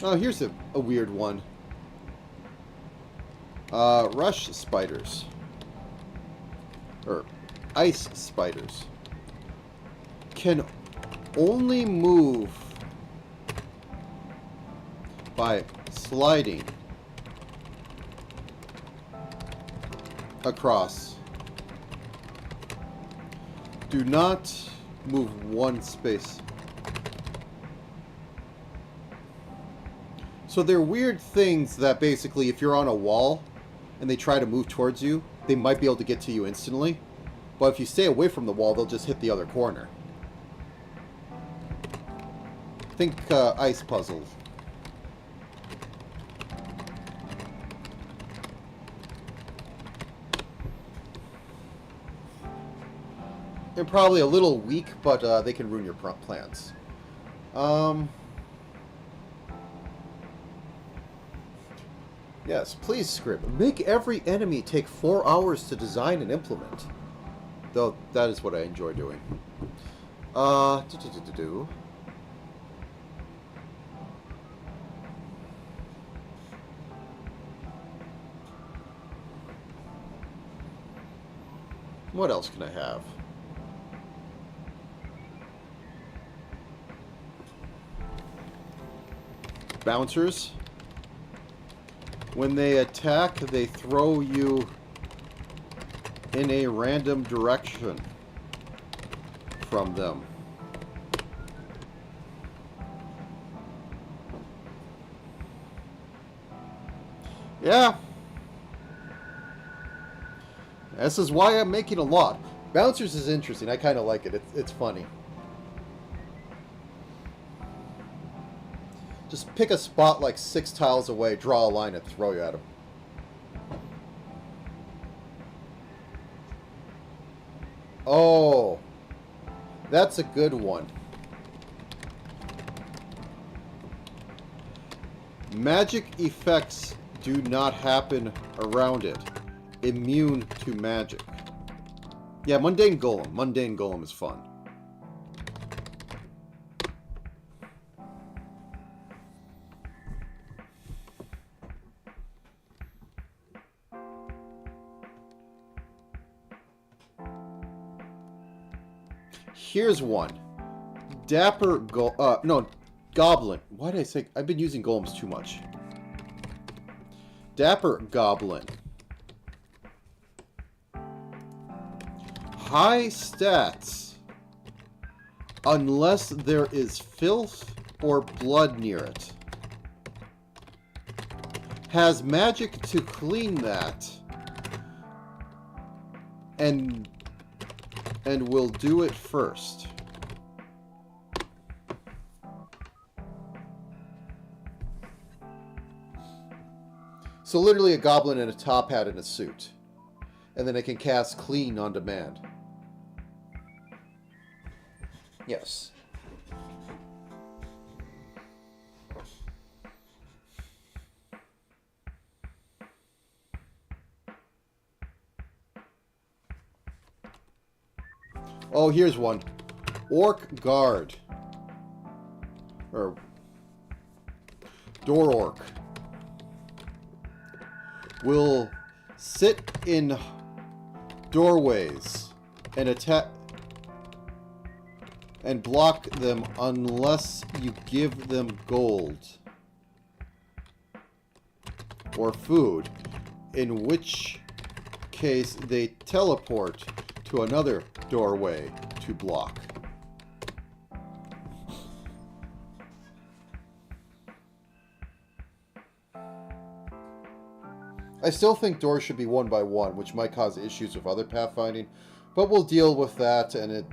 Oh, here's a weird one. Rush spiders. Or ice spiders. Can only move by sliding across. Do not move one space. So they're weird things that basically if you're on a wall and they try to move towards you, they might be able to get to you instantly. But if you stay away from the wall, they'll just hit the other corner. Think ice puzzles. They're probably a little weak, but they can ruin your plans. Yes, please, script. Make every enemy take 4 hours to design and implement. Though that is what I enjoy doing. What else can I have? Bouncers. When they attack, they throw you in a random direction from them. Yeah. This is why I'm making a lot. Bouncers is interesting. I kind of like it. It's funny. Just pick a spot like 6 tiles away, draw a line, and throw you at him. Oh, that's a good one. Magic effects do not happen around it. Immune to magic. Yeah, Mundane Golem. Mundane Golem is fun. Here's one. Dapper Goblin. Why did I say... I've been using golems too much. Dapper Goblin. High stats. Unless there is filth or blood near it. Has magic to clean that. And will do it first. So literally a goblin in a top hat and a suit. And then it can cast clean on demand. Yes. Oh, here's one. Orc Guard. Or Door Orc. Will sit in doorways and attack and block them unless you give them gold or food, in which case they teleport to another doorway to block. I still think doors should be 1 by 1, which might cause issues with other pathfinding, but we'll deal with that, and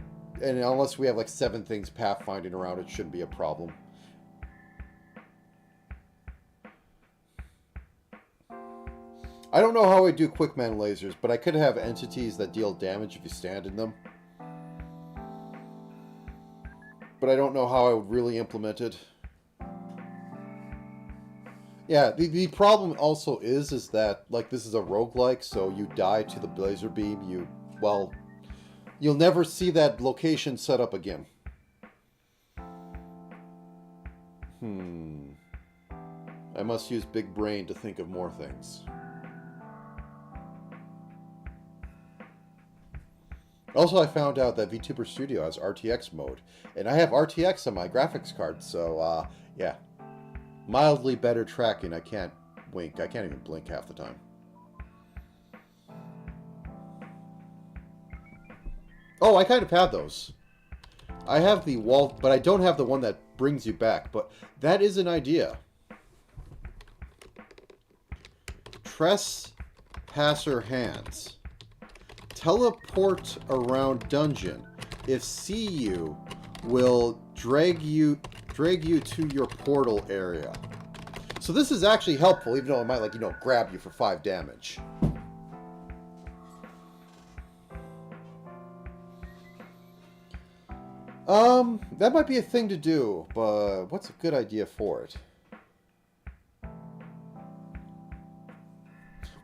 unless we have like 7 things pathfinding around, it shouldn't be a problem. I don't know how I do quickman lasers, but I could have entities that deal damage if you stand in them. But I don't know how I would really implement it. Yeah, the problem also is that, like, this is a roguelike, so you die to the laser beam, you'll never see that location set up again. I must use big brain to think of more things. Also, I found out that VTuber Studio has RTX mode, and I have RTX on my graphics card, so, yeah. Mildly better tracking. I can't wink. I can't even blink half the time. Oh, I kind of have those. I have the wall, but I don't have the one that brings you back, but that is an idea. Trespasser hands. Teleport around dungeon. If see you, will drag you to your portal area. So this is actually helpful, even though it might, like, you know, grab you for 5 damage. That might be a thing to do, but what's a good idea for it?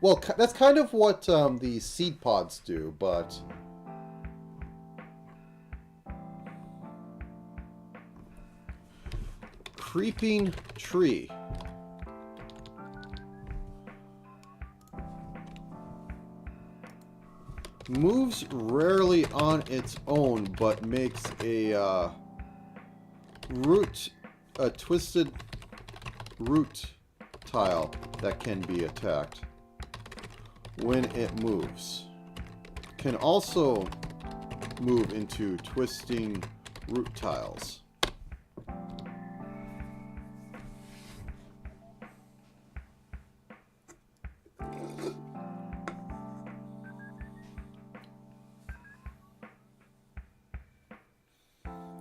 Well, that's kind of what the seed pods do, but... Creeping tree. Moves rarely on its own, but makes a twisted root tile that can be attacked when it moves. Can also move into twisting root tiles.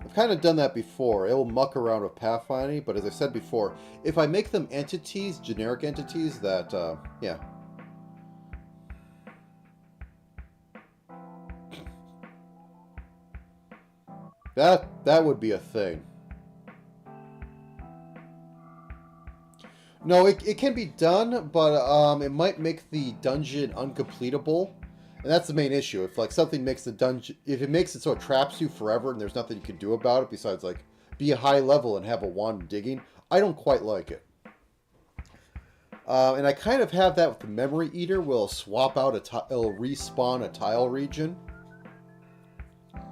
I've kind of done that before. It will muck around with pathfinding, but as I said before, if I make them entities, generic entities, that, yeah. That would be a thing. No, it can be done, but it might make the dungeon uncompletable. And that's the main issue. If, like, something makes the dungeon... If it makes it so it traps you forever and there's nothing you can do about it besides, like, be a high level and have a wand digging, I don't quite like it. And I kind of have that with the Memory Eater. Will swap out it'll respawn a tile region.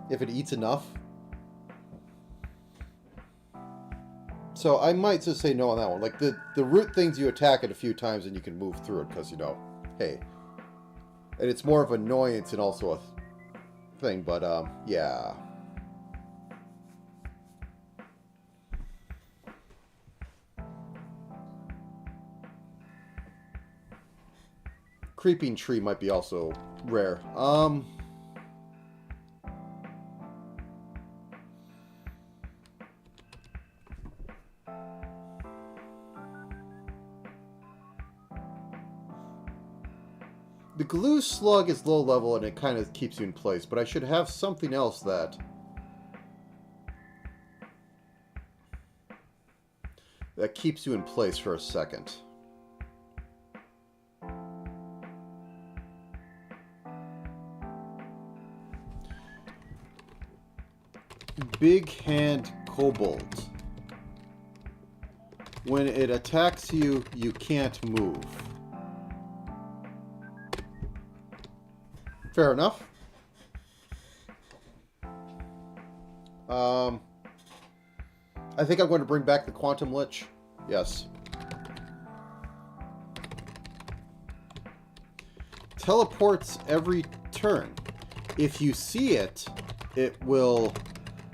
If it eats enough. So I might just say no on that one. Like, the root things, you attack it a few times and you can move through it because, you know, hey... And it's more of an annoyance and also a thing, but, yeah. Creeping tree might be also rare. The glue slug is low level and it kind of keeps you in place, but I should have something else that keeps you in place for a second. Big Hand Kobold. When it attacks you, you can't move. Fair enough. I think I'm going to bring back the Quantum Lich. Yes. Teleports every turn. If you see it, it will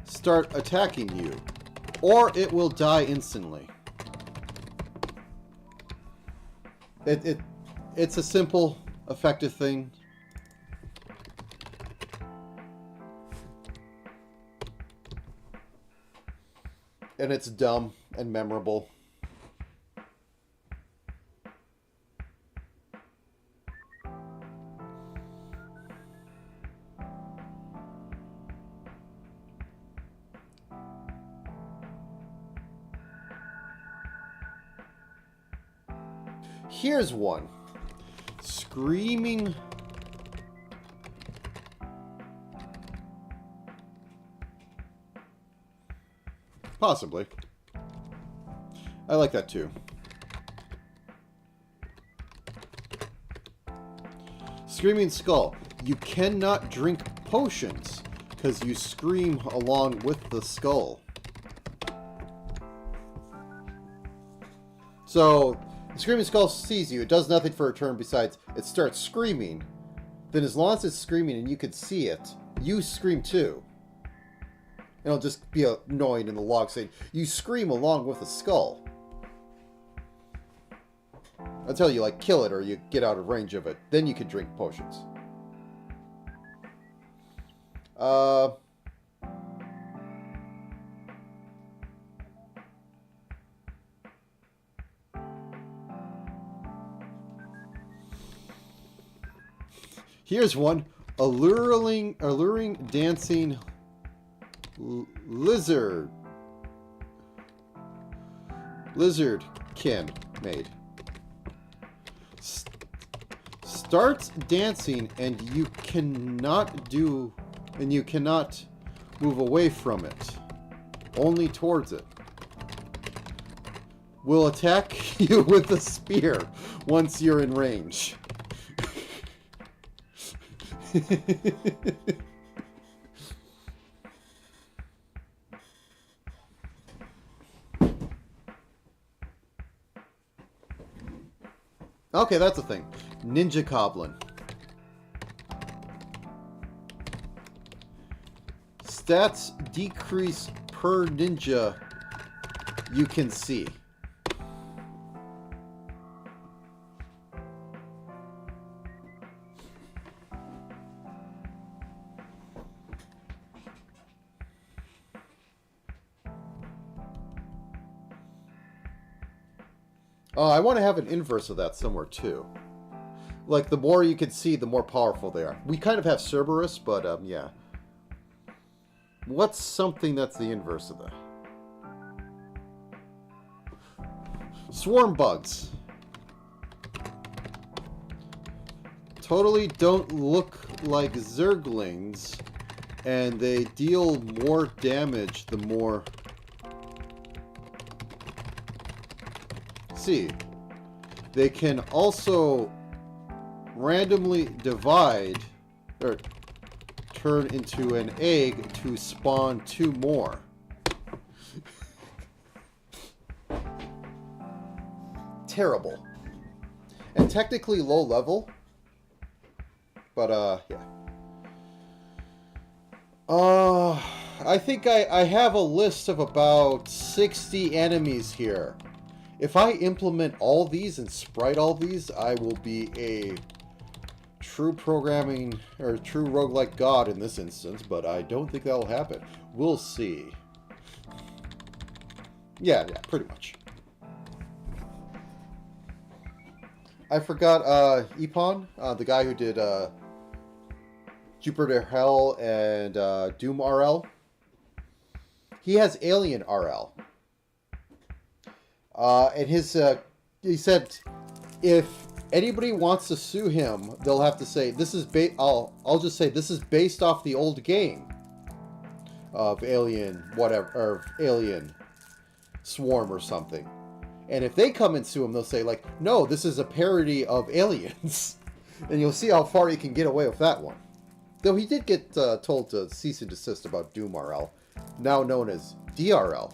start attacking you. Or it will die instantly. It's a simple, effective thing. And it's dumb and memorable. Here's one. Screaming... Possibly. I like that too. Screaming Skull. You cannot drink potions, because you scream along with the skull. So, the Screaming Skull sees you. It does nothing for a turn besides it starts screaming. Then as long as it's screaming and you can see it, you scream too. And it'll just be annoying in the log saying, you scream along with the skull. Until you, like, kill it or you get out of range of it. Then you can drink potions. Here's one. Alluring dancing lizardkin made. Starts dancing and you cannot move away from it. Only towards it. Will attack you with a spear once you're in range. Okay, that's a thing. Ninja Goblin. Stats decrease per ninja you can see. I want to have an inverse of that somewhere too. Like, the more you can see, the more powerful they are. We kind of have Cerberus, but, yeah. What's something that's the inverse of that? Swarm bugs. Totally don't look like Zerglings, and they deal more damage the more... See. They can also randomly divide or turn into an egg to spawn 2 more. Terrible. And technically low level. But yeah. I think I have a list of about 60 enemies here. If I implement all these and sprite all these, I will be a true programming or true roguelike god in this instance, but I don't think that'll happen. We'll see. Yeah, pretty much. I forgot Epon, the guy who did Jupiter Hell and Doom RL. He has Alien RL. And his, he said, if anybody wants to sue him, they'll have to say, this is I'll just say, this is based off the old game of Alien, whatever, or Alien Swarm or something. And if they come and sue him, they'll say, like, no, this is a parody of Aliens. And you'll see how far you can get away with that one. Though he did get told to cease and desist about Doom RL, now known as DRL.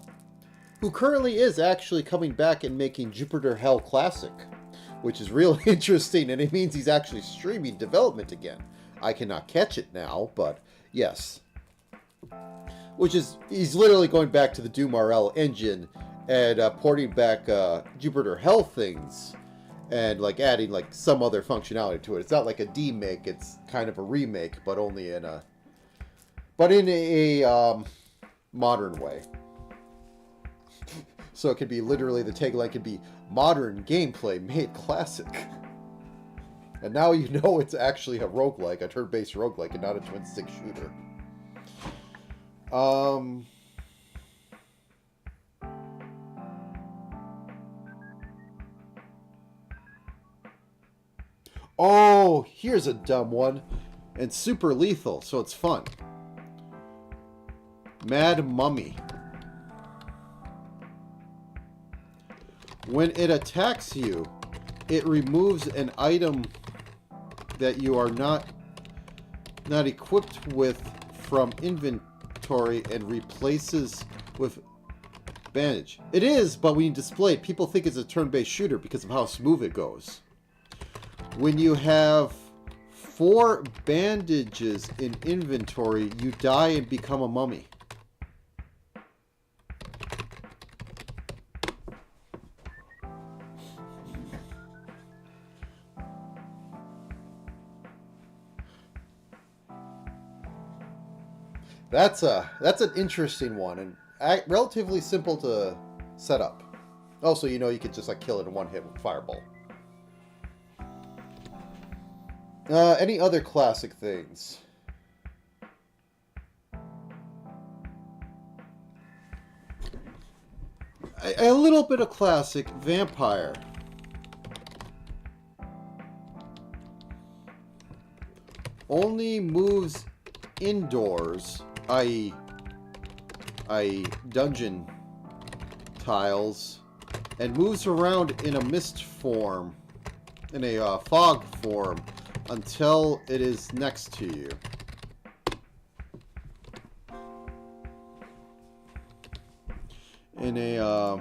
Who currently is actually coming back and making Jupiter Hell Classic, which is really interesting, and it means he's actually streaming development again. I cannot catch it now, but yes. Which is, he's literally going back to the Doom RL engine and porting back Jupiter Hell things and like adding like some other functionality to it. It's not like a demake, it's kind of a remake, but only in a modern way. So it could be literally, the tagline could be modern gameplay made classic. And now you know it's actually a roguelike, a turn-based roguelike, and not a twin-stick shooter. Oh, here's a dumb one. And super lethal, so it's fun. Mad Mummy. When it attacks you, it removes an item that you are not not equipped with from inventory and replaces with bandage. It is, but when you display it, people think it's a turn-based shooter because of how smooth it goes. When you have 4 bandages in inventory, you die and become a mummy. That's an interesting one, and relatively simple to set up. Also, you know, you could just like kill it in one hit with fireball. Any other classic things? A little bit of classic vampire. Only moves indoors, i.e. dungeon tiles, and moves around in a mist form, in a fog form, until it is next to you. In a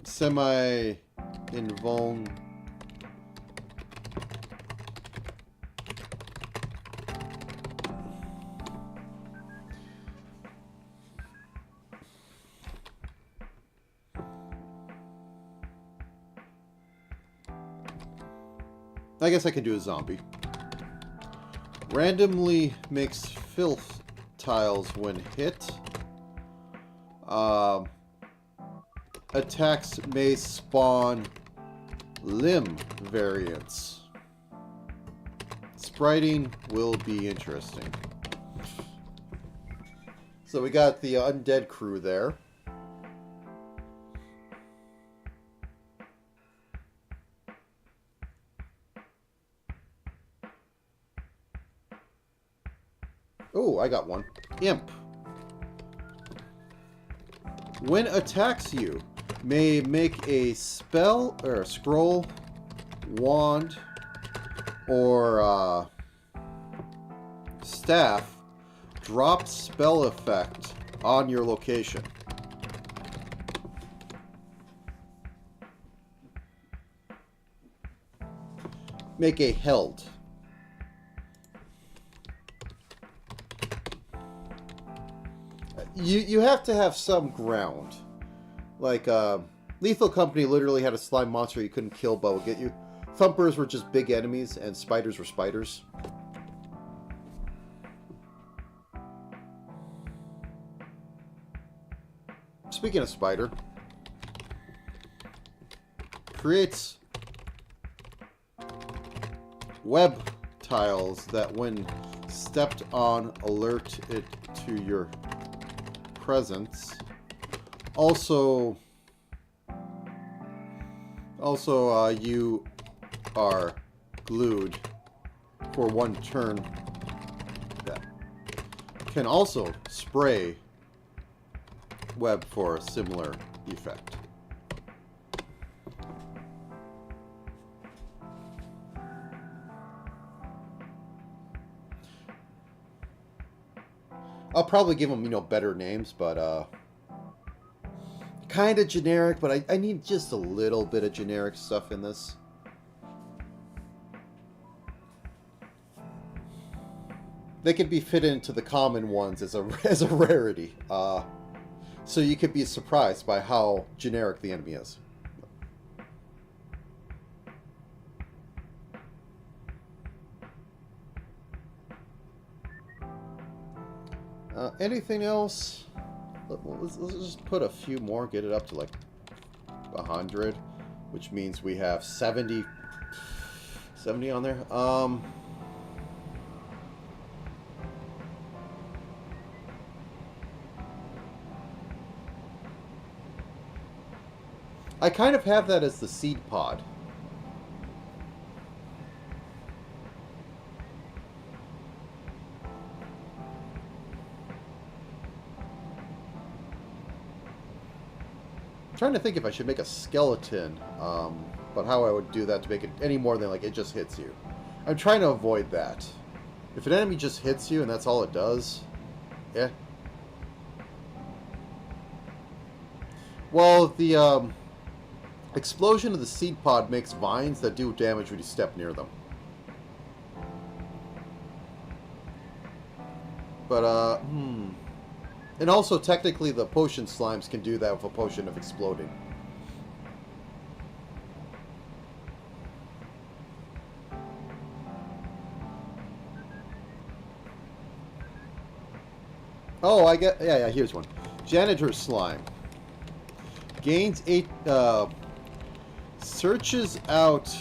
semi-invuln. I guess I can do a zombie. Randomly makes filth tiles when hit. Attacks may spawn limb variants. Spriting will be interesting. So we got the undead crew there. Oh, I got one. Imp. When attacks you, may make a spell or a scroll, wand, or staff drop spell effect on your location. Make a held. You have to have some ground. Like, Lethal Company literally had a slime monster you couldn't kill but would get you. Thumpers were just big enemies, and spiders were spiders. Speaking of spider, creates web tiles that when stepped on alert it to your presence. Also, you are glued for one turn. That can also spray web for a similar effect. I'll probably give them, better names, but kind of generic, but I need just a little bit of generic stuff in this. They could be fit into the common ones as a rarity, so you could be surprised by how generic the enemy is. Anything else? Let's just put a few more, get it up to like 100, which means we have 70 on there. I kind of have that as the seed pod. I'm trying to think if I should make a skeleton But how I would do that to make it any more than like it just hits you. I'm trying to avoid that. If an enemy just hits you and that's all it does, yeah. Well, the explosion of the seed pod makes vines that do damage when you step near them. But, And also, technically, the potion slimes can do that with a potion of exploding. Oh, I get... Yeah, here's one. Janitor slime. Gains 8... searches out...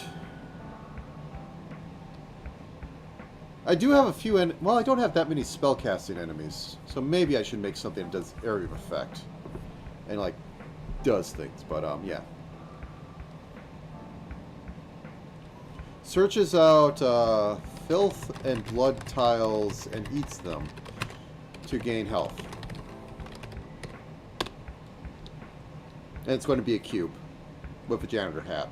I do have a few... Well, I don't have that many spellcasting enemies. So maybe I should make something that does area of effect. And, like, does things. But, yeah. Searches out filth and blood tiles and eats them to gain health. And it's going to be a cube with a janitor hat.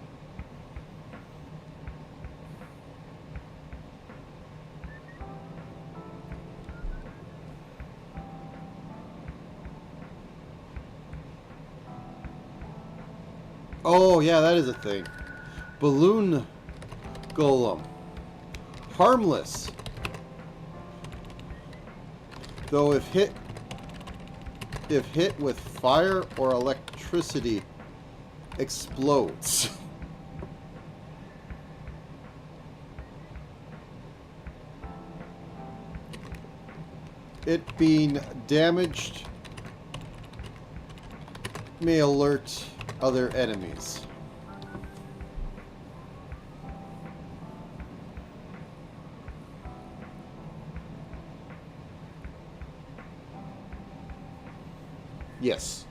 Oh, yeah, that is a thing. Balloon golem. Harmless. Though if hit with fire or electricity, explodes. It being damaged may alert other enemies. Yes.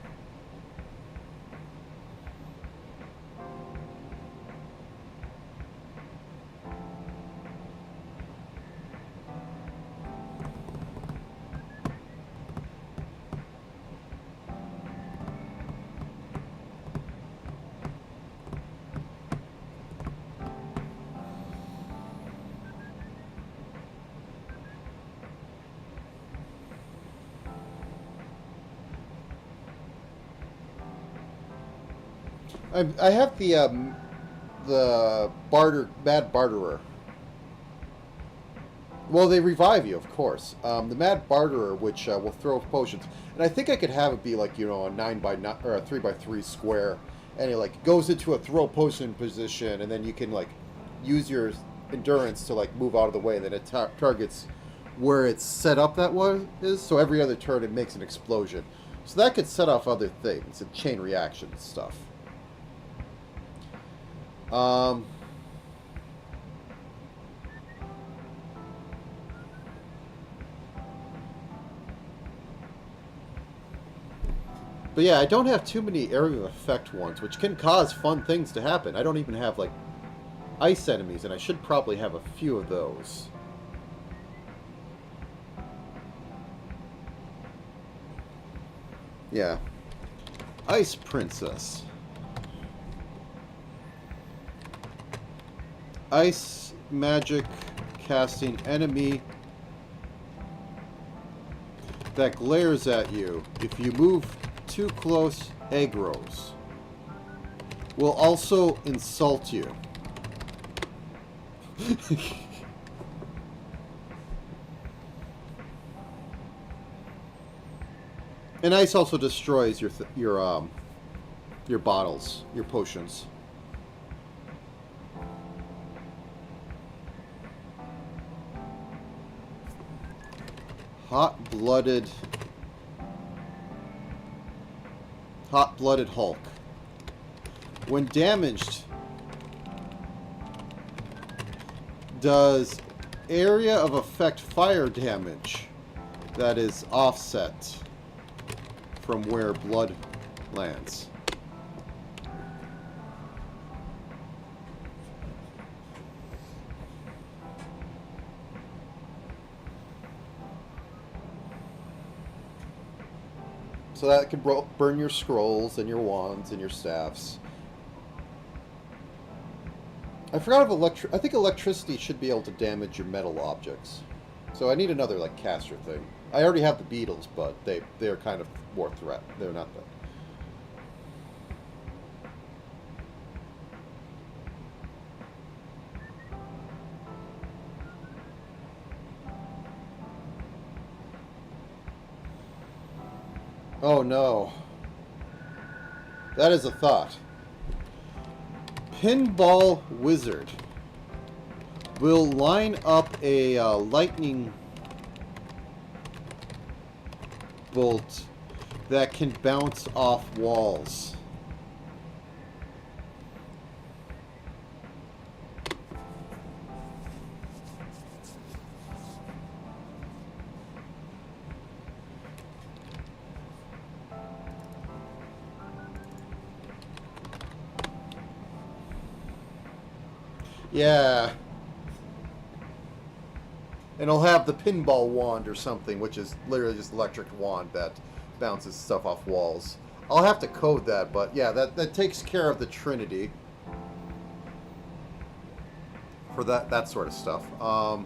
I have the Mad Barterer. Well, they revive you, of course. The Mad Barterer, which will throw potions, and I think I could have it be like, you know, a 9x9 or a 3x3 square, and it like goes into a throw potion position, and then you can like use your endurance to like move out of the way, and then it targets where it's set up that is. So every other turn it makes an explosion. So that could set off other things and chain reaction stuff. But yeah, I don't have too many area of effect ones, which can cause fun things to happen. I don't even have, like, ice enemies, and I should probably have a few of those. Yeah. Ice Princess. Ice magic casting enemy that glares at you. If you move too close, aggros. Will also insult you. And ice also destroys your bottles, your potions. Hot-blooded Hulk. When damaged, does area of effect fire damage that is offset from where blood lands. So that can burn your scrolls and your wands and your staffs. I forgot if I think electricity should be able to damage your metal objects. So I need another like caster thing. I already have the beetles, but they're kind of more threat. They're not that. Oh no. That is a thought. Pinball Wizard will line up a lightning bolt that can bounce off walls. Yeah. And I'll have the pinball wand or something, which is literally just electric wand that bounces stuff off walls. I'll have to code that, but yeah, that takes care of the Trinity. For that sort of stuff. I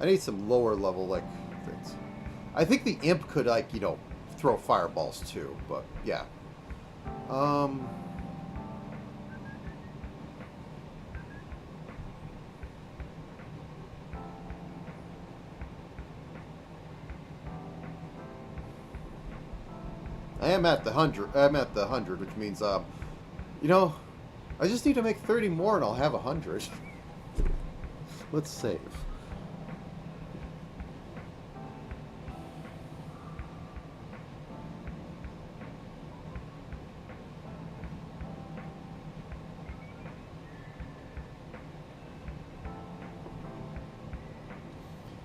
need some lower level, like, things. I think the imp could, like, you know, throw fireballs too, but yeah. I am at the 100. I'm at the 100, which means, you know, I just need to make 30 more and I'll have 100. Let's save.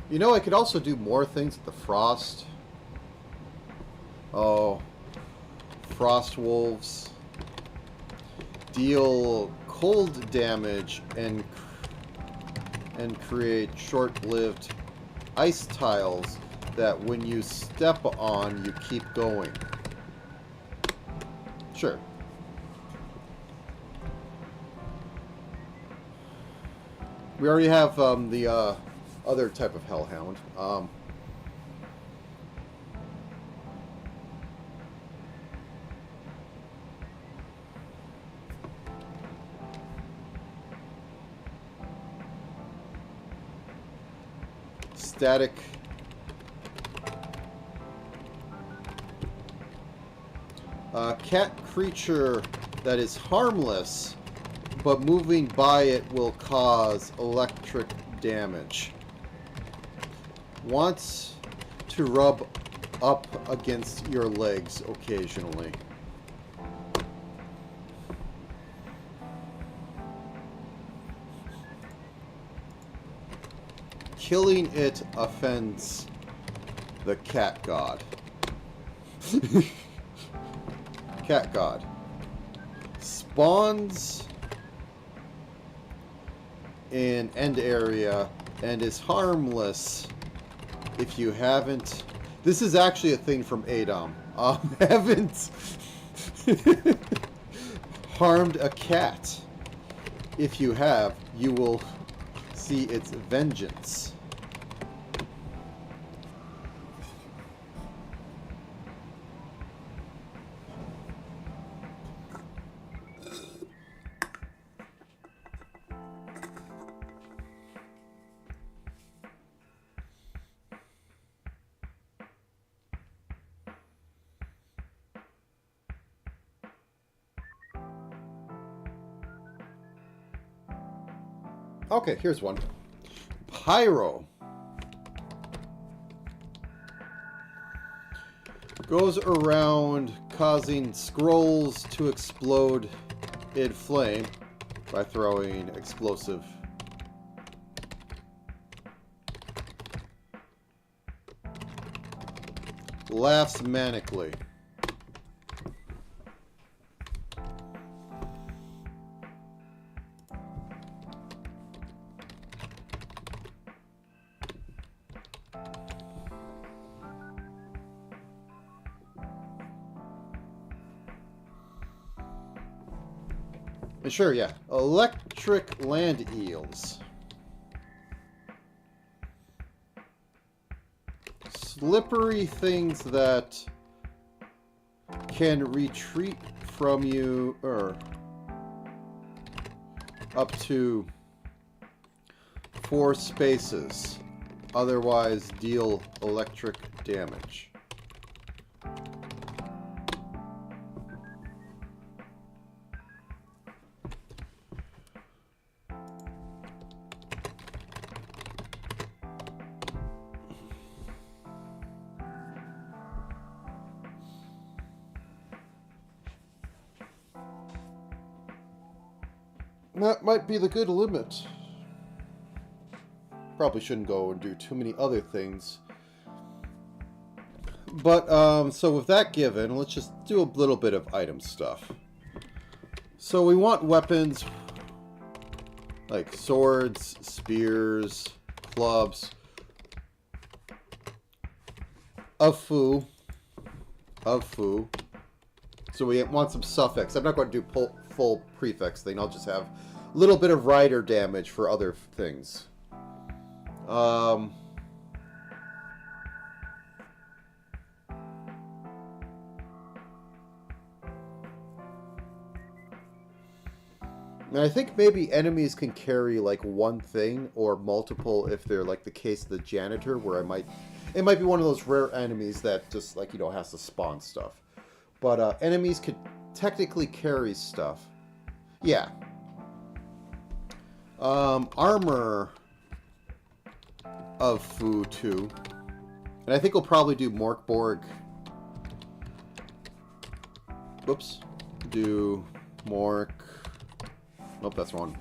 You know, I could also do more things with the frost. Oh, frost wolves deal cold damage and create short-lived ice tiles that when you step on, you keep going. Sure. We already have the other type of hellhound. Static. Cat creature that is harmless, but moving by it will cause electric damage. Wants to rub up against your legs occasionally. Killing it offends the cat god. Cat god. Spawns in end area and is harmless if you haven't... This is actually a thing from Adam. Haven't harmed a cat. If you have, you will see its vengeance. Okay, here's one. Pyro. Goes around causing scrolls to explode in flame by throwing explosive. Laughs manically. Sure, yeah. Electric land eels. Slippery things that can retreat from you, or up to 4 spaces. Otherwise, deal electric damage. That might be the good limit. Probably shouldn't go and do too many other things. But, so with that given, let's just do a little bit of item stuff. So we want weapons like swords, spears, clubs, of foo. So we want some suffix. I'm not going to do full prefix thing. I'll just have a little bit of rider damage for other things. And I think maybe enemies can carry like one thing or multiple if they're like the case of the janitor, where it might be one of those rare enemies that just like, you know, has to spawn stuff. But enemies could technically carry stuff. Yeah. Armor of Fu too. And I think we'll probably do Morkborg. Whoops. Do Mork. Nope, that's wrong.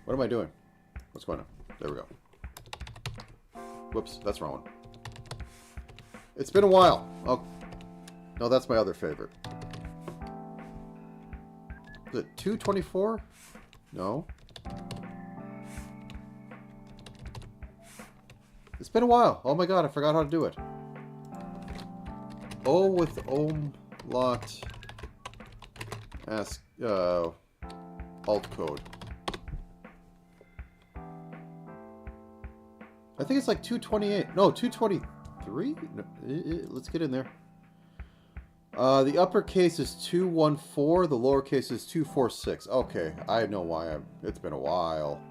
What am I doing? What's going on? There we go. Whoops, that's wrong one. It's been a while. Oh, no, that's my other favorite. Is it 224? No. It's been a while. Oh my god, I forgot how to do it. O with Omlot. Ask, alt code. I think it's like 228. No, 223? No, let's get in there. The uppercase is 214. The lowercase is 246. Okay, I know why. It's been a while.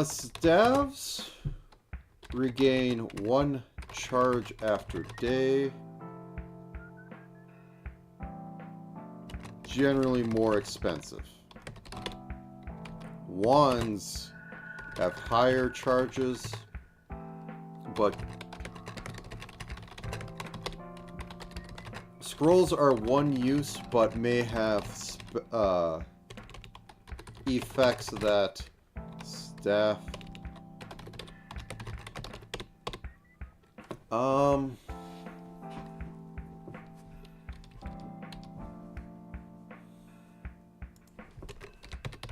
Staves regain 1 charge after day. Generally more expensive. Wands have higher charges, but scrolls are 1 use, but may have effects that staff.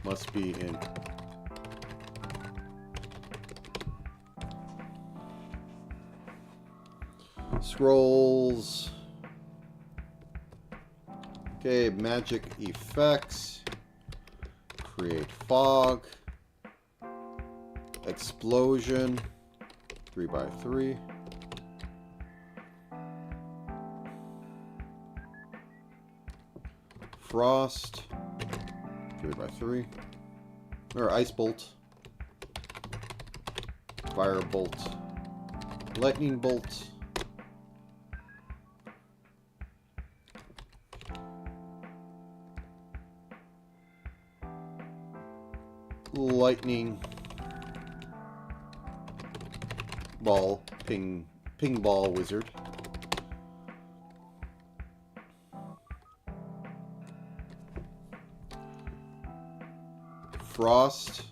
Must be in. Scrolls. Okay, magic effects. Create fog. Explosion. 3x3. Frost. 3x3. Or ice bolt. Fire bolt. Lightning bolt. Lightning ball. Ping ball wizard. Frost.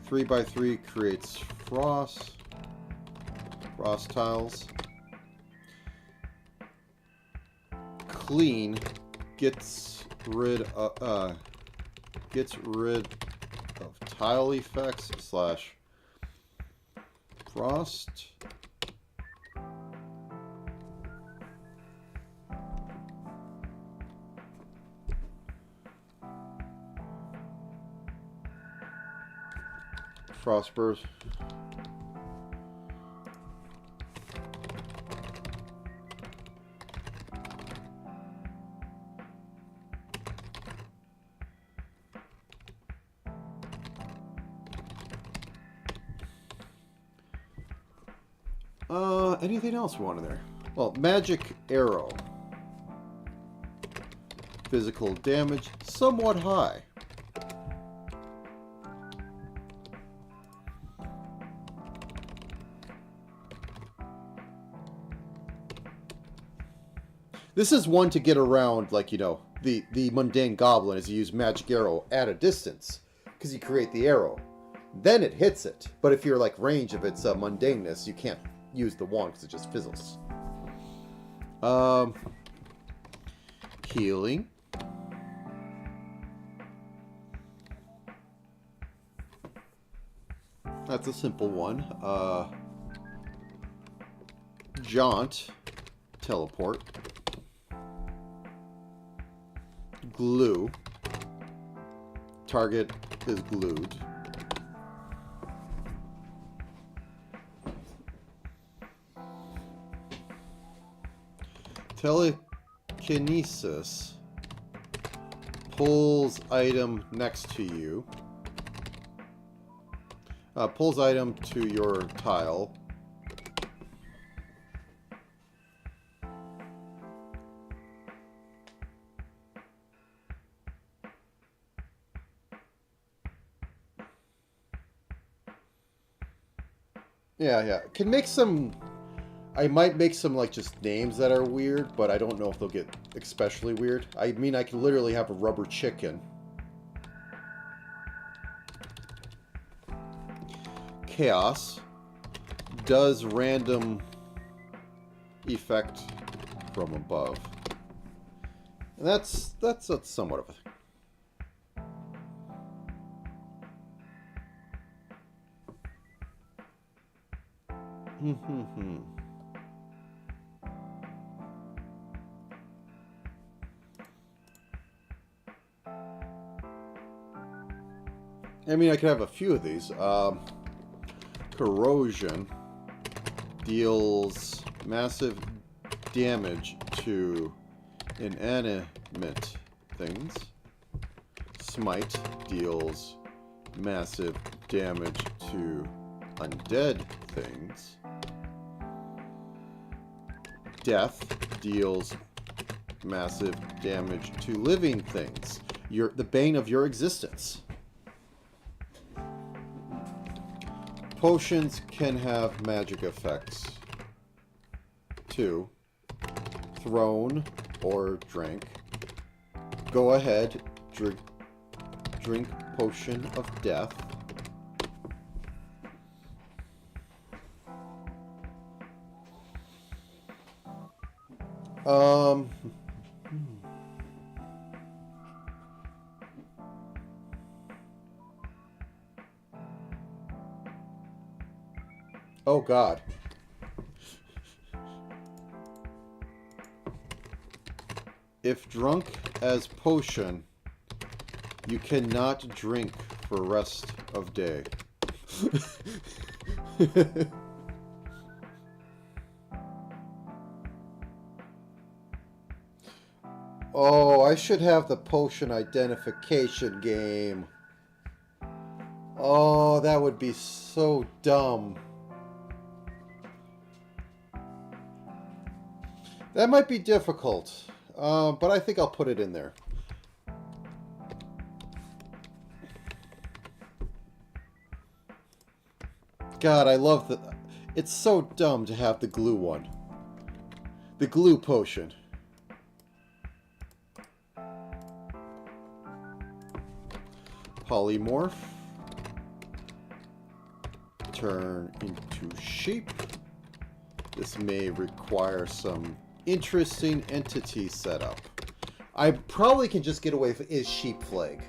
3x3 creates frost. Frost tiles. Clean gets gets rid of tile effects slash frost. Frostburst. Anything else we want in there? Well, magic arrow. Physical damage, somewhat high. This is one to get around, like, you know, the mundane goblin is you use magic arrow at a distance, because you create the arrow. Then it hits it. But if you're, like, range of its mundaneness, you can't use the wand because it just fizzles. Healing. That's a simple one. Jaunt. Teleport. Glue. Target is glued. Telekinesis. Pulls item next to you. Pulls item to your tile. Yeah. Can make some... I might make some, like, just names that are weird, but I don't know if they'll get especially weird. I mean, I can literally have a rubber chicken. Chaos. Does random effect from above. And that's somewhat of a thing. I mean, I could have a few of these. Corrosion deals massive damage to inanimate things. Smite deals massive damage to undead things. Death deals massive damage to living things. The bane of your existence. Potions can have magic effects. 2. Thrown or drank. Go ahead, drink potion of death. Oh God. If drunk as potion, you cannot drink for rest of day. Oh, I should have the potion identification game. Oh, that would be so dumb. That might be difficult, but I think I'll put it in there. God, I love the... It's so dumb to have the glue one. The glue potion. Polymorph. Turn into shape. This may require some interesting entity setup. I probably can just get away with is sheep flag.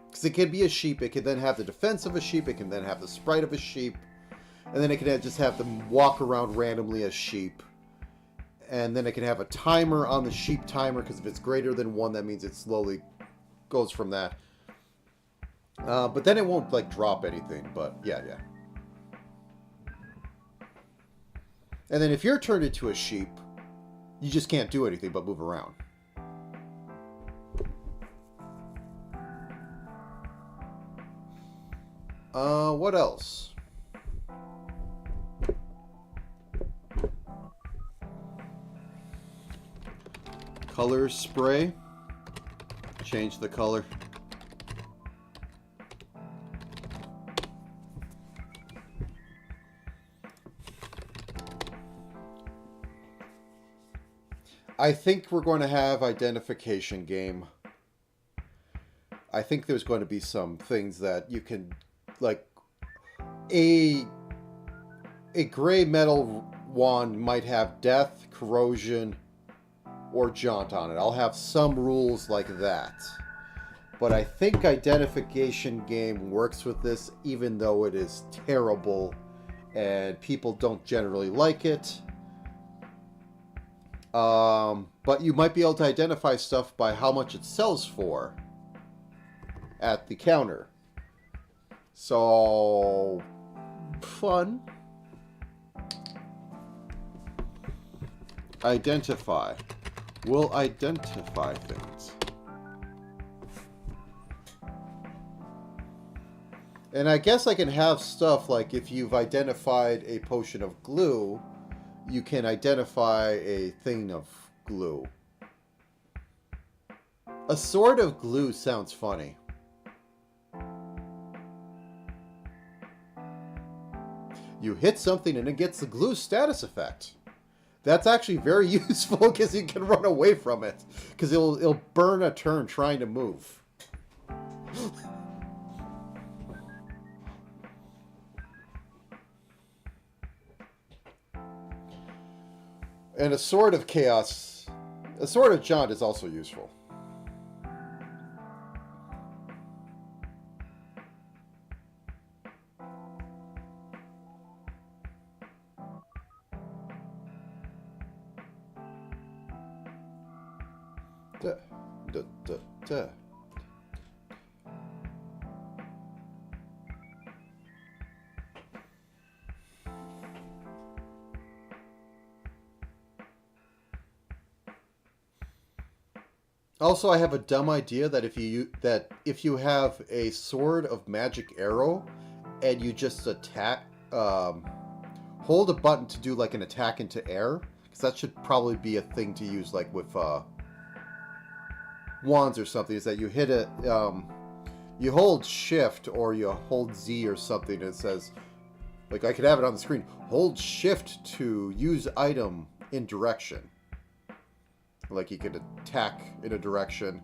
Because it can be a sheep, it can then have the defense of a sheep, it can then have the sprite of a sheep, and then it can just have them walk around randomly as sheep. And then it can have a timer on the sheep timer, because if it's greater than 1, that means it slowly goes from that. But then it won't, like, drop anything, but yeah. And then if you're turned into a sheep, you just can't do anything but move around. What else? Color spray. Change the color. I think we're going to have identification game. I think there's going to be some things that you can, like, a gray metal wand might have death, corrosion, or jaunt on it. I'll have some rules like that. But I think identification game works with this, even though it is terrible and people don't generally like it. But you might be able to identify stuff by how much it sells for at the counter. So, fun. Identify. We'll identify things. And I guess I can have stuff like if you've identified a potion of glue, you can identify a thing of glue. A sword of glue sounds funny. You hit something and it gets the glue status effect. That's actually very useful because you can run away from it. Because it'll burn a turn trying to move. And a sword of chaos, a sword of jaunt is also useful. Duh. Also, I have a dumb idea that if you have a sword of magic arrow and you just attack, hold a button to do like an attack into air, because that should probably be a thing to use like with wands or something. Is that you hit it, you hold shift or you hold Z or something, and it says, like I could have it on the screen, hold shift to use item in direction. Like you could attack in a direction.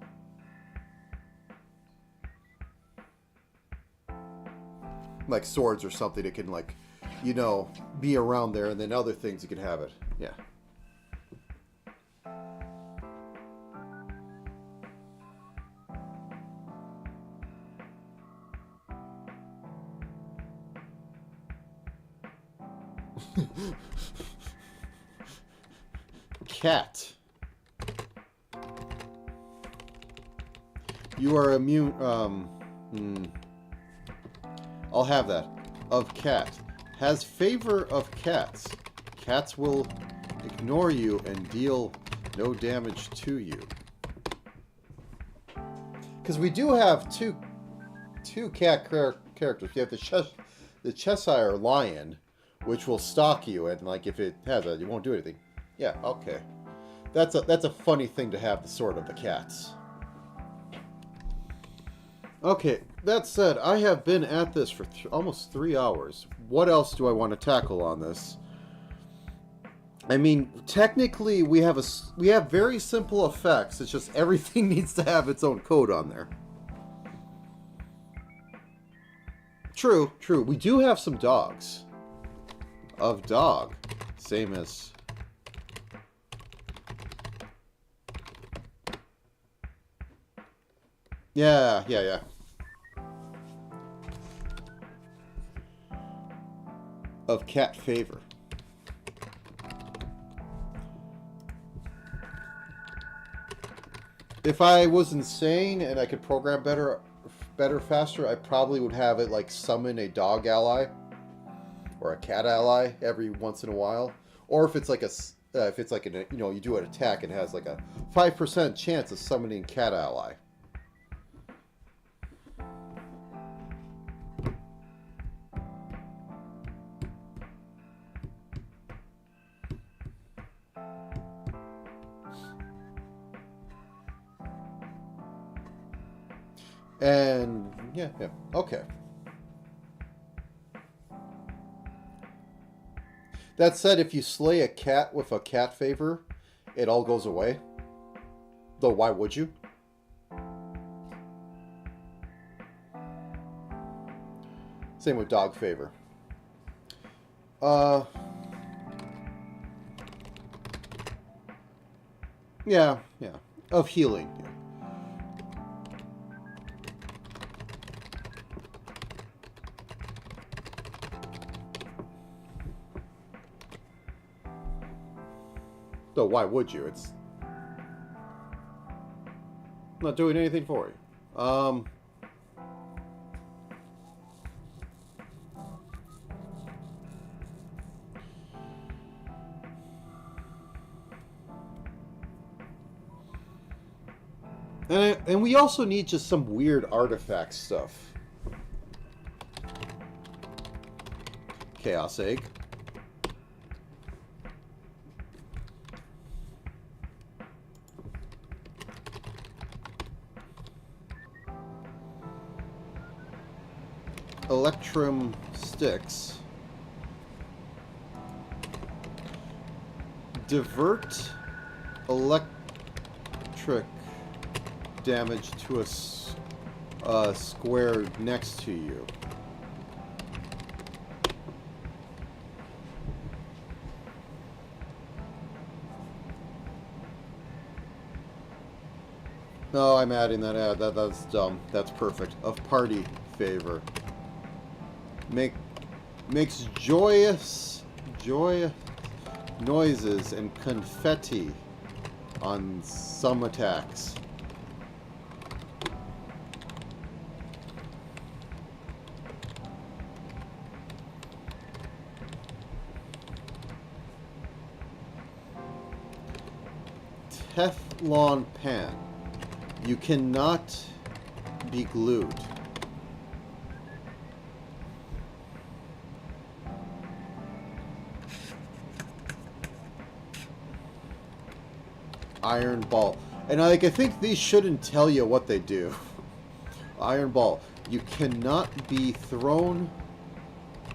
Like swords or something, it can like, you know, be around there, and then other things you can have it. Yeah. Cat. You are immune. I'll have that. Of cat. Has favor of cats. Cats will ignore you and deal no damage to you. Because we do have two cat characters. You have the Cheshire Lion, which will stalk you, and like if it has it, you won't do anything. Yeah, okay. That's a funny thing to have, the sword of the cats. Okay, that said, I have been at this for almost 3 hours. What else do I want to tackle on this? I mean, technically, we have very simple effects. It's just everything needs to have its own code on there. True. We do have some dogs. Of dog. Same as... Yeah, yeah, yeah. Of cat favor. If I was insane and I could program better, faster, I probably would have it like summon a dog ally or a cat ally every once in a while. Or if it's like an, you know, you do an attack and it has like a 5% chance of summoning cat ally. And yeah, yeah, okay. That said, if you slay a cat with a cat favor, it all goes away. Though why would you? Same with dog favor. Yeah, yeah. Of healing. Yeah. So why would you? It's not doing anything for you. And we also need just some weird artifact stuff. Chaos Egg. Electrum Sticks. Divert electric damage to a square next to you. No, I'm adding that ad. That's dumb. That's perfect. Of party favor. Makes joyous noises and confetti on some attacks. Teflon pan. You cannot be glued. Iron ball. And I think these shouldn't tell you what they do. Iron ball. You cannot be thrown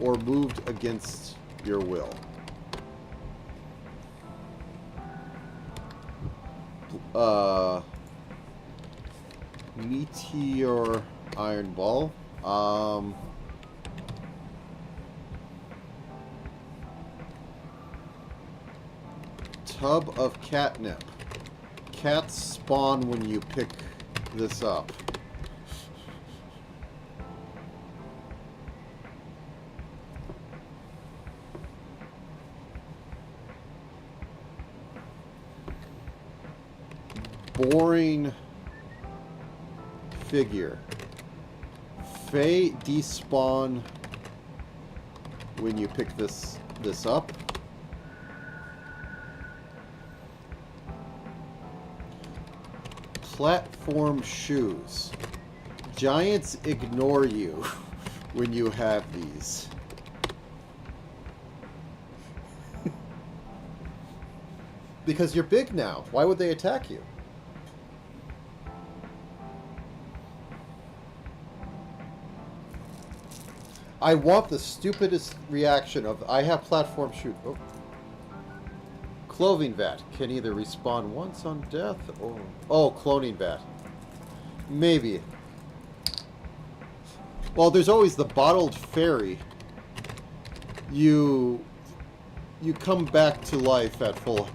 or moved against your will. Meteor iron ball. Tub of catnip. Cats spawn when you pick this up. Boring figure. Fae despawn when you pick this up. Platform shoes. Giants ignore you when you have these. Because you're big now. Why would they attack you? I want the stupidest reaction of, I have platform shoot. Oh. Clothing vat can either respawn once on death or... Oh, cloning vat. Maybe. Well, there's always the bottled fairy. You come back to life at full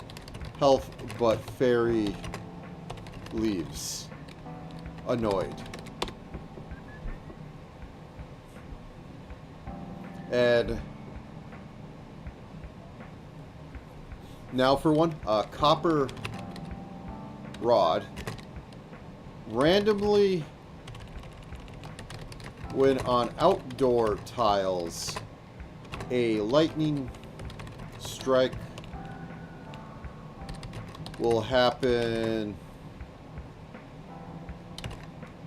health, but fairy leaves. Annoyed. And now for one, a copper rod. Randomly, when on outdoor tiles, a lightning strike will happen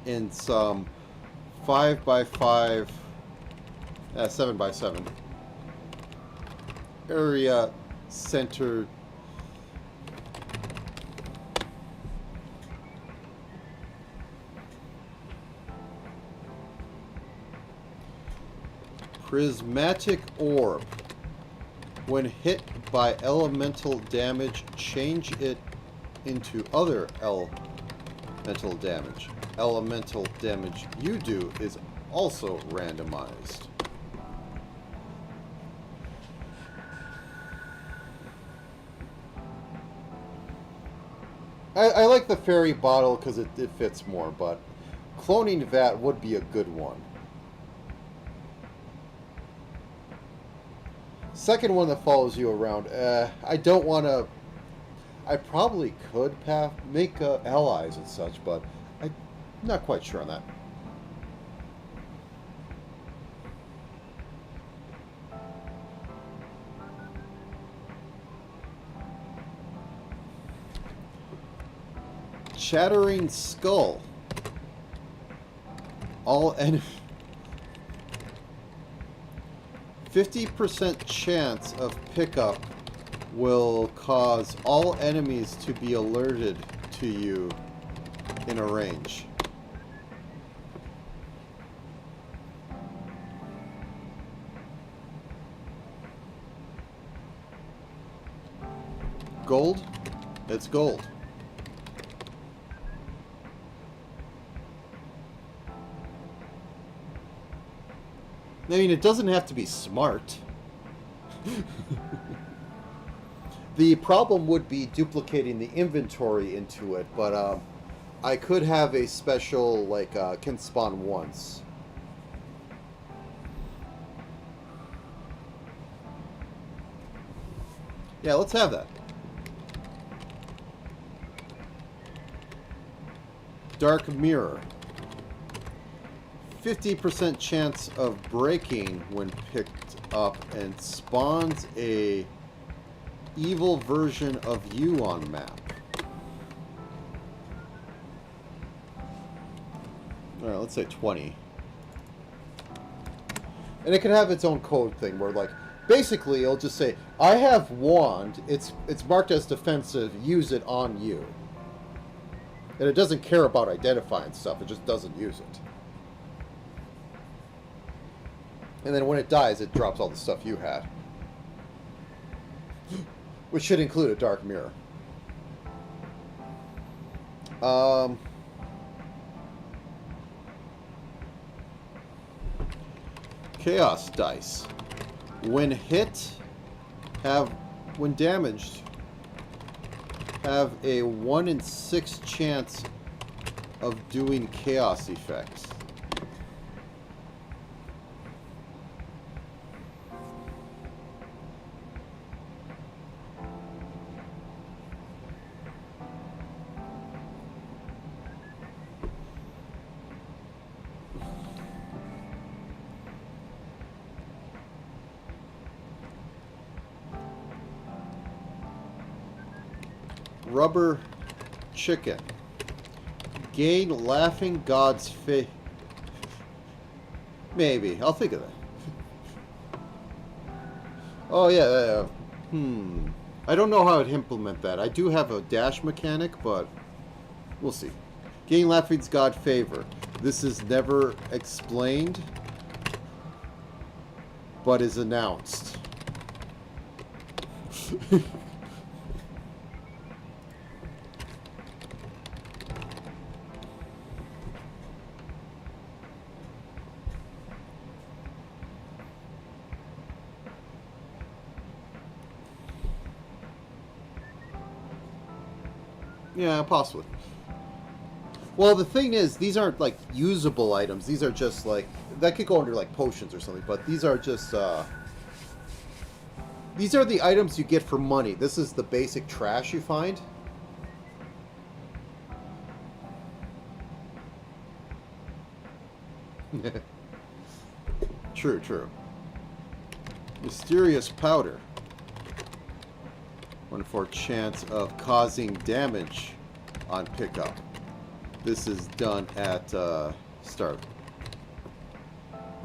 in some 5x5, 7x7 area centered prismatic orb. When hit by elemental damage, change it into other elemental damage. Elemental damage you do is also randomized. I like the fairy bottle because it fits more, but cloning vat would be a good one. Second one that follows you around, I don't want to... I probably could make allies and such, but I'm not quite sure on that. Chattering Skull. All enemies... 50% chance of pickup will cause all enemies to be alerted to you in a range. Gold? It's gold. I mean, it doesn't have to be smart. The problem would be duplicating the inventory into it, but I could have a special, like, can spawn once. Yeah, let's have that. Dark Mirror. 50% chance of breaking when picked up and spawns a evil version of you on map. Alright, let's say 20. And it can have its own code thing where, like, basically it'll just say, I have wand, it's marked as defensive, use it on you. And it doesn't care about identifying stuff, it just doesn't use it. And then when it dies, it drops all the stuff you had. Which should include a dark mirror. Chaos dice. When hit, when damaged, have a 1 in 6 chance of doing chaos effects. Rubber chicken. Gain laughing god's face. Maybe. I'll think of that. Oh, yeah. I don't know how to implement that. I do have a dash mechanic, but we'll see. Gain laughing's god favor. This is never explained, but is announced. Yeah, possibly. Well, the thing is, these aren't like usable items. These are just like that could go under like potions or something. But these are just these are the items you get for money. This is the basic trash you find. True, true. Mysterious powder. 1/4 chance of causing damage on pickup. This is done at start.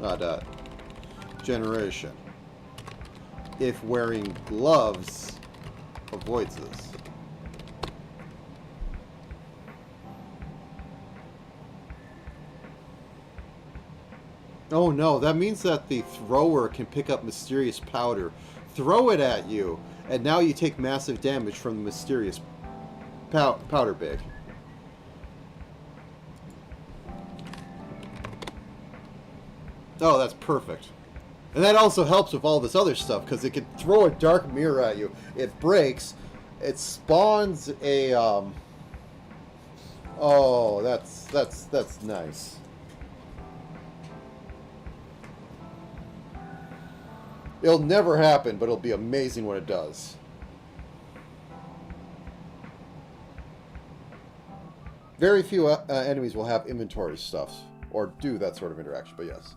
Not generation. If wearing gloves avoids this. Oh no, that means that the thrower can pick up mysterious powder, throw it at you, and now you take massive damage from the mysterious powder bag. Oh, that's perfect. And that also helps with all this other stuff, because it can throw a dark mirror at you. It breaks. It spawns a, Oh, that's nice. It'll never happen, but it'll be amazing when it does. Very few enemies will have inventory stuff, or do that sort of interaction, but yes.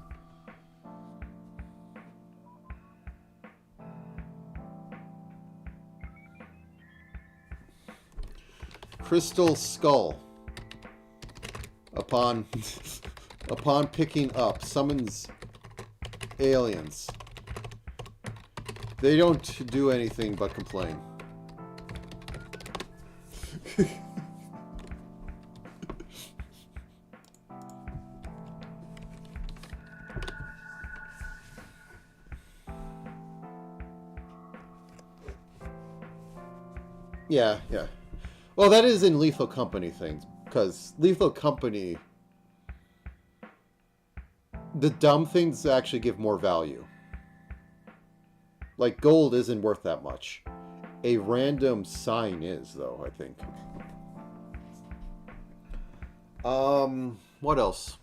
Crystal Skull. Upon picking up, summons aliens. They don't do anything but complain. Yeah, yeah. Well, that is in Lethal Company things, because Lethal Company, the dumb things actually give more value. Like, gold isn't worth that much. A random sign is, though, I think. What else?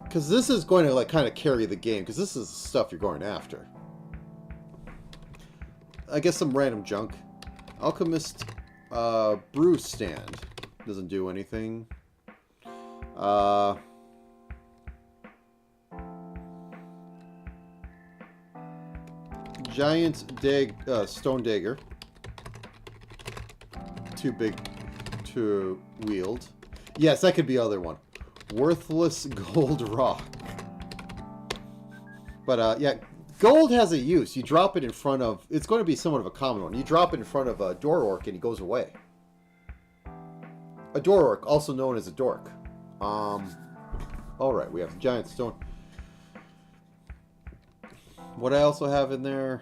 Because this is going to, like, kind of carry the game, because this is the stuff you're going after. I guess some random junk. Alchemist, brew stand. Doesn't do anything. Giant stone dagger. Too big to wield. Yes, that could be other one. Worthless gold rock. But yeah, gold has a use. You drop it in front of... It's going to be somewhat of a common one. You drop it in front of a door orc and he goes away. A door orc, also known as a dork. Alright, we have giant stone... What I also have in there...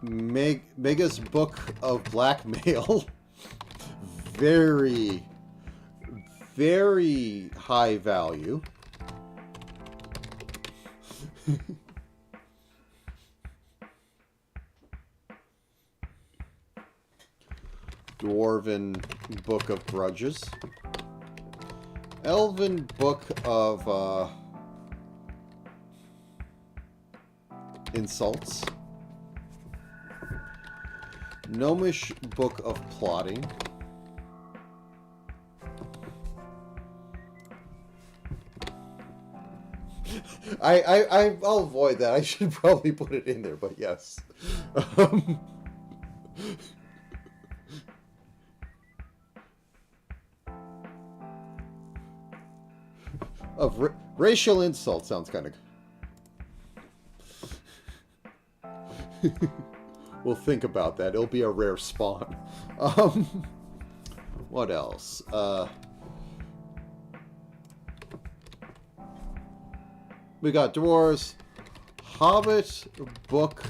Mega's Book of Blackmail. Very, very high value. Dwarven Book of Grudges. Elven Book of Insults. Gnomish Book of Plotting. I'll avoid that. I should probably put it in there, but yes. Of racial insult sounds kind of... We'll think about that. It'll be a rare spawn. What else? We got dwarves. Hobbit Book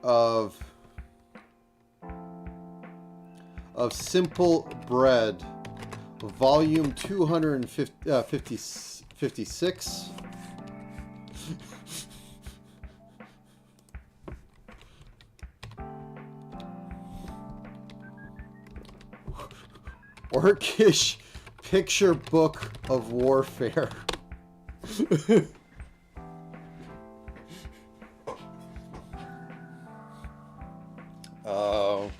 of Simple Bread, Volume 256. Orcish picture book of warfare. Oh.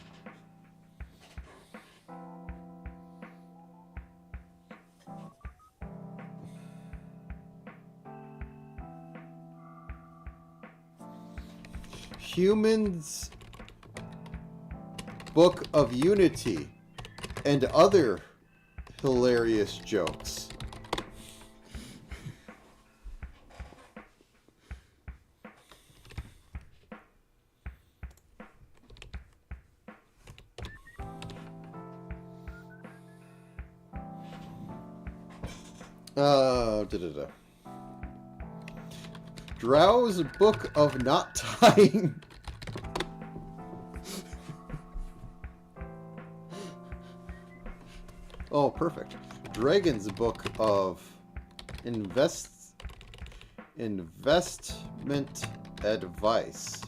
Humans Book of Unity and other hilarious jokes. Da-da-da. Drow's Book of Not Tying. Oh, perfect. Dragon's Book of Investment Advice.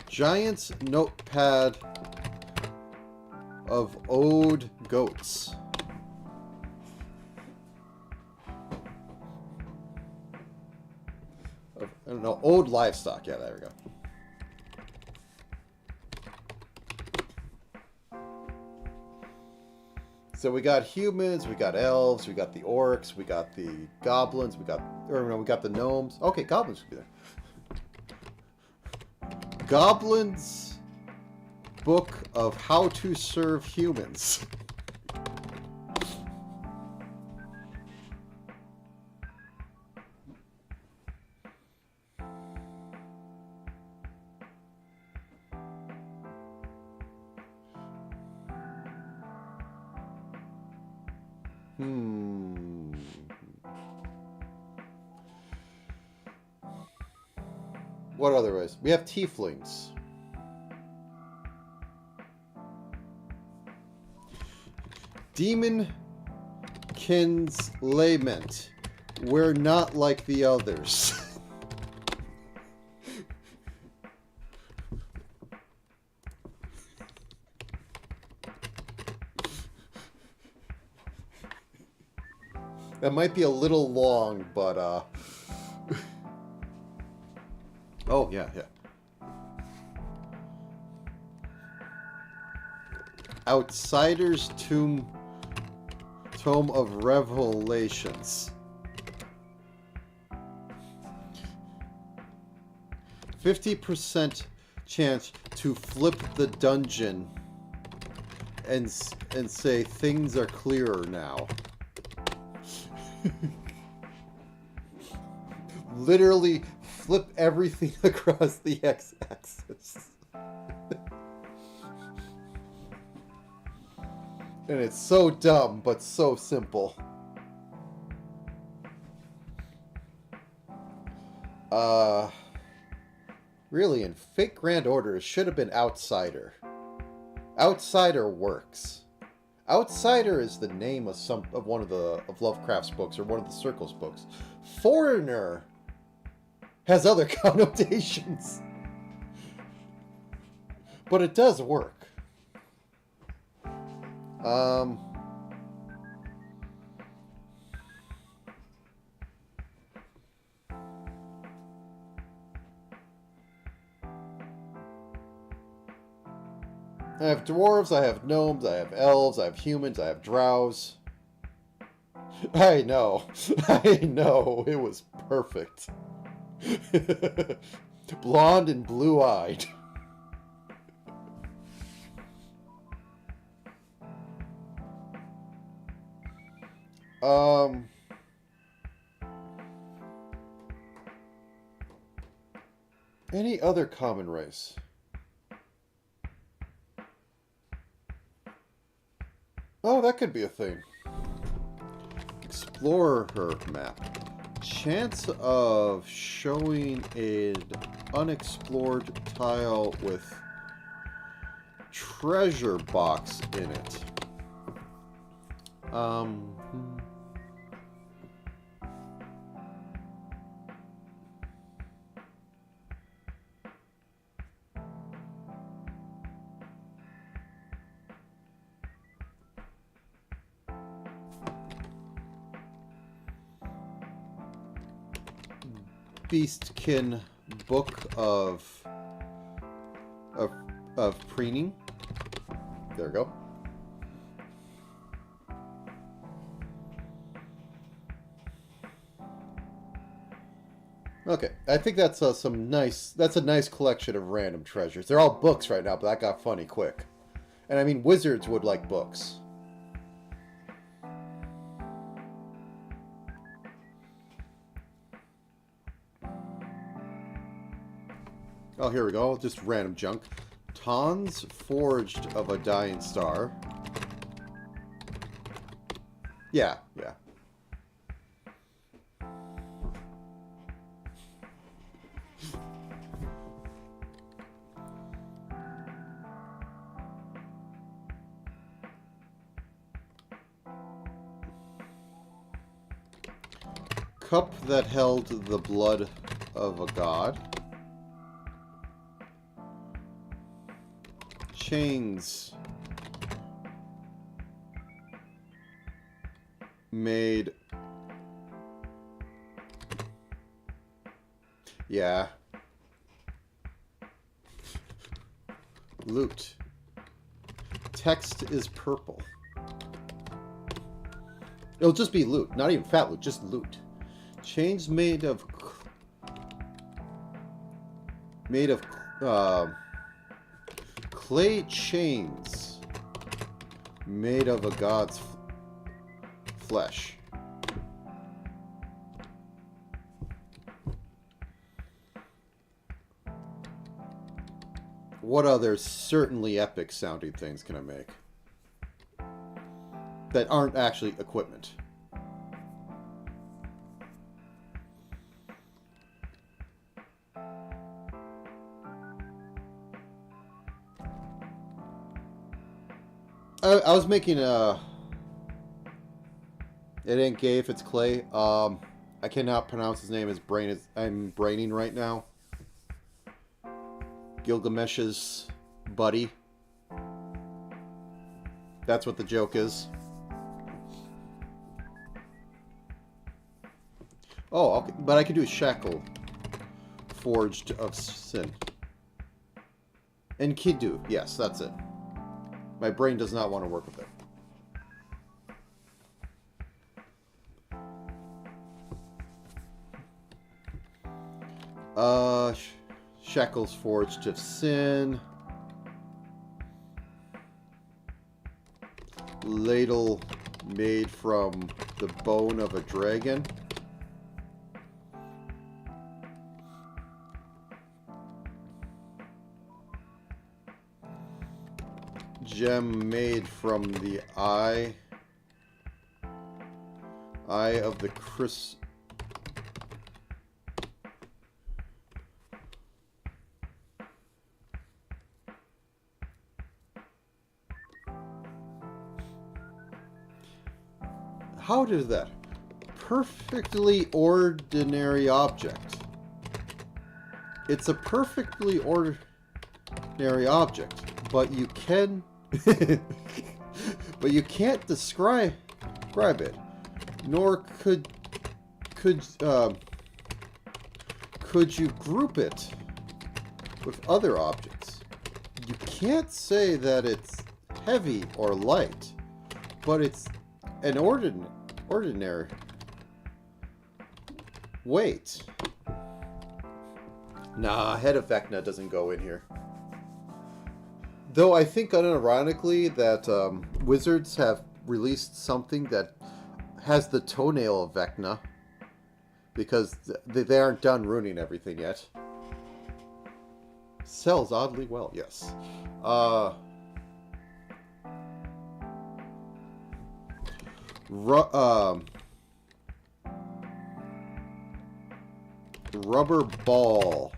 Giant's Notepad of Ode Goats. I don't know, Ode Livestock. Yeah, there we go. So we got humans, we got elves, we got the orcs, we got the goblins, we got the gnomes. Okay, goblins should be there. Goblins Book of How to Serve Humans. What other ways? We have tieflings. Demonkin's Lament. We're not like the others. That might be a little long, but oh, yeah. Outsider's Tome of Revelations. 50% chance to flip the dungeon and say things are clearer now. Literally flip everything across the x-axis. And it's so dumb, but so simple. Really, in Fate Grand Order, it should have been Outsider. Outsider works. Outsider is the name of one of Lovecraft's books, or one of the Circle's books. Foreigner has other connotations. But it does work. I have dwarves, I have gnomes, I have elves, I have humans, I have drows. I know, it was perfect. Blonde and blue-eyed. Any other common race? Oh, that could be a thing. Explorer map. Chance of showing an unexplored tile with treasure box in it. Beastkin book of preening. There we go. Okay, I think that's that's a nice collection of random treasures. They're all books right now, but that got funny quick. And I mean, wizards would like books. Oh, here we go. Just random junk. Tons forged of a dying star. Yeah, yeah. Cup that held the blood of a god. Chains made. Yeah. Loot. Text is purple. It'll just be loot, not even fat loot, just loot. Chains made of clay chains made of a god's flesh. What other certainly epic sounding things can I make that aren't actually equipment? I was making a... It ain't gay if it's clay. I cannot pronounce his name. His brain is... I'm braining right now. Gilgamesh's buddy. That's what the joke is. Oh, okay. But I could do shackle. Forged of sin. Enkidu. Yes, that's it. My brain does not want to work with it. Shackles forged of sin. Ladle made from the bone of a dragon. Gem made from the eye of the Chris. How did that? Perfectly ordinary object. It's a perfectly ordinary object, but you can but you can't describe it, nor could you group it with other objects. You can't say that it's heavy or light, but it's an ordinary weight. Nah, Head of Vecna doesn't go in here. Though I think unironically that Wizards have released something that has the toenail of Vecna, because they aren't done ruining everything yet. Sells oddly well, yes. Rubber ball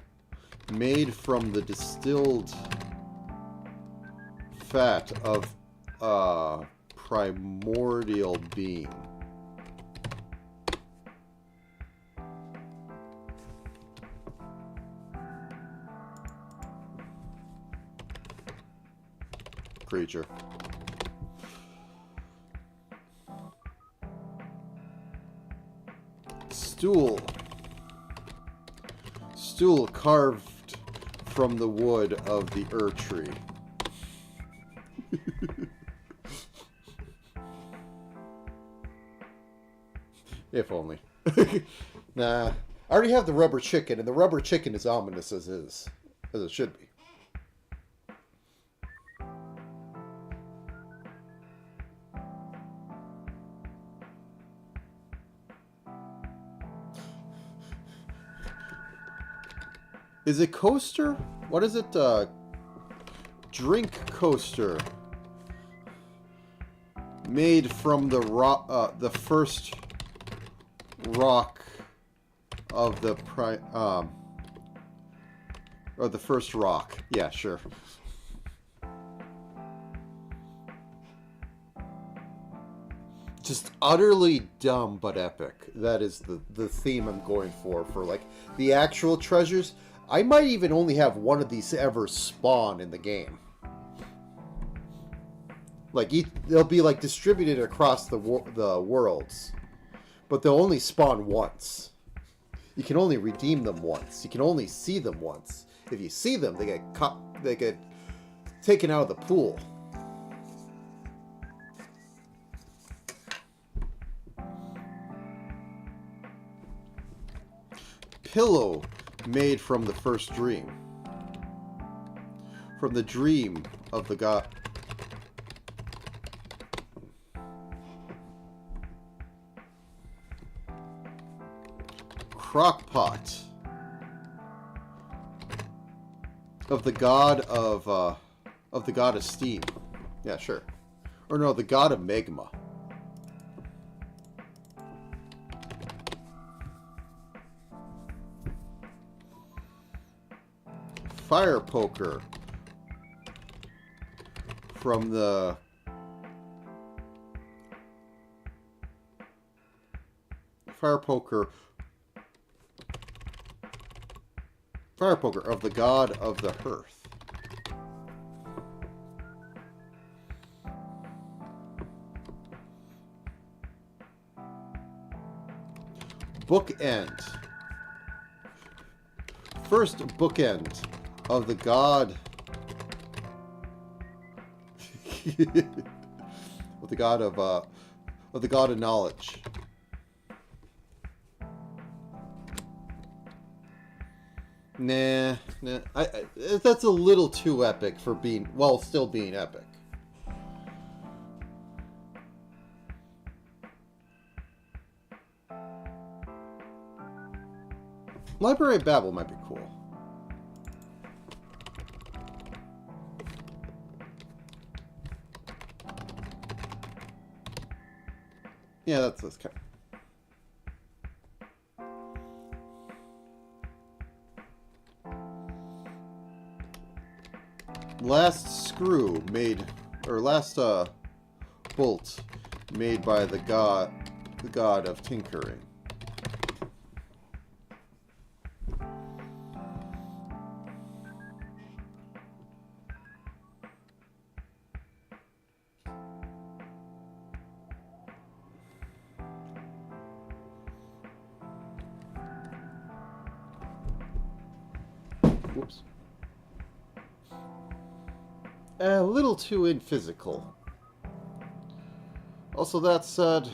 made from the distilled fat of primordial being. Creature. Stool. Stool carved from the wood of the tree. If only. Nah. I already have the rubber chicken, and the rubber chicken is ominous as is. As it should be. Is it coaster? What is it? Drink coaster. Made from the rock, the first rock of the or the first rock. Yeah, sure. Just utterly dumb but epic. That is the theme I'm going for like the actual treasures. I might even only have one of these ever spawn in the game. Like, they'll be, like, distributed across the worlds. But they'll only spawn once. You can only redeem them once. You can only see them once. If you see them, they get taken out of the pool. Pillow made from the first dream. From the dream of the god. Crockpot. Of the god of steam. Yeah, sure. Or no, the god of magma. Fire poker from the fire poker of the god of the hearth. Bookend. First bookend of the god of the god of knowledge. Nah, that's a little too epic for being, well, still being epic. Library of Babel might be cool. Yeah, that's this kind. Last screw made, or last bolt made by the god of tinkering. Whoops. A little too in-physical. Also, that said,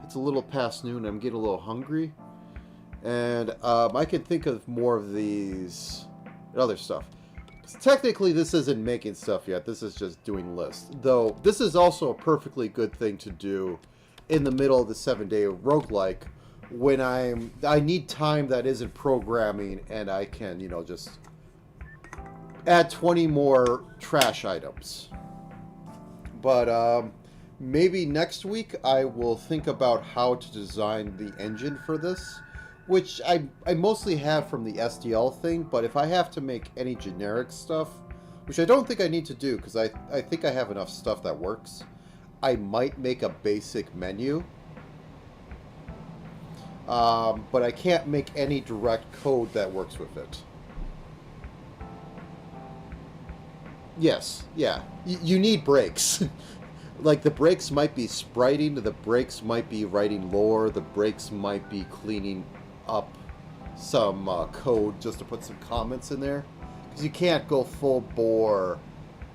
it's a little past noon. I'm getting a little hungry. And I can think of more of these other stuff. Technically, this isn't making stuff yet. This is just doing lists. Though, this is also a perfectly good thing to do in the middle of the 7-day roguelike when I need time that isn't programming and I can, you know, just add 20 more trash items. But maybe next week I will think about how to design the engine for this, which I mostly have from the SDL thing, but if I have to make any generic stuff, which I don't think I need to do because I think I have enough stuff that works. I might make a basic menu, but I can't make any direct code that works with it. Yes, yeah. You need breaks. Like, the breaks might be spriting, the breaks might be writing lore, the breaks might be cleaning up some code just to put some comments in there. Because you can't go full bore,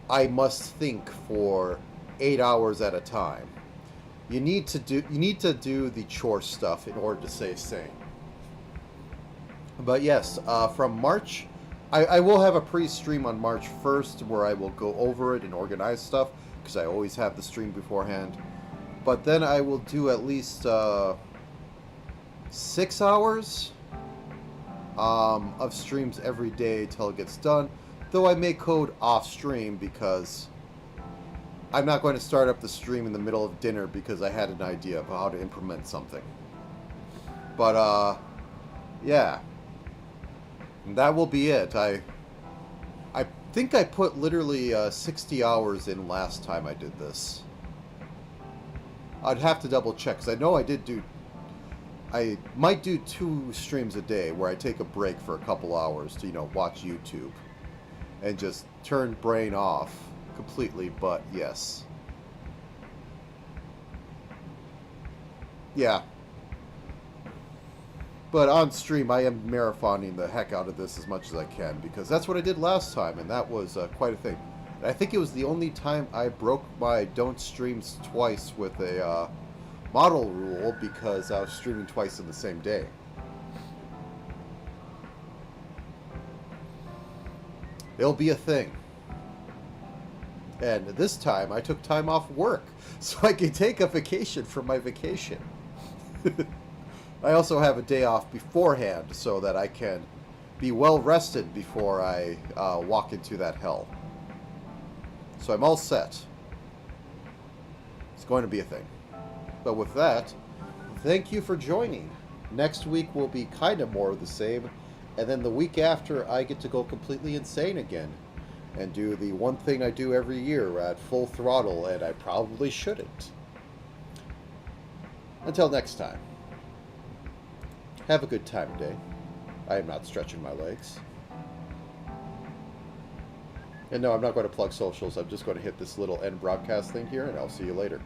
I must think for 8 hours at a time. You need to do the chore stuff in order to stay sane. But yes, from March, I will have a pre-stream on March 1st where I will go over it and organize stuff, because I always have the stream beforehand. But then I will do at least 6 hours of streams every day till it gets done. Though I may code off stream because I'm not going to start up the stream in the middle of dinner because I had an idea of how to implement something. But yeah. And that will be it. I think I put literally 60 hours in last time I did this. I'd have to double check because I know I might do 2 streams a day where I take a break for a couple hours to, watch YouTube and just turn brain off completely, but yes. Yeah. But on stream, I am marathoning the heck out of this as much as I can, because that's what I did last time, and that was quite a thing. And I think it was the only time I broke my don't streams twice with a model rule, because I was streaming twice in the same day. It'll be a thing. And this time, I took time off work, so I could take a vacation from my vacation. I also have a day off beforehand so that I can be well rested before I walk into that hell. So I'm all set. It's going to be a thing. But with that, thank you for joining. Next week will be kind of more of the same, and then the week after I get to go completely insane again and do the one thing I do every year at full throttle, and I probably shouldn't. Until next time. Have a good time today. I am not stretching my legs. And no, I'm not going to plug socials. I'm just going to hit this little end broadcast thing here, and I'll see you later.